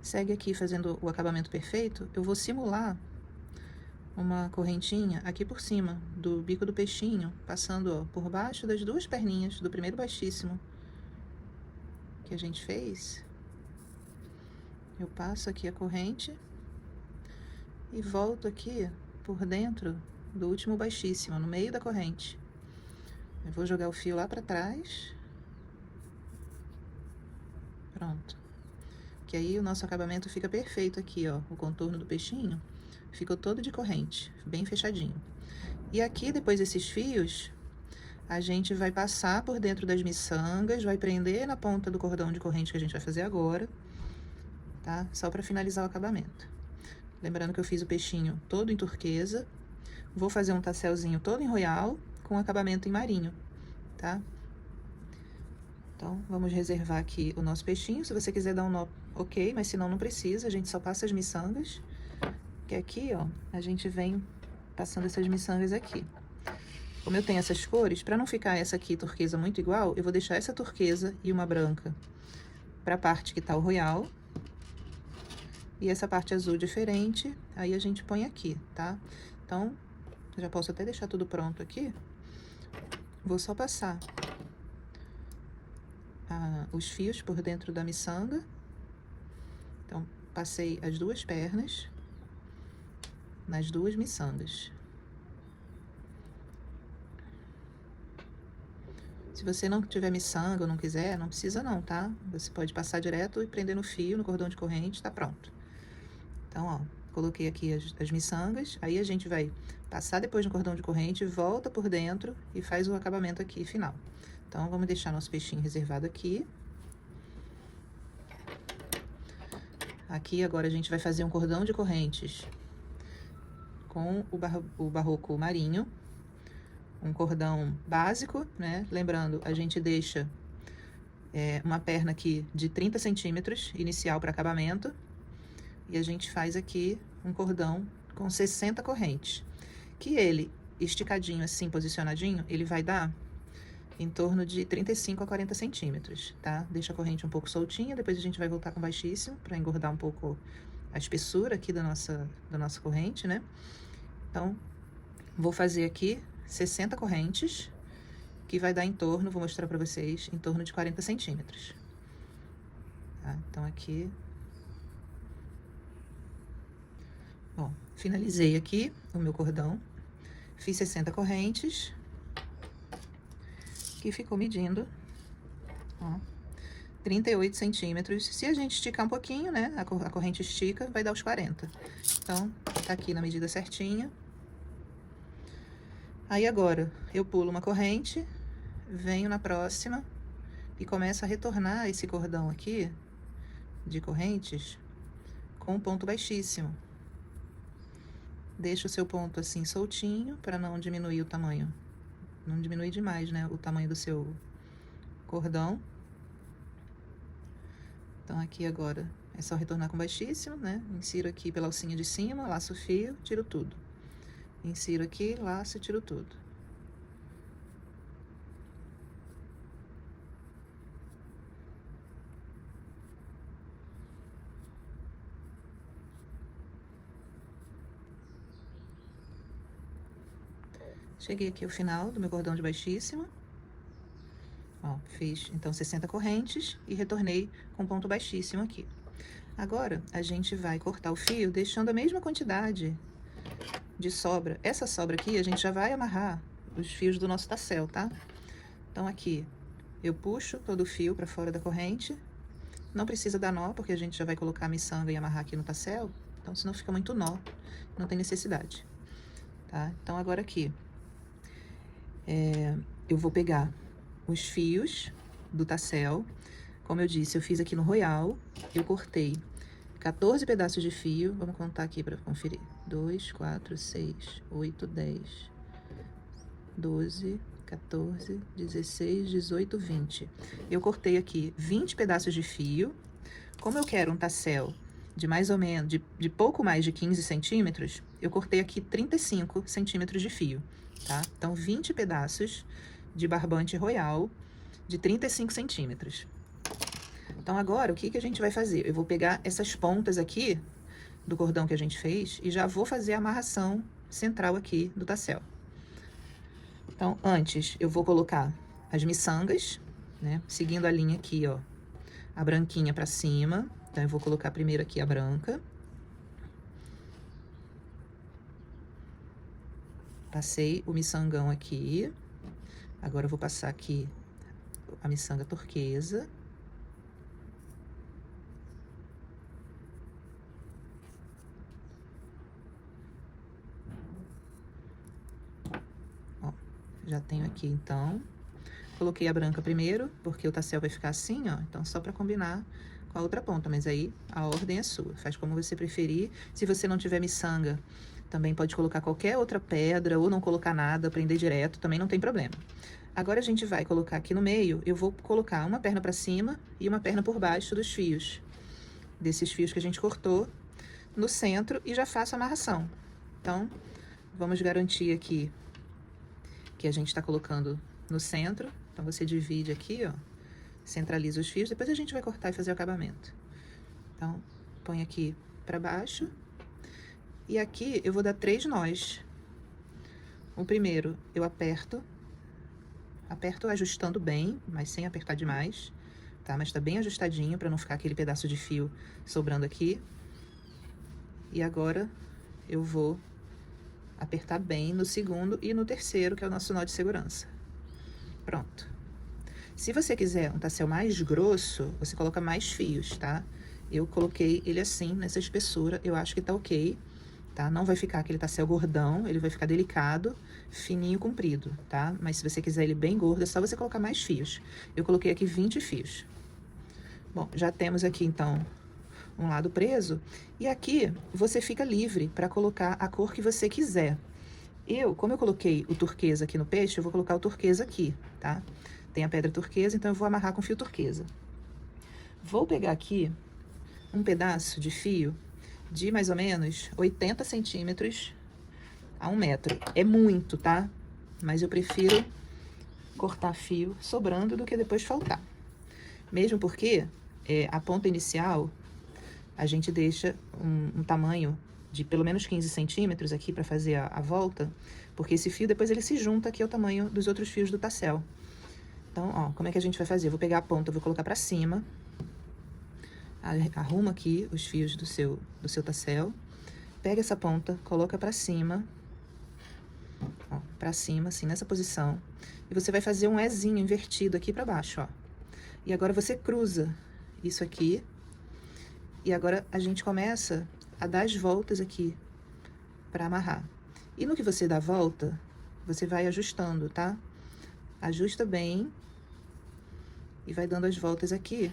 Speaker 1: segue aqui fazendo o acabamento perfeito. Eu vou simular uma correntinha aqui por cima do bico do peixinho, passando, ó, por baixo das duas perninhas do primeiro baixíssimo que a gente fez. Eu passo aqui a corrente e volto aqui por dentro do último baixíssimo, no meio da corrente. Eu vou jogar o fio lá pra trás. Pronto. Que aí o nosso acabamento fica perfeito aqui, ó, o contorno do peixinho ficou todo de corrente, bem fechadinho. E aqui, depois desses fios, A gente vai passar por dentro das miçangas, vai prender na ponta do cordão de corrente que a gente vai fazer agora, tá? Só para finalizar o acabamento. Lembrando que eu fiz o peixinho todo em turquesa. Vou fazer um tasselzinho todo em royal com acabamento em marinho, tá? Então, vamos reservar aqui o nosso peixinho. Se você quiser dar um nó, ok, mas se não, não precisa. A gente só passa as miçangas, que aqui, ó, a gente vem passando essas miçangas aqui. Como eu tenho essas cores, para não ficar essa aqui turquesa muito igual, eu vou deixar essa turquesa e uma branca para a parte que tá o royal. E essa parte azul diferente, aí a gente põe aqui, tá? Então, já posso até deixar tudo pronto aqui. Vou só passar os fios por dentro da miçanga. Então, passei as duas pernas nas duas miçangas. Se você não tiver miçanga ou não quiser, não precisa não, tá? Você pode passar direto e prender no fio, no cordão de corrente, tá pronto. Então, ó, coloquei aqui as miçangas, aí a gente vai passar depois no cordão de corrente, volta por dentro e faz o acabamento aqui final. Então, vamos deixar nosso peixinho reservado aqui. Aqui agora a gente vai fazer um cordão de correntes com o barroco marinho. Um cordão básico, né? Lembrando, a gente deixa uma perna aqui de 30 centímetros, inicial para acabamento. E a gente faz aqui um cordão com 60 correntes. Que ele, esticadinho assim, posicionadinho, ele vai dar em torno de 35 a 40 centímetros, tá? Deixa a corrente um pouco soltinha, depois a gente vai voltar com baixíssimo para engordar um pouco a espessura aqui da nossa corrente, né? Então, vou fazer aqui 60 correntes, que vai dar em torno, vou mostrar para vocês, em torno de 40 centímetros. Tá? Então, aqui... Bom, finalizei aqui o meu cordão, fiz 60 correntes, que ficou medindo, ó, 38 centímetros. Se a gente esticar um pouquinho, né, a corrente estica, vai dar os 40. Então, tá aqui na medida certinha. Aí agora, eu pulo uma corrente, venho na próxima e começo a retornar esse cordão aqui de correntes com um ponto baixíssimo. Deixa o seu ponto assim soltinho para não diminuir o tamanho. Não diminuir demais, né, o tamanho do seu cordão. Então, aqui agora é só retornar com baixíssimo, né? Insiro aqui pela alcinha de cima, laço o fio, tiro tudo. Insiro aqui, laço e tiro tudo. Cheguei aqui ao final do meu cordão de baixíssima. Ó, fiz então 60 correntes e retornei com ponto baixíssimo aqui. Agora, a gente vai cortar o fio deixando a mesma quantidade de sobra. Essa sobra aqui, a gente já vai amarrar os fios do nosso tassel, tá? Então, aqui, eu puxo todo o fio para fora da corrente. Não precisa dar nó, porque a gente já vai colocar a miçanga e amarrar aqui no tassel. Então, senão fica muito nó, não tem necessidade, tá? Então, agora aqui, eu vou pegar os fios do tassel. Como eu disse, eu fiz aqui no royal, eu cortei 14 pedaços de fio, vamos contar aqui para conferir. 2, 4, 6, 8, 10, 12, 14, 16, 18, 20. Eu cortei aqui 20 pedaços de fio. Como eu quero um tassel de mais ou menos, de pouco mais de 15 centímetros, eu cortei aqui 35 centímetros de fio, tá? Então, 20 pedaços de barbante royal de 35 centímetros. Então, agora, o que que a gente vai fazer? Eu vou pegar essas pontas aqui do cordão que a gente fez e já vou fazer a amarração central aqui do tassel. Então, antes, eu vou colocar as miçangas, né? Seguindo a linha aqui, ó, a branquinha pra cima. Então, eu vou colocar primeiro aqui a branca. Passei o miçangão aqui. Agora, eu vou passar aqui a miçanga turquesa. Ó, Já tenho aqui, então. Coloquei a branca primeiro, porque o tassel vai ficar assim, ó. Então, só pra combinar com a outra ponta. Mas aí, a ordem é sua. Faz como você preferir. Se você não tiver miçanga, também pode colocar qualquer outra pedra, ou não colocar nada, prender direto, também não tem problema. Agora, a gente vai colocar aqui no meio, eu vou colocar uma perna pra cima e uma perna por baixo dos fios. Desses fios que a gente cortou no centro e já faço a amarração. Então, vamos garantir aqui que a gente tá colocando no centro. Então, você divide aqui, ó, centraliza os fios, depois a gente vai cortar e fazer o acabamento. Então, põe aqui pra baixo. E aqui eu vou dar 3 nós. O primeiro, eu aperto ajustando bem, mas sem apertar demais, tá? Mas tá bem ajustadinho pra não ficar aquele pedaço de fio sobrando aqui. E agora eu vou apertar bem no segundo e no terceiro, que é o nosso nó de segurança. Pronto. Se você quiser um tassel mais grosso, você coloca mais fios, tá? Eu coloquei ele assim, nessa espessura, eu acho que tá ok, tá? Não vai ficar aquele tassel gordão, ele vai ficar delicado, fininho, comprido, tá? Mas se você quiser ele bem gordo, é só você colocar mais fios. Eu coloquei aqui 20 fios. Bom, já temos aqui, então, um lado preso. E aqui, você fica livre para colocar a cor que você quiser. Como eu coloquei o turquesa aqui no peixe, eu vou colocar o turquesa aqui, tá? Tem a pedra turquesa, então eu vou amarrar com fio turquesa. Vou pegar aqui um pedaço de fio de mais ou menos 80 centímetros a 1 metro. É muito, tá? Mas eu prefiro cortar fio sobrando do que depois faltar. Mesmo porque a ponta inicial, a gente deixa um tamanho de pelo menos 15 centímetros aqui para fazer a volta, porque esse fio depois ele se junta aqui ao tamanho dos outros fios do tassel. Então, ó, como é que a gente vai fazer? Eu vou pegar a ponta, vou colocar para cima, arruma aqui os fios do seu tassel, pega essa ponta, coloca para cima, ó, para cima, assim, nessa posição, e você vai fazer um Ezinho invertido aqui para baixo, ó. E agora você cruza isso aqui, e agora a gente começa a dar as voltas aqui para amarrar. E no que você dá a volta, você vai ajustando, tá? Ajusta bem e vai dando as voltas aqui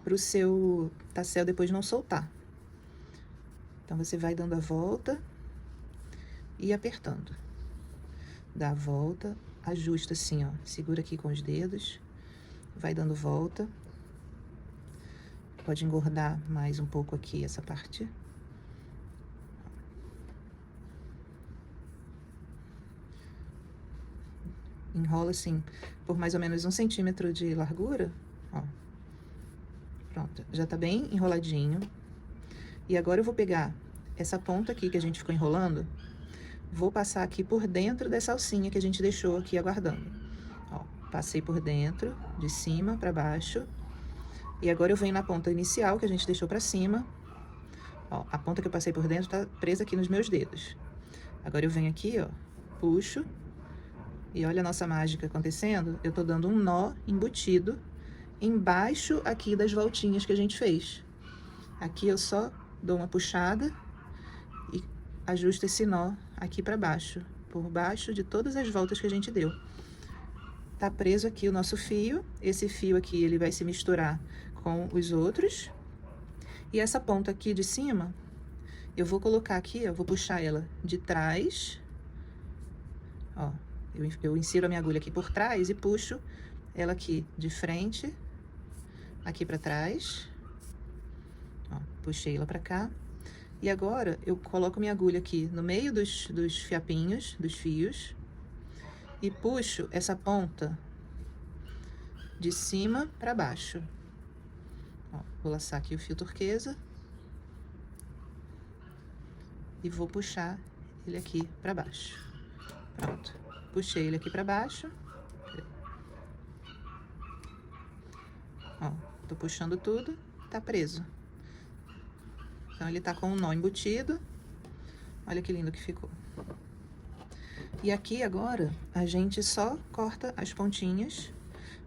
Speaker 1: pro seu tassel depois não soltar. Então, você vai dando a volta e apertando. Dá a volta, ajusta assim, ó, segura aqui com os dedos, vai dando volta. Pode engordar mais um pouco aqui essa parte. Enrola assim por mais ou menos 1 centímetro de largura, ó. Pronto, já tá bem enroladinho. E agora eu vou pegar essa ponta aqui que a gente ficou enrolando, vou passar aqui por dentro dessa alcinha que a gente deixou aqui aguardando. Ó, passei por dentro, de cima pra baixo. E agora eu venho na ponta inicial que a gente deixou pra cima. Ó, a ponta que eu passei por dentro tá presa aqui nos meus dedos. Agora eu venho aqui, ó, puxo. E olha a nossa mágica acontecendo. Eu tô dando um nó embutido embaixo aqui das voltinhas que a gente fez. Aqui eu só dou uma puxada e ajusto esse nó aqui pra baixo, por baixo de todas as voltas que a gente deu. Tá preso aqui o nosso fio. Esse fio aqui, ele vai se misturar com os outros. E essa ponta aqui de cima, eu vou colocar aqui, eu vou puxar ela de trás. Ó, eu insiro a minha agulha aqui por trás e puxo ela aqui de frente, aqui pra trás. Ó, puxei ela pra cá. E agora, eu coloco minha agulha aqui no meio dos fiapinhos, dos fios. E puxo essa ponta de cima pra baixo. Ó, vou laçar aqui o fio turquesa. E vou puxar ele aqui pra baixo. Pronto. Puxei ele aqui pra baixo. Ó, tô puxando tudo, tá preso. Então, ele tá com um nó embutido. Olha que lindo que ficou. E aqui, agora, a gente só corta as pontinhas.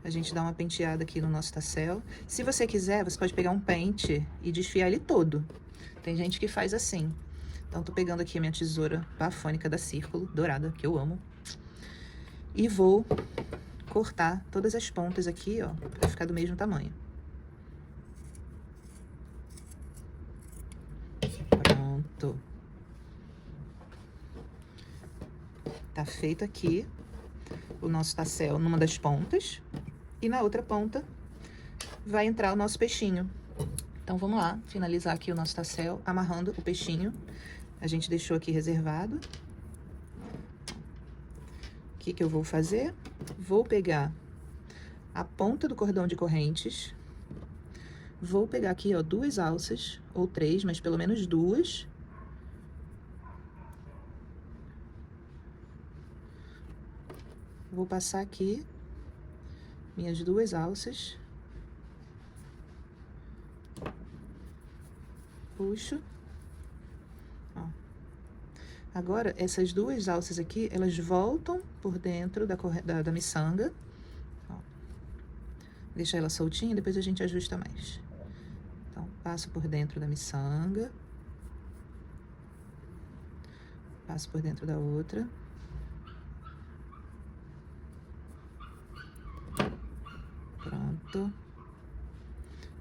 Speaker 1: A gente dá uma penteada aqui no nosso tassel. Se você quiser, você pode pegar um pente e desfiar ele todo. Tem gente que faz assim. Então, tô pegando aqui a minha tesoura bafônica da Círculo, dourada, que eu amo. E vou cortar todas as pontas aqui, ó, pra ficar do mesmo tamanho. Pronto. Tá feito aqui o nosso tassel numa das pontas. E na outra ponta vai entrar o nosso peixinho. Então, vamos lá, finalizar aqui o nosso tassel, amarrando o peixinho. A gente deixou aqui reservado. O que que eu vou fazer? Vou pegar a ponta do cordão de correntes. Vou pegar aqui, ó, 2 alças, ou 3, mas pelo menos 2. Vou passar aqui minhas 2 alças. Puxo. Ó. Agora, essas 2 alças aqui, elas voltam por dentro da miçanga. Ó. Deixa ela soltinha, depois a gente ajusta mais. Então, passo por dentro da miçanga. Passo por dentro da outra. Pronto.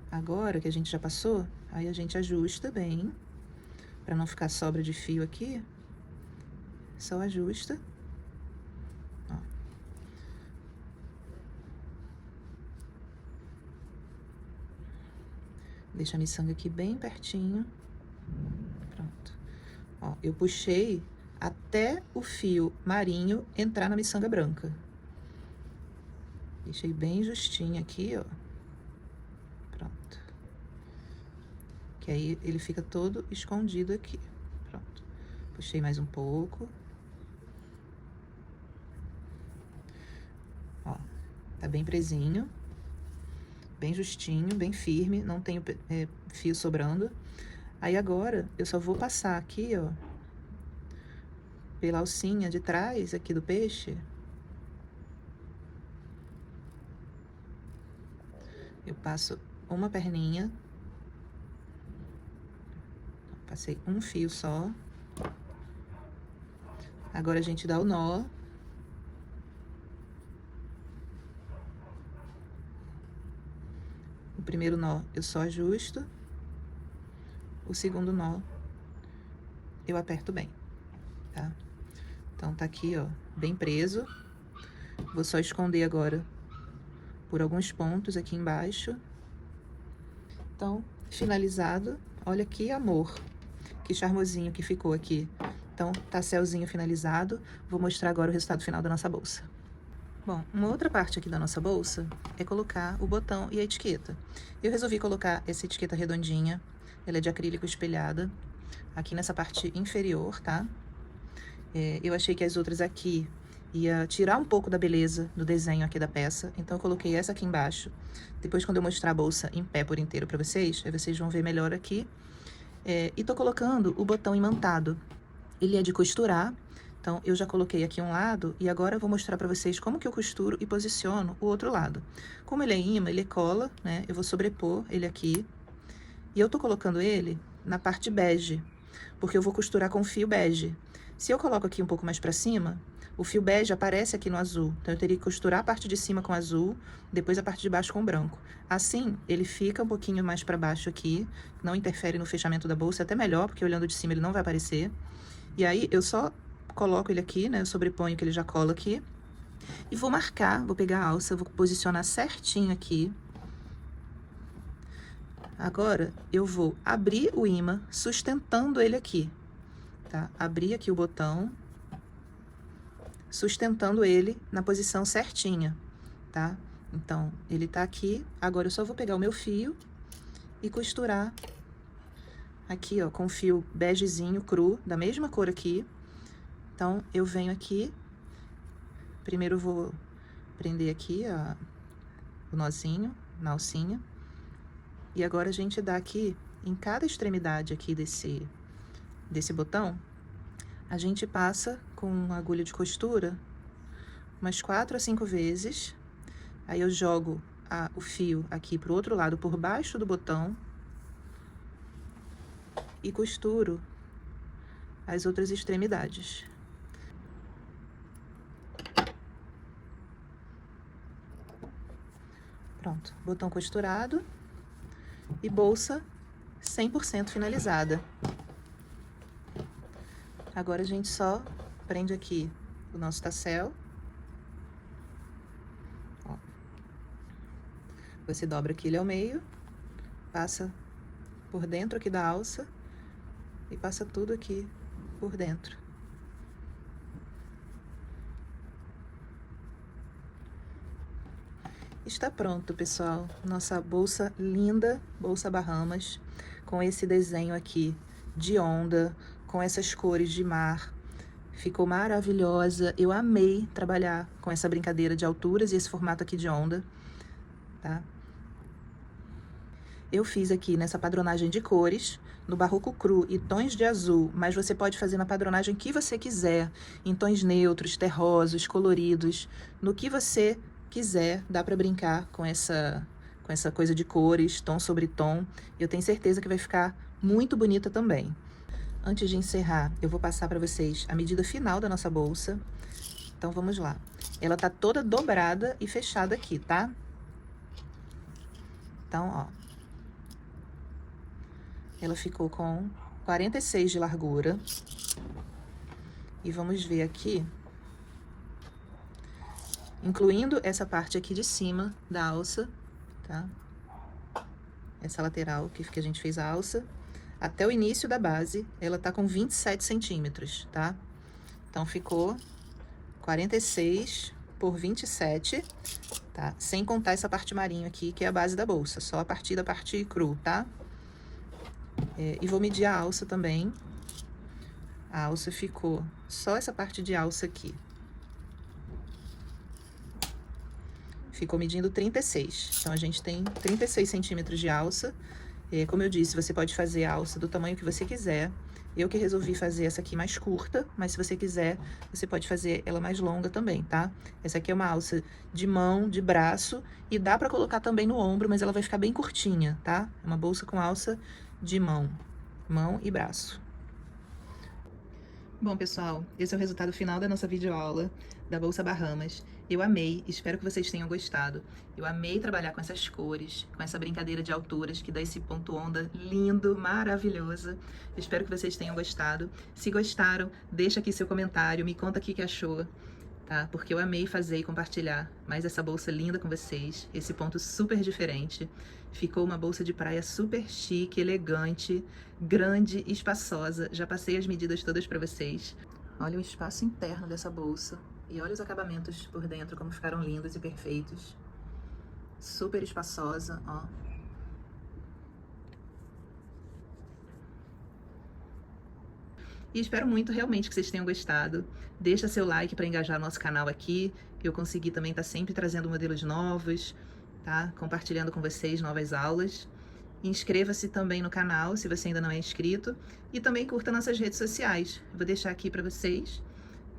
Speaker 1: Agora que a gente já passou, aí a gente ajusta bem, pra não ficar sobra de fio aqui. Só ajusta. Ó. Deixa a miçanga aqui bem pertinho. Pronto. Ó, eu puxei até o fio marinho entrar na miçanga branca. Deixei bem justinho aqui, ó. Pronto. Que aí ele fica todo escondido aqui. Pronto. Puxei mais um pouco. Ó, tá bem presinho. Bem justinho, bem firme, não tenho fio sobrando. Aí agora, eu só vou passar aqui, ó, pela alcinha de trás aqui do peixe. Eu passo uma perninha. Passei um fio só. Agora a gente dá o nó. O primeiro nó eu só ajusto. O segundo nó eu aperto bem, tá? Então tá aqui, ó, bem preso. Vou só esconder agora por alguns pontos aqui embaixo. Então, finalizado. Olha que amor, que charmosinho que ficou aqui. Então, tasselzinho finalizado. Vou mostrar agora o resultado final da nossa bolsa. Bom, uma outra parte aqui da nossa bolsa é colocar o botão e a etiqueta. Eu resolvi colocar essa etiqueta redondinha, ela é de acrílico espelhada, aqui nessa parte inferior, tá? Eu achei que as outras aqui ia tirar um pouco da beleza do desenho aqui da peça, então eu coloquei essa aqui embaixo. Depois, quando eu mostrar a bolsa em pé por inteiro pra vocês, aí vocês vão ver melhor aqui. E tô colocando o botão imantado. Ele é de costurar. Então, eu já coloquei aqui um lado e agora eu vou mostrar pra vocês como que eu costuro e posiciono o outro lado. Como ele é imã, ele cola, né? Eu vou sobrepor ele aqui. E eu tô colocando ele na parte bege, porque eu vou costurar com fio bege. Se eu coloco aqui um pouco mais pra cima, o fio bege aparece aqui no azul. Então, eu teria que costurar a parte de cima com azul, depois a parte de baixo com branco. Assim, ele fica um pouquinho mais pra baixo aqui, não interfere no fechamento da bolsa, é até melhor, porque olhando de cima ele não vai aparecer. E aí, eu só coloco ele aqui, né? Eu sobreponho que ele já cola aqui. E vou marcar, vou pegar a alça, vou posicionar certinho aqui. Agora, eu vou abrir o imã, sustentando ele aqui, tá? Abrir aqui o botão, sustentando ele na posição certinha, tá? Então, ele tá aqui. Agora, eu só vou pegar o meu fio e costurar aqui, ó, com fio begezinho cru, da mesma cor aqui. Então, eu venho aqui, primeiro eu vou prender aqui, ó, o nozinho na alcinha. E agora, a gente dá aqui, em cada extremidade aqui desse botão, a gente passa com uma agulha de costura umas 4 a 5 vezes. Aí, eu jogo o fio aqui pro outro lado, por baixo do botão. E costuro as outras extremidades. Pronto, botão costurado e bolsa 100% finalizada. Agora a gente só prende aqui o nosso tassel. Ó. Você dobra aqui ele ao meio, passa por dentro aqui da alça e passa tudo aqui por dentro. Está pronto, pessoal, nossa bolsa linda, bolsa Bahamas, com esse desenho aqui de onda, com essas cores de mar. Ficou maravilhosa, eu amei trabalhar com essa brincadeira de alturas e esse formato aqui de onda, tá? Eu fiz aqui nessa padronagem de cores, no barroco cru e tons de azul, mas você pode fazer na padronagem que você quiser, em tons neutros, terrosos, coloridos, no que você quiser, dá para brincar com essa coisa de cores, tom sobre tom. Eu tenho certeza que vai ficar muito bonita também. Antes de encerrar, eu vou passar para vocês a medida final da nossa bolsa. Então, vamos lá. Ela tá toda dobrada e fechada aqui, tá? Então, ó. Ela ficou com 46 de largura. E vamos ver aqui, incluindo essa parte aqui de cima da alça, tá? Essa lateral que a gente fez a alça. Até o início da base, ela tá com 27 centímetros, tá? Então, ficou 46 por 27, tá? Sem contar essa parte marinho aqui, que é a base da bolsa, só a partir da parte cru, tá? E vou medir a alça também. A alça ficou só essa parte de alça aqui. Ficou medindo 36. Então, a gente tem 36 centímetros de alça. Como eu disse, você pode fazer a alça do tamanho que você quiser. Eu que resolvi fazer essa aqui mais curta, mas se você quiser, você pode fazer ela mais longa também, tá? Essa aqui é uma alça de mão, de braço, e dá pra colocar também no ombro, mas ela vai ficar bem curtinha, tá? É uma bolsa com alça de mão e braço. Bom, pessoal, esse é o resultado final da nossa videoaula da Bolsa Bahamas. Eu amei, espero que vocês tenham gostado. Eu amei trabalhar com essas cores, com essa brincadeira de alturas que dá esse ponto onda lindo, maravilhoso. Espero que vocês tenham gostado. Se gostaram, deixa aqui seu comentário, me conta o que achou, tá? Porque eu amei fazer e compartilhar mais essa bolsa linda com vocês, esse ponto super diferente. Ficou uma bolsa de praia super chique, elegante, grande, espaçosa. Já passei as medidas todas para vocês. Olha o espaço interno dessa bolsa e olha os acabamentos por dentro, como ficaram lindos e perfeitos. Super espaçosa, ó. E espero muito realmente que vocês tenham gostado. Deixa seu like para engajar nosso canal aqui. Eu consegui também estar sempre trazendo modelos novos, tá? Compartilhando com vocês novas aulas. Inscreva-se também no canal, se você ainda não é inscrito. E também curta nossas redes sociais. Eu vou deixar aqui para vocês,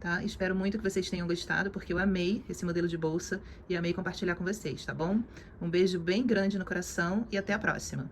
Speaker 1: tá? Espero muito que vocês tenham gostado, porque eu amei esse modelo de bolsa e amei compartilhar com vocês, tá bom? Um beijo bem grande no coração e até a próxima!